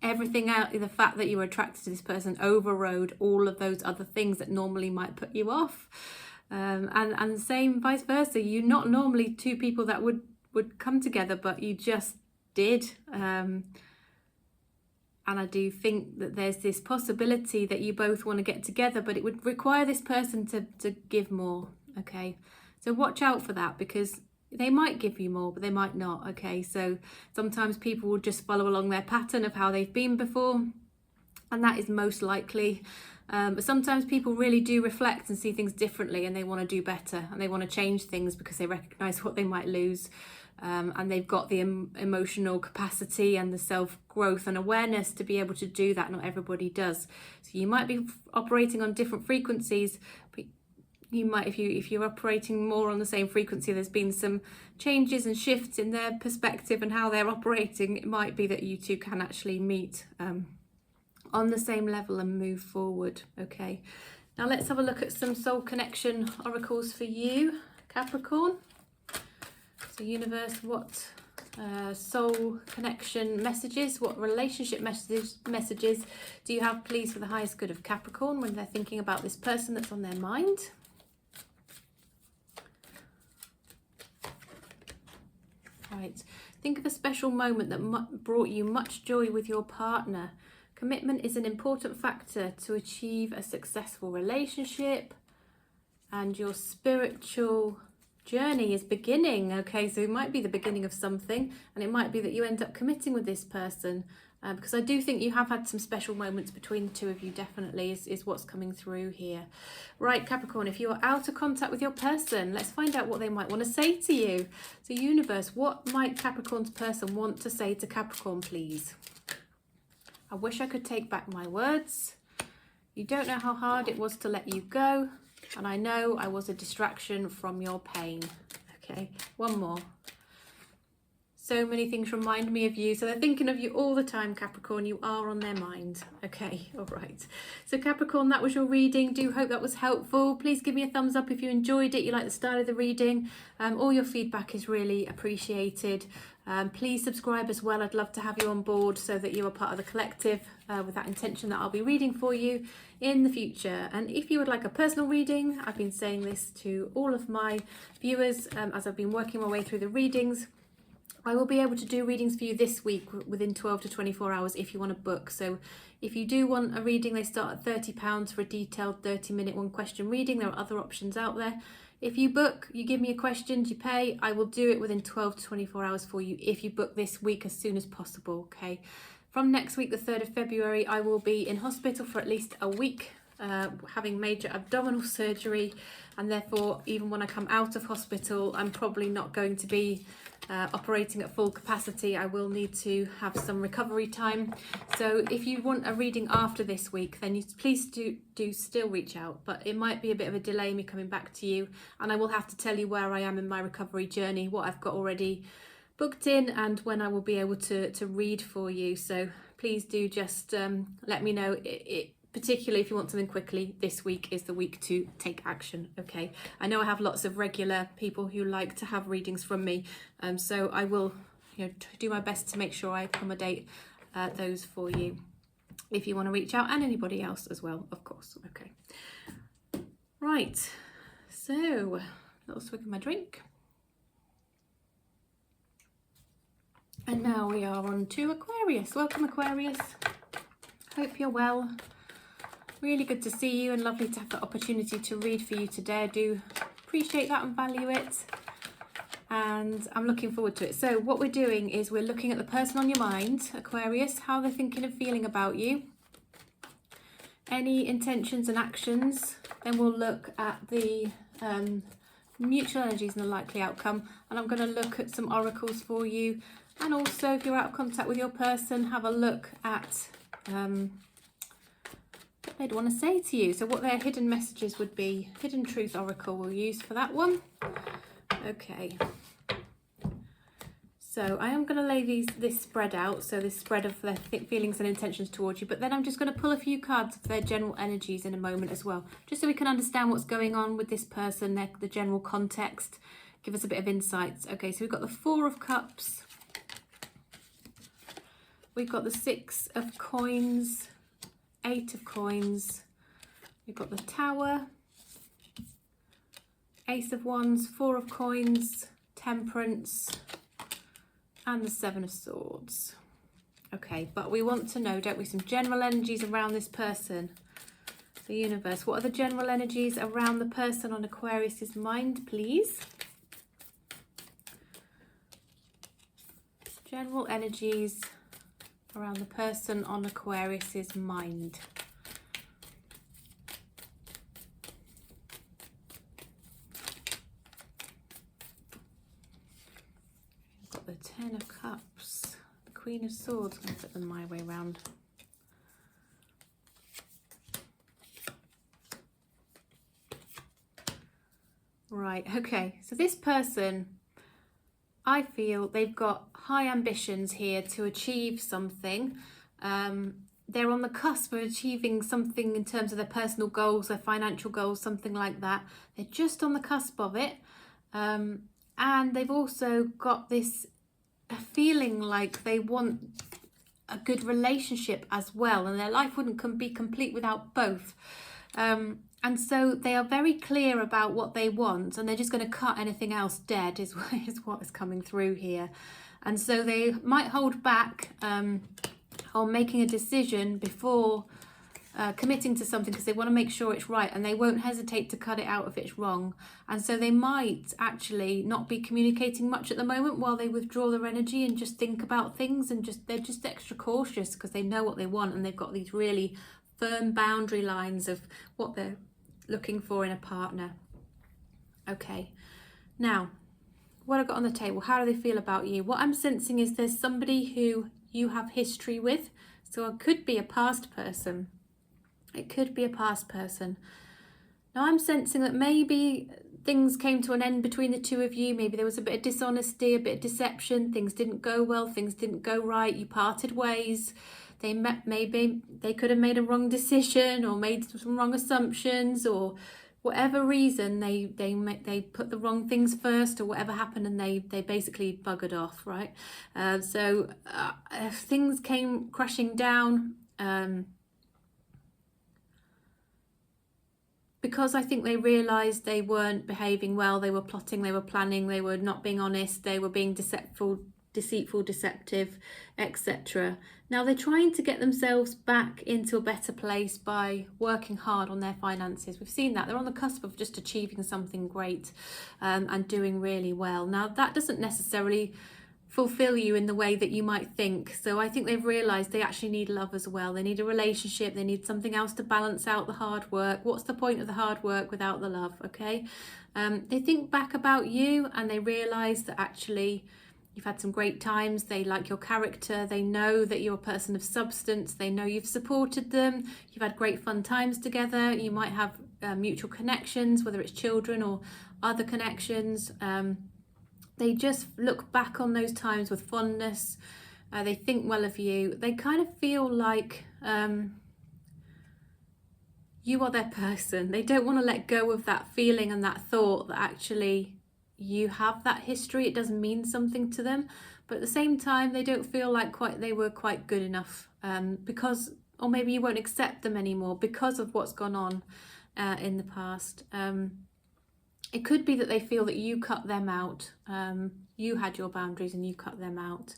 S1: everything out, the fact that you were attracted to this person overrode all of those other things that normally might put you off. And same vice versa. You're not normally two people that would come together, but you just did. And I do think that there's this possibility that you both want to get together, but it would require this person to give more, okay? So watch out for that, because they might give you more, but they might not, okay? So sometimes people will just follow along their pattern of how they've been before, and that is most likely. But sometimes people really do reflect and see things differently, and they want to do better, and they want to change things because they recognise what they might lose. And they've got the emotional capacity and the self-growth and awareness to be able to do that. Not everybody does. So you might be operating on different frequencies, but you might, if you're operating more on the same frequency, there's been some changes and shifts in their perspective and how they're operating. It might be that you two can actually meet on the same level and move forward, okay? Now let's have a look at some soul connection oracles for you, Capricorn. So universe, what soul connection messages, what relationship messages do you have, please, for the highest good of Capricorn when they're thinking about this person that's on their mind? Right, think of a special moment that brought you much joy with your partner. Commitment is an important factor to achieve a successful relationship, and your spiritual journey is beginning, okay? So it might be the beginning of something, and it might be that you end up committing with this person, because I do think you have had some special moments between the two of you, definitely, is what's coming through here. Right, Capricorn, if you are out of contact with your person, let's find out what they might want to say to you. So universe, what might Capricorn's person want to say to Capricorn, please? I wish I could take back my words. You don't know how hard it was to let you go, and I know I was a distraction from your pain. Okay, one more. So many things remind me of you. So they're thinking of you all the time, Capricorn. You are on their mind. Okay, all right. So Capricorn, that was your reading. Do hope that was helpful. Please give me a thumbs up if you enjoyed it, you like the style of the reading. All your feedback is really appreciated. Please subscribe as well. I'd love to have you on board so that you are part of the collective with that intention that I'll be reading for you in the future. And if you would like a personal reading, I've been saying this to all of my viewers as I've been working my way through the readings. I will be able to do readings for you this week within 12 to 24 hours if you want to book. So if you do want a reading, they start at £30 for a detailed 30-minute one-question reading. There are other options out there. If you book, you give me a question, you pay, I will do it within 12 to 24 hours for you if you book this week as soon as possible, okay? From next week, the 3rd of February, I will be in hospital for at least a week. having major abdominal surgery, and therefore even when I come out of hospital I'm probably not going to be operating at full capacity. I will need to have some recovery time. So if you want a reading after this week, then you please do still reach out, but it might be a bit of a delay me coming back to you, and I will have to tell you where I am in my recovery journey, what I've got already booked in, and when I will be able to read for you. So please do just let me know. Particularly if you want something quickly, this week is the week to take action. Okay, I know I have lots of regular people who like to have readings from me, so I will, do my best to make sure I accommodate those for you if you want to reach out, and anybody else as well, of course. Okay, right, so a little swig of my drink, and now we are on to Aquarius. Welcome, Aquarius. Hope you're well. Really good to see you, and lovely to have the opportunity to read for you today. I do appreciate that and value it, and I'm looking forward to it. So what we're doing is we're looking at the person on your mind, Aquarius, how they're thinking and feeling about you, any intentions and actions. Then we'll look at the mutual energies and the likely outcome, and I'm going to look at some oracles for you, and also if you're out of contact with your person, have a look at what they'd want to say to you. So what their hidden messages would be. Hidden truth oracle we'll use for that one. Okay, so I am going to lay this spread out, so this spread of their feelings and intentions towards you, but then I'm just going to pull a few cards of their general energies in a moment as well, just so we can understand what's going on with this person, the general context, give us a bit of insights. Okay, so we've got the Four of Cups, we've got the Six of Coins, Eight of Coins, we've got the Tower, Ace of Wands, Four of Coins, Temperance, and the Seven of Swords. Okay, but we want to know, don't we, some general energies around this person, the universe. What are the general energies around the person on Aquarius's mind, please? General energies around the person on Aquarius's mind. We've got the Ten of Cups, the Queen of Swords. I'm going to put them my way around. Right, okay, so this person, I feel they've got high ambitions here to achieve something. They're on the cusp of achieving something in terms of their personal goals, their financial goals, something like that. They're just on the cusp of it. And they've also got this feeling like they want a good relationship as well, and their life wouldn't be complete without both. And so they are very clear about what they want, and they're just going to cut anything else dead is what is coming through here. And so they might hold back on making a decision before committing to something, because they want to make sure it's right, and they won't hesitate to cut it out if it's wrong. And so they might actually not be communicating much at the moment while they withdraw their energy and just think about things, and they're just extra cautious because they know what they want, and they've got these really firm boundary lines of what they're looking for in a partner. Okay, now what I've got on the table, how do they feel about you? What I'm sensing is there's somebody who you have history with, so it could be a past person. It could be a past person. Now I'm sensing that maybe things came to an end between the two of you. Maybe there was a bit of dishonesty, a bit of deception, things didn't go well, things didn't go right, you parted ways. They met, maybe they could have made a wrong decision or made some wrong assumptions, or whatever reason they put the wrong things first, or whatever happened, and they basically buggered off, right? So things came crashing down because I think they realised they weren't behaving well. They were plotting, they were planning, they were not being honest, they were being deceitful, deceptive, etc. Now they're trying to get themselves back into a better place by working hard on their finances. We've seen that they're on the cusp of just achieving something great and doing really well. Now that doesn't necessarily fulfill you in the way that you might think. So I think they've realized they actually need love as well. They need a relationship. They need something else to balance out the hard work. What's the point of the hard work without the love? Okay. They think back about you and they realize that actually you've had some great times. They like your character. They know that you're a person of substance. They know you've supported them. You've had great fun times together. You might have mutual connections, whether it's children or other connections. They just look back on those times with fondness. They think well of you. They kind of feel like you are their person. They don't want to let go of that feeling and that thought that actually you have that history. It does mean something to them, but at the same time they don't feel like they were quite good enough, because, or maybe you won't accept them anymore because of what's gone on in the past. It could be that they feel that you cut them out. You had your boundaries and you cut them out,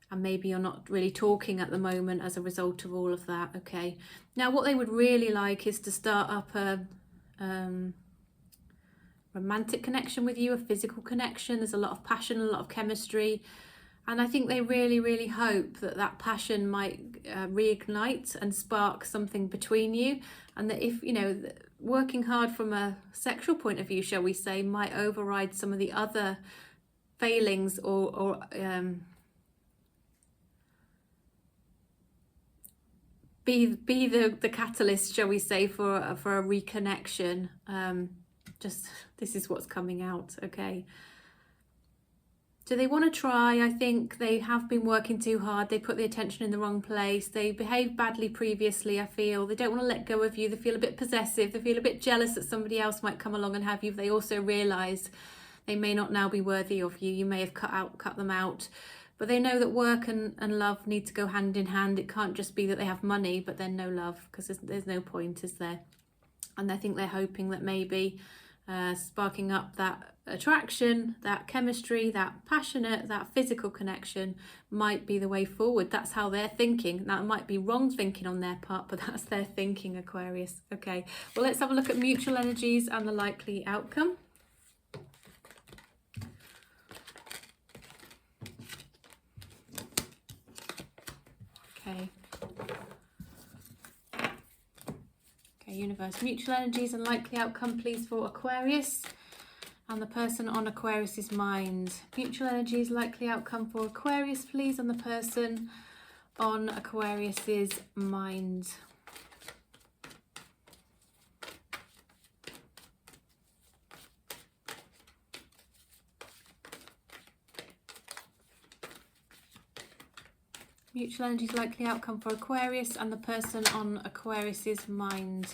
S1: and maybe you're not really talking at the moment as a result of all of that. Okay, now what they would really like is to start up a romantic connection with you, a physical connection. There's a lot of passion, a lot of chemistry, and I think they really, really hope that that passion might reignite and spark something between you, and that if, you know, working hard from a sexual point of view, shall we say, might override some of the other failings or be the catalyst, shall we say, for a reconnection. Just, this is what's coming out. Okay, so they want to try. I think they have been working too hard. They put the attention in the wrong place. They behaved badly previously, I feel. They don't want to let go of you. They feel a bit possessive. They feel a bit jealous that somebody else might come along and have you. They also realise they may not now be worthy of you. You may have cut them out. But they know that work and love need to go hand in hand. It can't just be that they have money but then no love, because there's no point, is there? And I think they're hoping that maybe sparking up that attraction, that chemistry, that passionate, that physical connection might be the way forward. That's how they're thinking. That might be wrong thinking on their part, but that's their thinking, Aquarius. Okay, well, let's have a look at mutual energies and the likely outcome. Okay. Universe, mutual energies and likely outcome, please, for Aquarius and the person on Aquarius's mind. Mutual energies, likely outcome for Aquarius, please, and the person on Aquarius's mind. Mutual energies, likely outcome for Aquarius and the person on Aquarius's mind.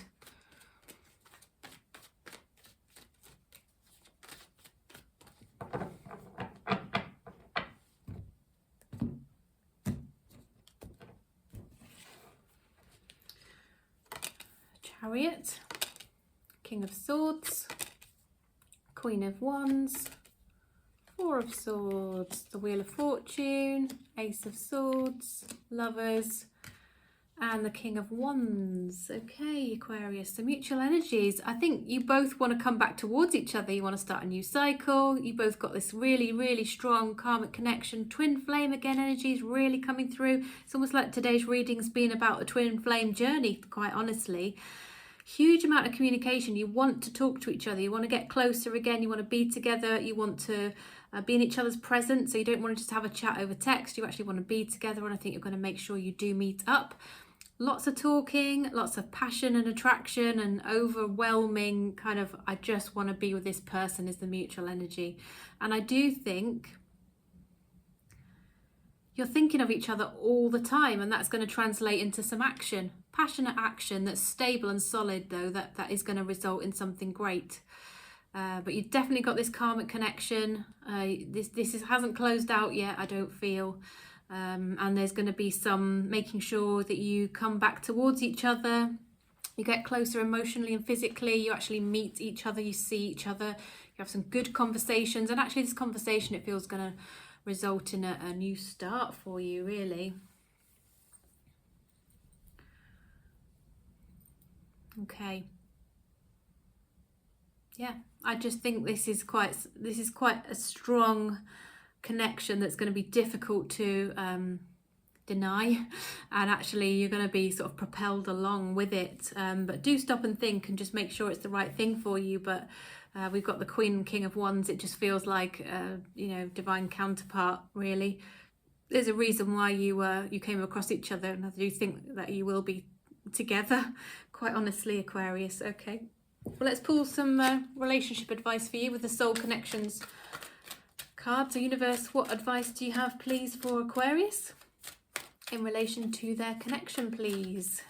S1: Chariot, King of Swords, Queen of Wands, Four of Swords, the Wheel of Fortune, Ace of Swords, Lovers, and the King of Wands. Okay, Aquarius, so mutual energies. I think you both want to come back towards each other. You want to start a new cycle. You both got this really, really strong karmic connection. Twin flame, again, energy is really coming through. It's almost like today's reading's been about the twin flame journey, quite honestly. Huge amount of communication. You want to talk to each other. You want to get closer again. You want to be together. You want to be in each other's presence. So you don't want to just have a chat over text. You actually want to be together, and I think you're going to make sure you do meet up. Lots of talking, lots of passion and attraction, and overwhelming kind of, I just want to be with this person, is the mutual energy. And I do think you're thinking of each other all the time, and that's going to translate into some action, passionate action that's stable and solid, though, that is going to result in something great. But you've definitely got this karmic connection. This hasn't closed out yet, I don't feel. And there's going to be some making sure that you come back towards each other. You get closer emotionally and physically. You actually meet each other. You see each other. You have some good conversations. And actually this conversation, it feels, going to result in a new start for you, really. Okay. Yeah, I just think this is quite a strong connection that's going to be difficult to deny, and actually you're going to be sort of propelled along with it, but do stop and think and just make sure it's the right thing for you. But we've got the Queen and King of Wands. It just feels like you know, divine counterpart, really. There's a reason why you came across each other, and I do think that you will be together, quite honestly, Aquarius. Okay, well, let's pull some relationship advice for you with the Soul Connections card. So universe, what advice do you have, please, for Aquarius in relation to their connection, please?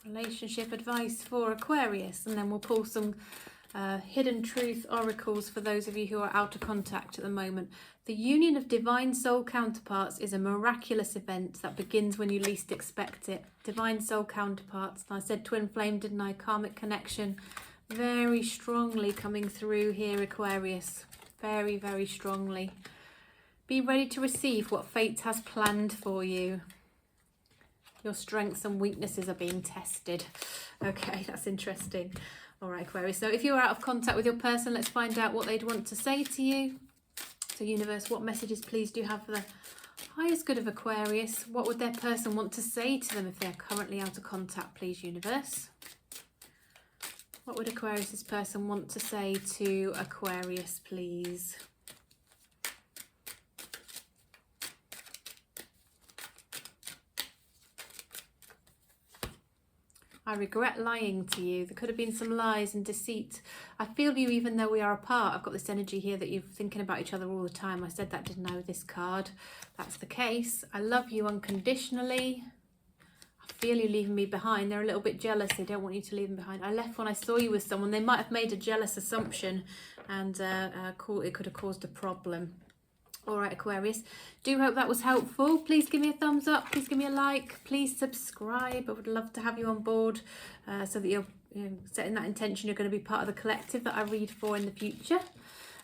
S1: Relationship advice for Aquarius, and then we'll pull some hidden truth oracles for those of you who are out of contact at the moment. The union of divine soul counterparts is a miraculous event that begins when you least expect it. Divine soul counterparts, and I said twin flame, didn't I? Karmic connection, very strongly coming through here, Aquarius. Very, very strongly. Be ready to receive what fate has planned for you. Your strengths and weaknesses are being tested. Okay, that's interesting. All right, Aquarius. So if you're out of contact with your person, let's find out what they'd want to say to you. So universe, what messages, please, do you have for the highest good of Aquarius? What would their person want to say to them if they're currently out of contact, please, universe? What would Aquarius's person want to say to Aquarius, please? I regret lying to you. There could have been some lies and deceit. I feel you even though we are apart. I've got this energy here that you're thinking about each other all the time. I said that, didn't I, with this card? That's the case. I love you unconditionally. I feel you leaving me behind. They're a little bit jealous. They don't want you to leave them behind. I left when I saw you with someone. They might have made a jealous assumption, and it could have caused a problem. All right, Aquarius, do hope that was helpful. Please give me a thumbs up. Please give me a like. Please subscribe. I would love to have you on board so that you're setting that intention. You're going to be part of the collective that I read for in the future.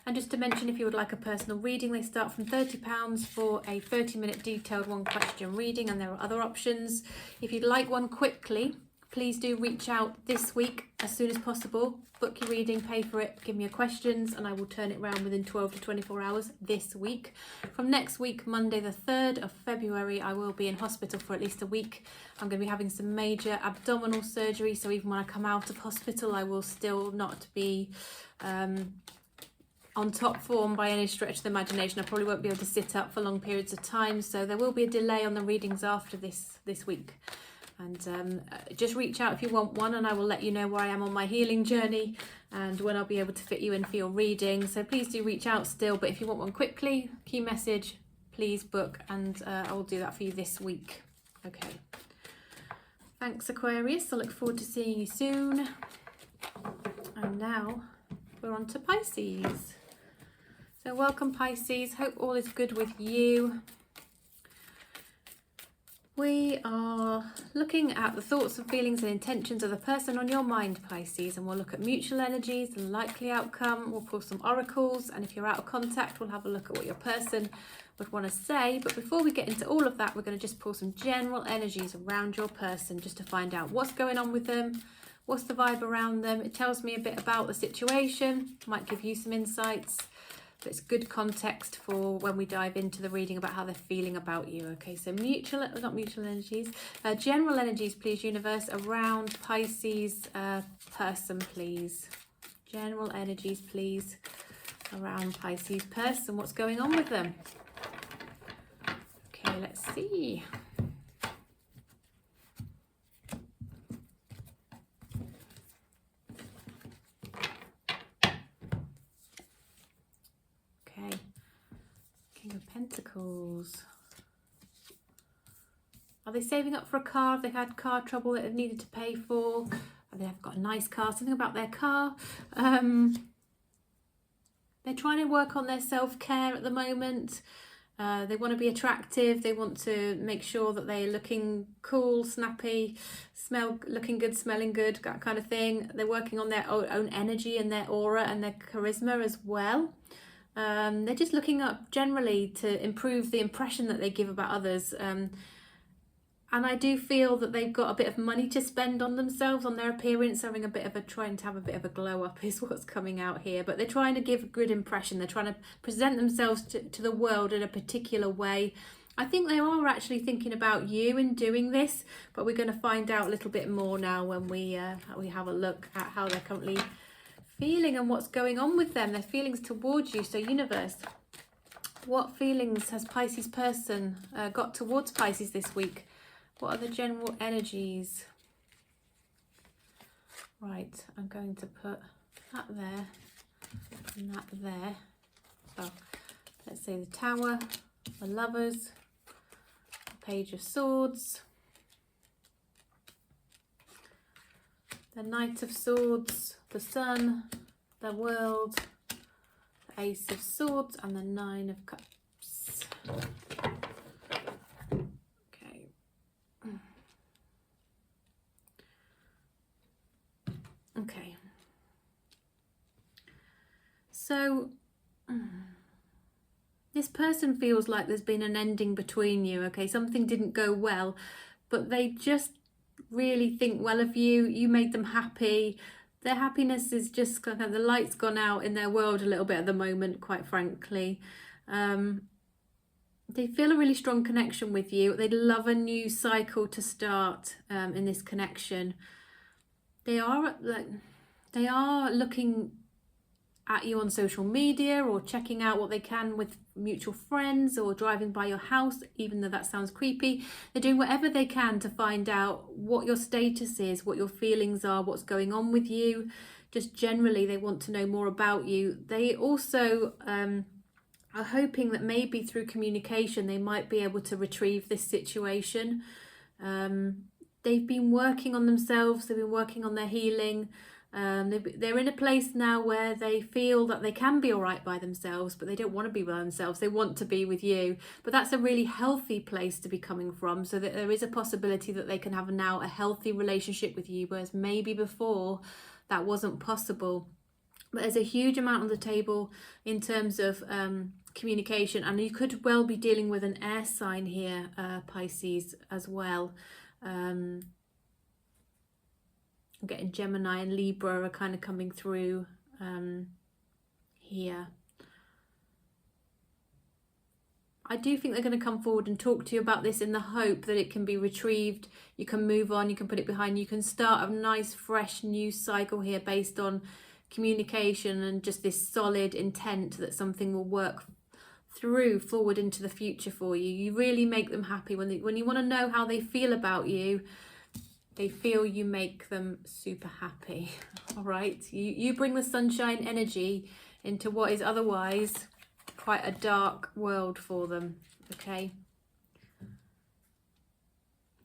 S1: And just to mention, if you would like a personal reading, they start from £30 for a 30-minute detailed one-question reading, and there are other options. If you'd like one quickly, please do reach out this week as soon as possible. Book your reading, pay for it, give me your questions, and I will turn it around within 12 to 24 hours this week. From next week, Monday the 3rd of February, I will be in hospital for at least a week. I'm going to be having some major abdominal surgery, so even when I come out of hospital, I will still not be on top form by any stretch of the imagination. I probably won't be able to sit up for long periods of time, so there will be a delay on the readings after this week. And just reach out if you want one, and I will let you know where I am on my healing journey and when I'll be able to fit you in for your reading. So please do reach out still, but if you want one quickly, key message, please book, and I will do that for you this week. Okay. Thanks, Aquarius. I look forward to seeing you soon. And now we're on to Pisces. So welcome, Pisces. Hope all is good with you. We are looking at the thoughts and feelings and intentions of the person on your mind, Pisces, and we'll look at mutual energies and likely outcome. We'll pull some oracles, and if you're out of contact, we'll have a look at what your person would want to say. But before we get into all of that, we're going to just pull some general energies around your person just to find out what's going on with them, what's the vibe around them. It tells me a bit about the situation, might give you some insights. But it's good context for when we dive into the reading about how they're feeling about you. Okay, so general energies, please, universe, around Pisces person, please. General energies, please, around Pisces person. What's going on with them? Okay, let's see. King of Pentacles. Are they saving up for a car? Have they had car trouble that they've needed to pay for? Have they got a nice car? Something about their car. They're trying to work on their self-care at the moment. They want to be attractive. They want to make sure that they're looking cool, snappy, looking good, smelling good, that kind of thing. They're working on their own energy and their aura and their charisma as well. They're just looking up generally to improve the impression that they give about others. And I do feel that they've got a bit of money to spend on themselves, on their appearance, trying to have a bit of a glow up is what's coming out here. But they're trying to give a good impression. They're trying to present themselves to the world in a particular way. I think they are actually thinking about you in doing this, but we're going to find out a little bit more now when we have a look at how they're currently feeling and what's going on with them, their feelings towards you. So universe, what feelings has Pisces person got towards Pisces this week? What are the general energies? Right, I'm going to put that there and that there. So let's say the Tower, the Lovers, the Page of Swords, the Knight of Swords, the Sun, the World, the Ace of Swords, and the Nine of Cups. Okay, so this person feels like there's been an ending between you, okay? Something didn't go well, but they just really think well of you. You made them happy. Their happiness is just kind of, the light's gone out in their world a little bit at the moment, quite frankly. They feel a really strong connection with you. They'd love a new cycle to start in this connection. They are looking at you on social media or checking out what they can with mutual friends or driving by your house, even though that sounds creepy. They're doing whatever they can to find out what your status is, what your feelings are, what's going on with you. Just generally, they want to know more about you. They also are hoping that maybe through communication, they might be able to retrieve this situation. They've been working on themselves, they've been working on their healing. They're in a place now where they feel that they can be all right by themselves, but they don't want to be by themselves. They want to be with you. But that's a really healthy place to be coming from, so that there is a possibility that they can have now a healthy relationship with you, whereas maybe before that wasn't possible. But there's a huge amount on the table in terms of communication, and you could well be dealing with an air sign here, Pisces, as well. I'm getting Gemini and Libra are kind of coming through here. I do think they're going to come forward and talk to you about this in the hope that it can be retrieved. You can move on, you can put it behind you, can start a nice fresh new cycle here based on communication and just this solid intent that something will work through forward into the future for you. You really make them happy when you want to know how they feel about you. They feel you make them super happy. All right, you bring the sunshine energy into what is otherwise quite a dark world for them. Okay,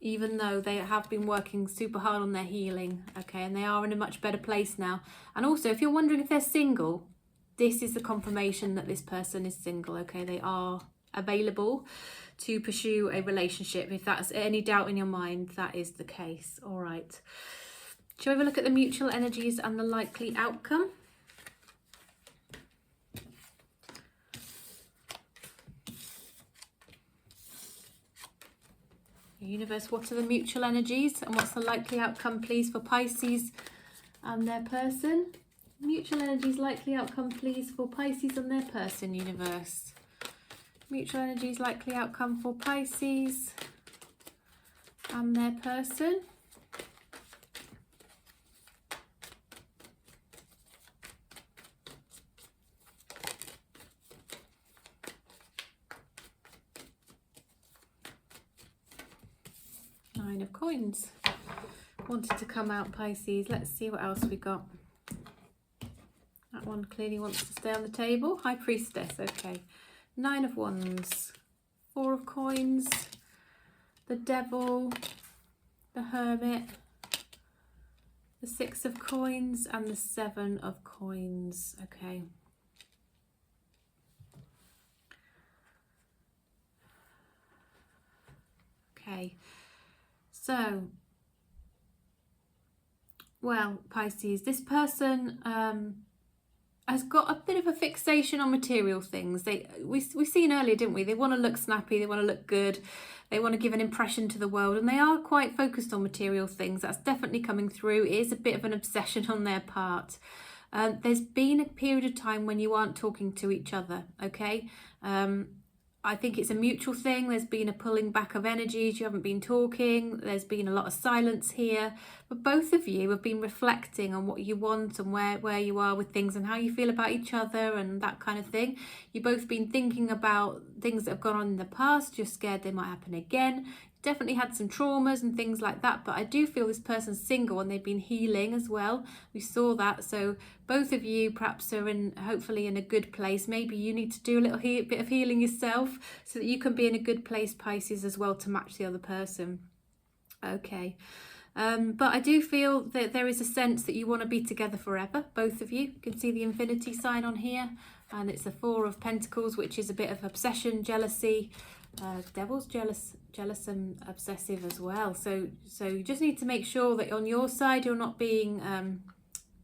S1: even though they have been working super hard on their healing, okay, and they are in a much better place now. And also, if you're wondering if they're single, this is the confirmation that this person is single, okay? They are available to pursue a relationship. If that's any doubt in your mind, that is the case. All right. Shall we have a look at the mutual energies and the likely outcome? Universe, what are the mutual energies and what's the likely outcome, please, for Pisces and their person? Mutual energies, likely outcome, please, for Pisces and their person, universe. Mutual energies, likely outcome for Pisces and their person. Nine of Coins. Wanted to come out, Pisces. Let's see what else we got. That one clearly wants to stay on the table. High Priestess, okay. Nine of Wands, Four of Coins, the Devil, the Hermit, the Six of Coins, and the Seven of Coins, okay. Okay, so, well, Pisces, this person has got a bit of a fixation on material things. We've seen earlier, didn't we? They want to look snappy, they want to look good, they want to give an impression to the world, and they are quite focused on material things. That's definitely coming through. It is a bit of an obsession on their part. There's been a period of time when you aren't talking to each other, okay? I think it's a mutual thing. There's been a pulling back of energies. You haven't been talking. There's been a lot of silence here. But both of you have been reflecting on what you want and where you are with things and how you feel about each other and that kind of thing. You've both been thinking about things that have gone on in the past. You're scared they might happen again. Definitely had some traumas and things like that, but I do feel this person's single and they've been healing as well. We saw that. So both of you perhaps are hopefully in a good place. Maybe you need to do a little bit of healing yourself so that you can be in a good place, Pisces, as well, to match the other person. Okay. But I do feel that there is a sense that you want to be together forever, both of you. You can see the infinity sign on here, and it's the Four of Pentacles, which is a bit of obsession, jealousy. Devil's jealous and obsessive as well. So you just need to make sure that on your side you're not being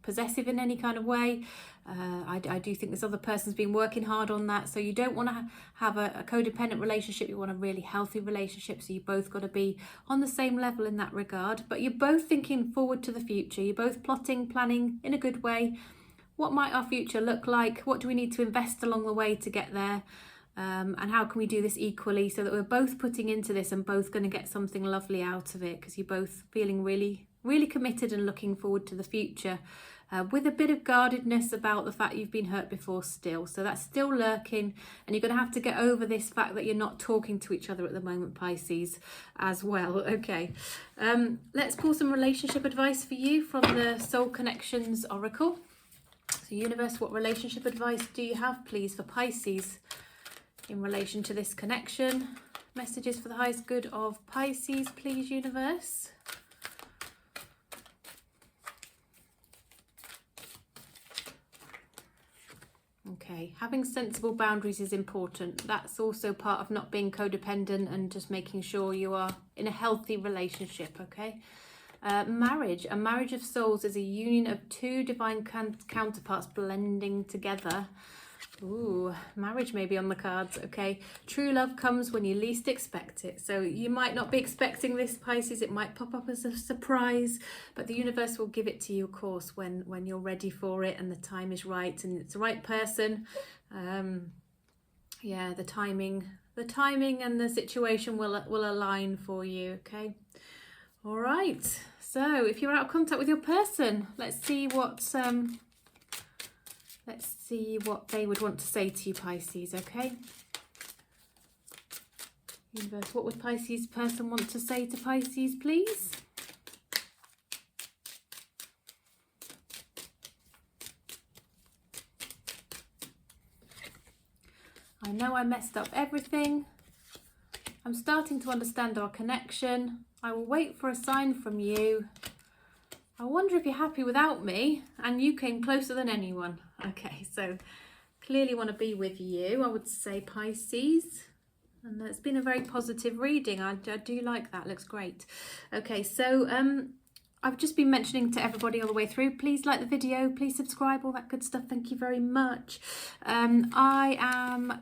S1: possessive in any kind of way. I do think this other person's been working hard on that. So you don't want to have a codependent relationship. You want a really healthy relationship. So you both got to be on the same level in that regard. But you're both thinking forward to the future. You're both plotting, planning in a good way. What might our future look like? What do we need to invest along the way to get there? And how can we do this equally so that we're both putting into this and both going to get something lovely out of it, because you're both feeling really, really committed and looking forward to the future, with a bit of guardedness about the fact you've been hurt before still. So that's still lurking, and you're going to have to get over this fact that you're not talking to each other at the moment, Pisces, as well. Okay, let's pull some relationship advice for you from the Soul Connections Oracle. So universe, what relationship advice do you have, please, for Pisces in relation to this connection? Messages for the highest good of Pisces, please, universe. Okay, having sensible boundaries is important. That's also part of not being codependent and just making sure you are in a healthy relationship, okay? Marriage. A marriage of souls is a union of two divine counterparts blending together. Ooh, marriage may be on the cards, okay? True love comes when you least expect it. So you might not be expecting this, Pisces. It might pop up as a surprise, but the universe will give it to you, of course, when you're ready for it and the time is right and it's the right person. Yeah, the timing and the situation will align for you, okay? All right. So if you're out of contact with your person, let's see what they would want to say to you, Pisces, okay? Universe, what would Pisces person want to say to Pisces, please? I know I messed up everything. I'm starting to understand our connection. I will wait for a sign from you. I wonder if you're happy without me, and you came closer than anyone. Okay, so clearly want to be with you, I would say, Pisces. And it's been a very positive reading. I do like that. Looks great. Okay, so I've just been mentioning to everybody all the way through, please like the video, please subscribe, all that good stuff. Thank you very much. I am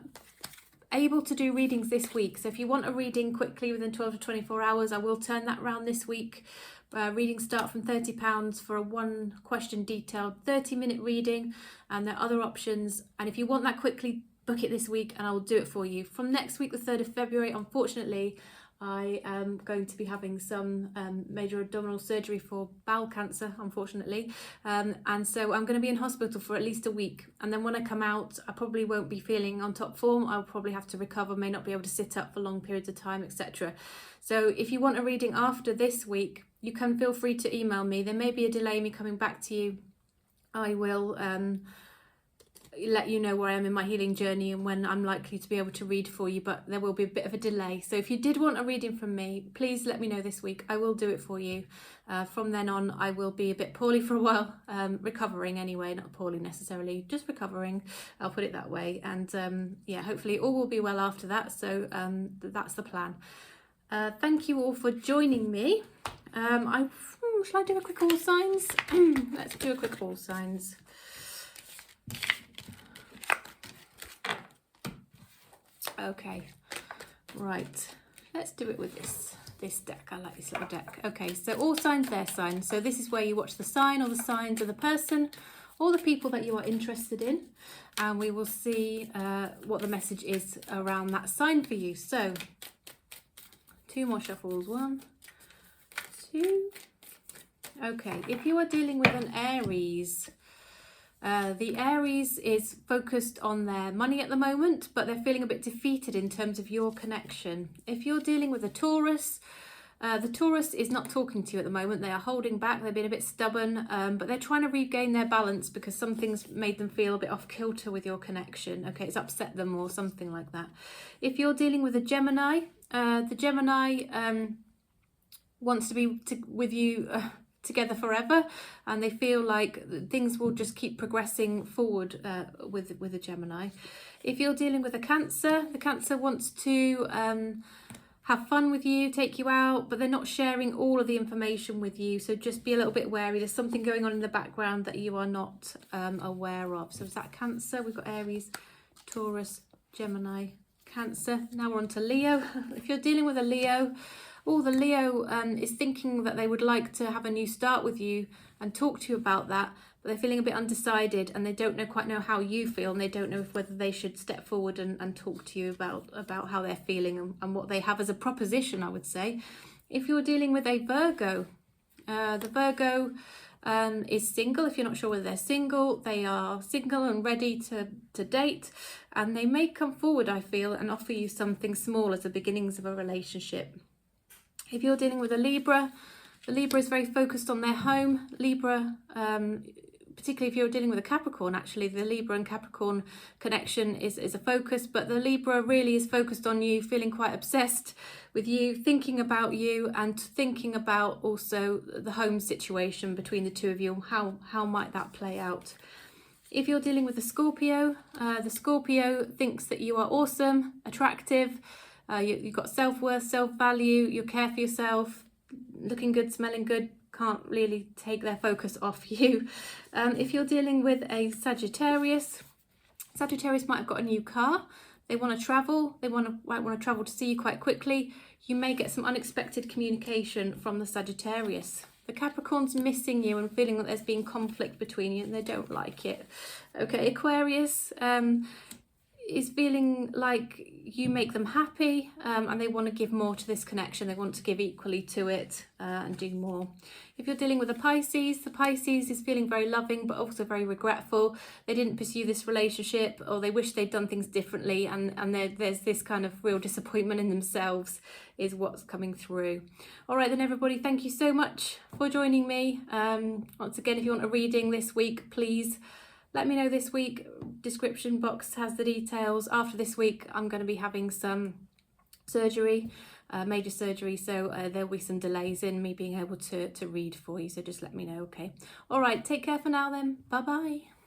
S1: able to do readings this week. So if you want a reading quickly within 12 to 24 hours, I will turn that around this week. Readings start from £30 for a one question detailed 30-minute reading, and there are other options. And if you want that quickly, book it this week and I will do it for you. From next week, the 3rd of February, unfortunately, I am going to be having some major abdominal surgery for bowel cancer, unfortunately. And so I'm going to be in hospital for at least a week. And then when I come out, I probably won't be feeling on top form. I'll probably have to recover, may not be able to sit up for long periods of time, etc. So if you want a reading after this week, you can feel free to email me. There may be a delay in me coming back to you. I will let you know where I am in my healing journey and when I'm likely to be able to read for you, but there will be a bit of a delay. So if you did want a reading from me, please let me know this week. I will do it for you. From then on, I will be a bit poorly for a while, recovering anyway, not poorly necessarily, just recovering, I'll put it that way. And yeah, hopefully all will be well after that. So that's the plan. Thank you all for joining me. Shall I do a quick all signs? Let's do a quick all signs. Okay, right, let's do it with this deck. I like this little deck. Okay, so all signs, their signs. So this is where you watch the sign or the signs of the person or the people that you are interested in, and we will see what the message is around that sign for you. So 2 more shuffles, 1, 2. Okay, if you are dealing with an Aries, the Aries is focused on their money at the moment, but they're feeling a bit defeated in terms of your connection. If you're dealing with a Taurus, the Taurus is not talking to you at the moment. They are holding back. They've been a bit stubborn, but they're trying to regain their balance because something's made them feel a bit off kilter with your connection. Okay, it's upset them or something like that. If you're dealing with a Gemini, the Gemini wants to be with you together forever, and they feel like things will just keep progressing forward with a Gemini. If you're dealing with a Cancer, the Cancer wants to have fun with you, take you out, but they're not sharing all of the information with you, so just be a little bit wary. There's something going on in the background that you are not aware of. So is that Cancer? We've got Aries, Taurus, Gemini, Cancer. Now we're on to Leo. If you're dealing with a Leo, the Leo is thinking that they would like to have a new start with you and talk to you about that, but they're feeling a bit undecided and they don't quite know how you feel, and they don't know whether they should step forward and talk to you about how they're feeling and what they have as a proposition, I would say. If you're dealing with a Virgo, the Virgo is single. If you're not sure whether they're single, they are single and ready to date, and they may come forward, I feel, and offer you something small as the beginnings of a relationship. If you're dealing with a Libra, the Libra is very focused on their home. Libra, particularly if you're dealing with a Capricorn, actually, the Libra and Capricorn connection is a focus, but the Libra really is focused on you, feeling quite obsessed with you, thinking about you, and thinking about also the home situation between the two of you. How might that play out? If you're dealing with a Scorpio, the Scorpio thinks that you are awesome, attractive, you've got self-worth, self-value, you care for yourself, looking good, smelling good, can't really take their focus off you. If you're dealing with a Sagittarius, Sagittarius might have got a new car, they want to travel, might want to travel to see you quite quickly. You may get some unexpected communication from the Sagittarius. The Capricorn's missing you and feeling that there's been conflict between you and they don't like it. Okay, Aquarius is feeling like you make them happy, and they want to give more to this connection. They want to give equally to it and do more. If you're dealing with a Pisces, the Pisces is feeling very loving but also very regretful. They didn't pursue this relationship, or they wish they'd done things differently, and there's this kind of real disappointment in themselves is what's coming through. All right then, everybody, thank you so much for joining me. Once again, if you want a reading this week, please let me know this week. Description box has the details. After this week, I'm going to be having some surgery, major surgery, so there'll be some delays in me being able to read for you, so just let me know, okay? All right, take care for now then. Bye-bye.